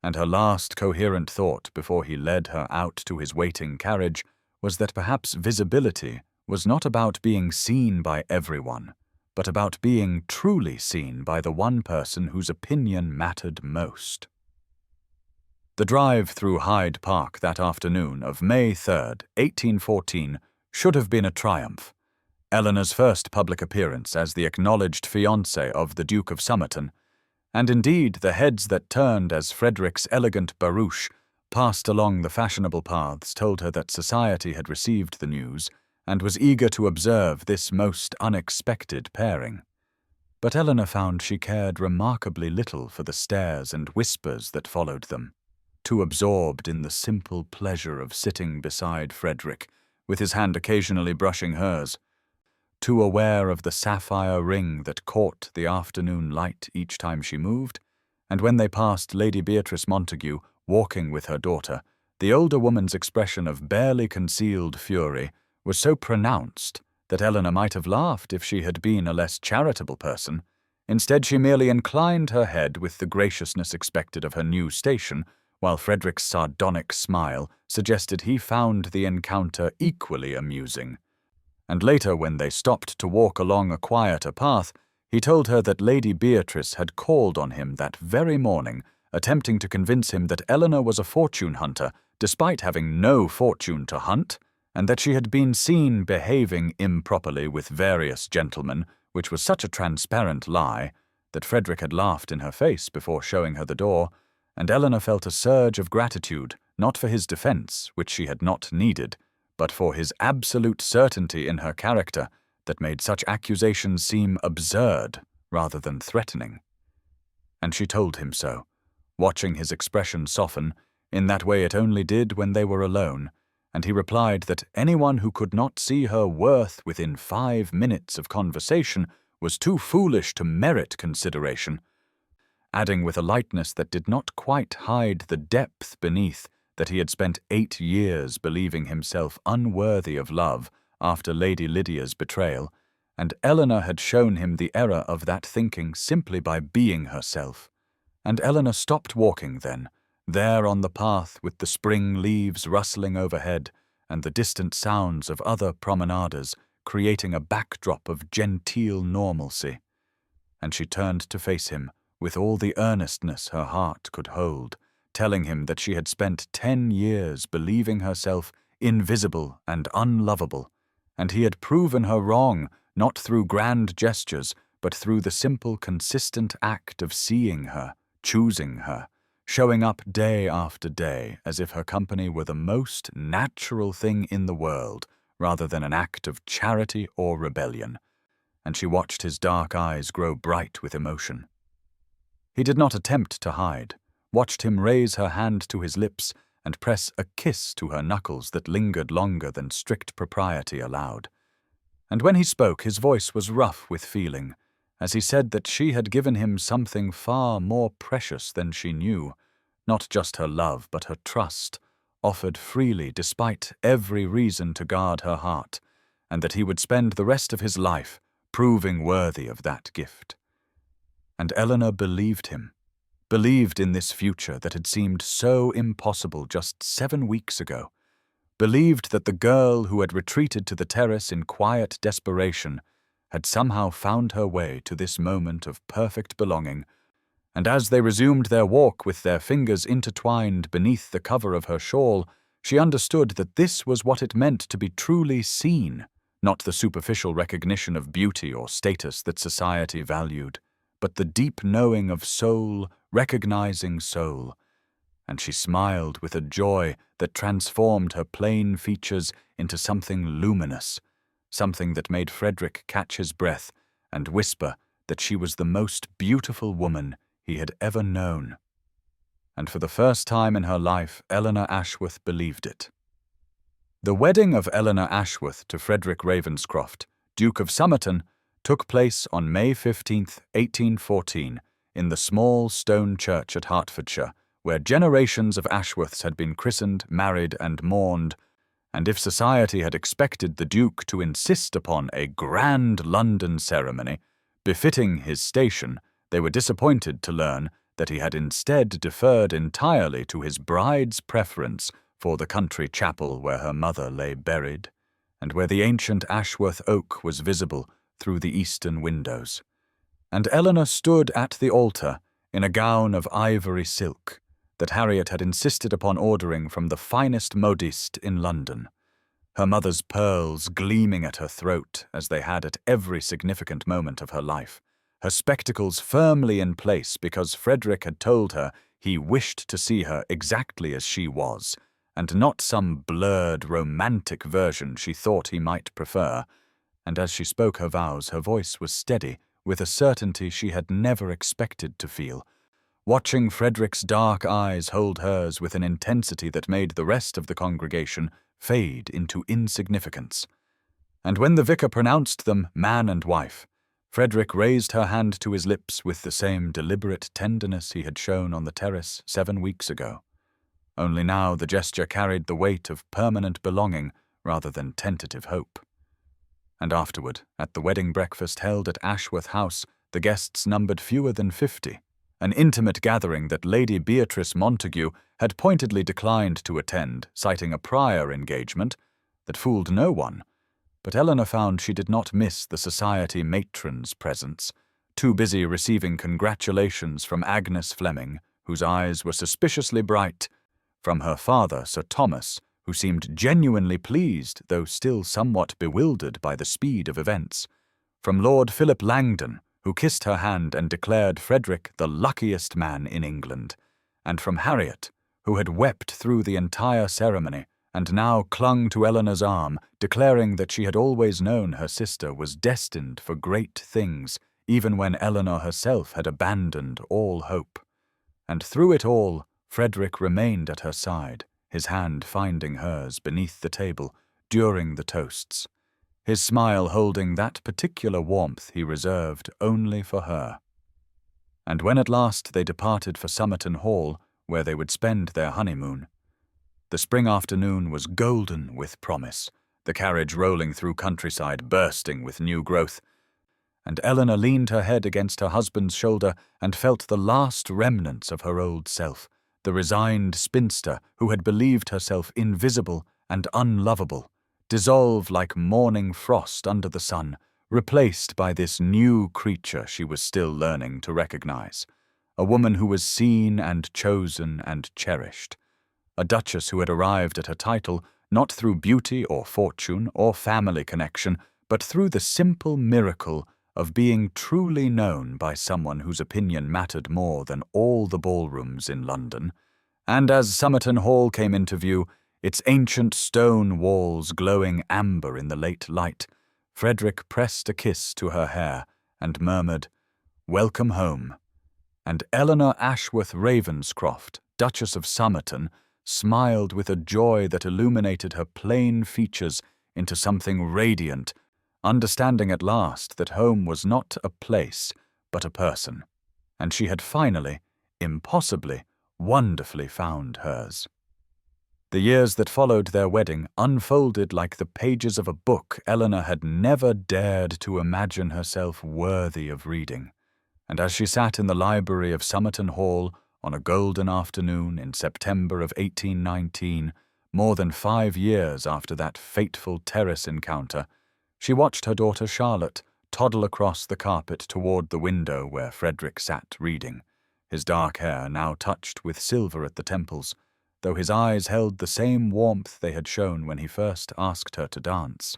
and her last coherent thought before he led her out to his waiting carriage was that perhaps visibility was not about being seen by everyone, but about being truly seen by the one person whose opinion mattered most. The drive through Hyde Park that afternoon of May 3rd, 1814, should have been a triumph. Eleanor's first public appearance as the acknowledged fiancé of the Duke of Somerton, and indeed the heads that turned as Frederick's elegant barouche passed along the fashionable paths told her that society had received the news and was eager to observe this most unexpected pairing. But Eleanor found she cared remarkably little for the stares and whispers that followed them, too absorbed in the simple pleasure of sitting beside Frederick, with his hand occasionally brushing hers, too aware of the sapphire ring that caught the afternoon light each time she moved, and when they passed Lady Beatrice Montague walking with her daughter, the older woman's expression of barely concealed fury was so pronounced that Eleanor might have laughed if she had been a less charitable person. Instead, she merely inclined her head with the graciousness expected of her new station, while Frederick's sardonic smile suggested he found the encounter equally amusing. And later, when they stopped to walk along a quieter path, he told her that Lady Beatrice had called on him that very morning, attempting to convince him that Eleanor was a fortune hunter, despite having no fortune to hunt, and that she had been seen behaving improperly with various gentlemen, which was such a transparent lie that Frederick had laughed in her face before showing her the door, and Eleanor felt a surge of gratitude, not for his defence, which she had not needed, but for his absolute certainty in her character that made such accusations seem absurd rather than threatening. And she told him so, watching his expression soften, in that way it only did when they were alone, and he replied that anyone who could not see her worth within 5 minutes of conversation was too foolish to merit consideration, adding with a lightness that did not quite hide the depth beneath that he had spent 8 years believing himself unworthy of love after Lady Lydia's betrayal, and Eleanor had shown him the error of that thinking simply by being herself. And Eleanor stopped walking then, there on the path with the spring leaves rustling overhead and the distant sounds of other promenaders creating a backdrop of genteel normalcy. And she turned to face him with all the earnestness her heart could hold, telling him that she had spent 10 years believing herself invisible and unlovable, and he had proven her wrong, not through grand gestures, but through the simple, consistent act of seeing her, choosing her, showing up day after day as if her company were the most natural thing in the world, rather than an act of charity or rebellion, and she watched his dark eyes grow bright with emotion. He did not attempt to hide, watched him raise her hand to his lips and press a kiss to her knuckles that lingered longer than strict propriety allowed. And when he spoke, his voice was rough with feeling, as he said that she had given him something far more precious than she knew, not just her love but her trust, offered freely despite every reason to guard her heart, and that he would spend the rest of his life proving worthy of that gift. And Eleanor believed him, believed in this future that had seemed so impossible just 7 weeks ago, believed that the girl who had retreated to the terrace in quiet desperation had somehow found her way to this moment of perfect belonging, and as they resumed their walk with their fingers intertwined beneath the cover of her shawl, she understood that this was what it meant to be truly seen, not the superficial recognition of beauty or status that society valued, but the deep knowing of soul, recognizing soul. And she smiled with a joy that transformed her plain features into something luminous, something that made Frederick catch his breath and whisper that she was the most beautiful woman he had ever known. And for the first time in her life, Eleanor Ashworth believed it. The wedding of Eleanor Ashworth to Frederick Ravenscroft, Duke of Somerton, took place on May 15, 1814, in the small stone church at Hertfordshire, where generations of Ashworths had been christened, married, and mourned, and if society had expected the Duke to insist upon a grand London ceremony, befitting his station, they were disappointed to learn that he had instead deferred entirely to his bride's preference for the country chapel where her mother lay buried, and where the ancient Ashworth oak was visible through the eastern windows. And Eleanor stood at the altar in a gown of ivory silk that Harriet had insisted upon ordering from the finest modiste in London, her mother's pearls gleaming at her throat as they had at every significant moment of her life, her spectacles firmly in place because Frederick had told her he wished to see her exactly as she was, and not some blurred, romantic version she thought he might prefer, and as she spoke her vows, her voice was steady with a certainty she had never expected to feel, watching Frederick's dark eyes hold hers with an intensity that made the rest of the congregation fade into insignificance. And when the vicar pronounced them man and wife, Frederick raised her hand to his lips with the same deliberate tenderness he had shown on the terrace 7 weeks ago. Only now the gesture carried the weight of permanent belonging rather than tentative hope. And afterward, at the wedding breakfast held at Ashworth House, the guests numbered fewer than 50, an intimate gathering that Lady Beatrice Montague had pointedly declined to attend, citing a prior engagement that fooled no one. But Eleanor found she did not miss the society matron's presence, too busy receiving congratulations from Agnes Fleming, whose eyes were suspiciously bright, from her father, Sir Thomas, who seemed genuinely pleased, though still somewhat bewildered by the speed of events, from Lord Philip Langdon, who kissed her hand and declared Frederick the luckiest man in England, and from Harriet, who had wept through the entire ceremony, and now clung to Eleanor's arm, declaring that she had always known her sister was destined for great things, even when Eleanor herself had abandoned all hope. And through it all, Frederick remained at her side, his hand finding hers beneath the table during the toasts, his smile holding that particular warmth he reserved only for her. And when at last they departed for Somerton Hall, where they would spend their honeymoon, the spring afternoon was golden with promise, the carriage rolling through countryside bursting with new growth, and Eleanor leaned her head against her husband's shoulder and felt the last remnants of her old self, the resigned spinster who had believed herself invisible and unlovable, dissolve like morning frost under the sun, replaced by this new creature she was still learning to recognize, a woman who was seen and chosen and cherished, a duchess who had arrived at her title not through beauty or fortune or family connection, but through the simple miracle of being truly known by someone whose opinion mattered more than all the ballrooms in London. And as Somerton Hall came into view, its ancient stone walls glowing amber in the late light, Frederick pressed a kiss to her hair and murmured, "Welcome home." And Eleanor Ashworth Ravenscroft, Duchess of Somerton, smiled with a joy that illuminated her plain features into something radiant, understanding at last that home was not a place, but a person, and she had finally, impossibly, wonderfully found hers. The years that followed their wedding unfolded like the pages of a book Eleanor had never dared to imagine herself worthy of reading, and as she sat in the library of Somerton Hall on a golden afternoon in September of 1819, more than 5 years after that fateful Terrace encounter, she watched her daughter Charlotte toddle across the carpet toward the window where Frederick sat reading, his dark hair now touched with silver at the temples, though his eyes held the same warmth they had shown when he first asked her to dance.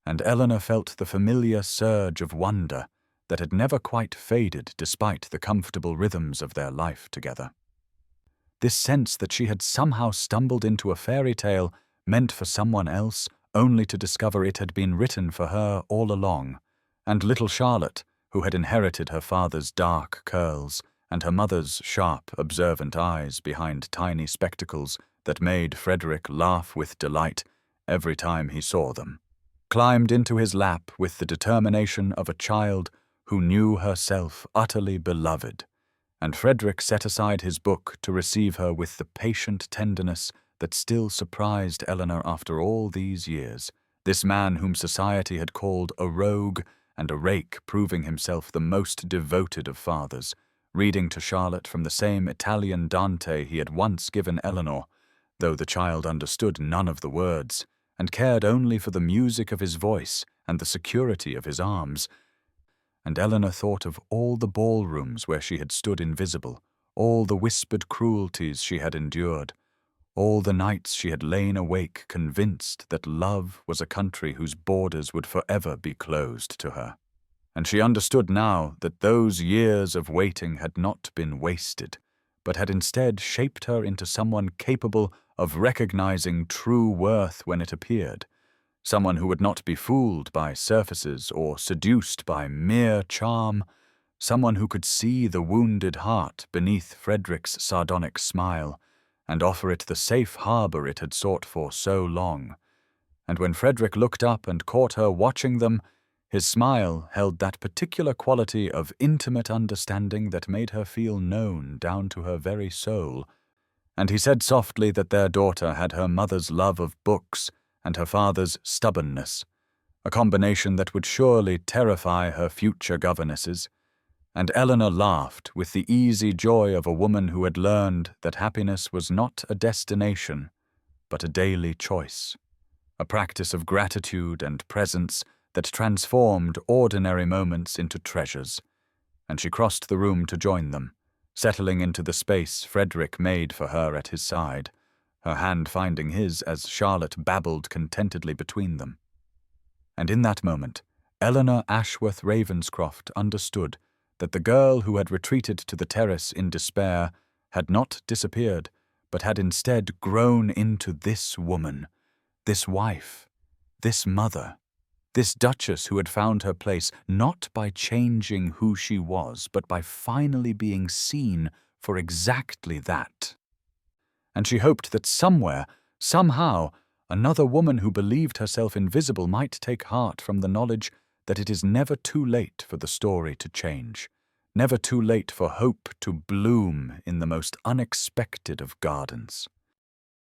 And Eleanor felt the familiar surge of wonder that had never quite faded despite the comfortable rhythms of their life together. This sense that she had somehow stumbled into a fairy tale meant for someone else, only to discover it had been written for her all along, and little Charlotte, who had inherited her father's dark curls and her mother's sharp, observant eyes behind tiny spectacles that made Frederick laugh with delight every time he saw them, climbed into his lap with the determination of a child who knew herself utterly beloved, and Frederick set aside his book to receive her with the patient tenderness that still surprised Eleanor after all these years, this man whom society had called a rogue and a rake proving himself the most devoted of fathers, reading to Charlotte from the same Italian Dante he had once given Eleanor, though the child understood none of the words, and cared only for the music of his voice and the security of his arms. And Eleanor thought of all the ballrooms where she had stood invisible, all the whispered cruelties she had endured, all the nights she had lain awake convinced that love was a country whose borders would forever be closed to her. And she understood now that those years of waiting had not been wasted, but had instead shaped her into someone capable of recognizing true worth when it appeared, someone who would not be fooled by surfaces or seduced by mere charm, someone who could see the wounded heart beneath Frederick's sardonic smile and offer it the safe harbor it had sought for so long. And when Frederick looked up and caught her watching them, his smile held that particular quality of intimate understanding that made her feel known down to her very soul, and he said softly that their daughter had her mother's love of books and her father's stubbornness, a combination that would surely terrify her future governesses, and Eleanor laughed with the easy joy of a woman who had learned that happiness was not a destination, but a daily choice, a practice of gratitude and presence that transformed ordinary moments into treasures, and she crossed the room to join them, settling into the space Frederick made for her at his side, her hand finding his as Charlotte babbled contentedly between them. And in that moment, Eleanor Ashworth Ravenscroft understood that the girl who had retreated to the terrace in despair had not disappeared, but had instead grown into this woman, this wife, this mother, this duchess who had found her place not by changing who she was, but by finally being seen for exactly that. And she hoped that somewhere, somehow, another woman who believed herself invisible might take heart from the knowledge that it is never too late for the story to change, never too late for hope to bloom in the most unexpected of gardens.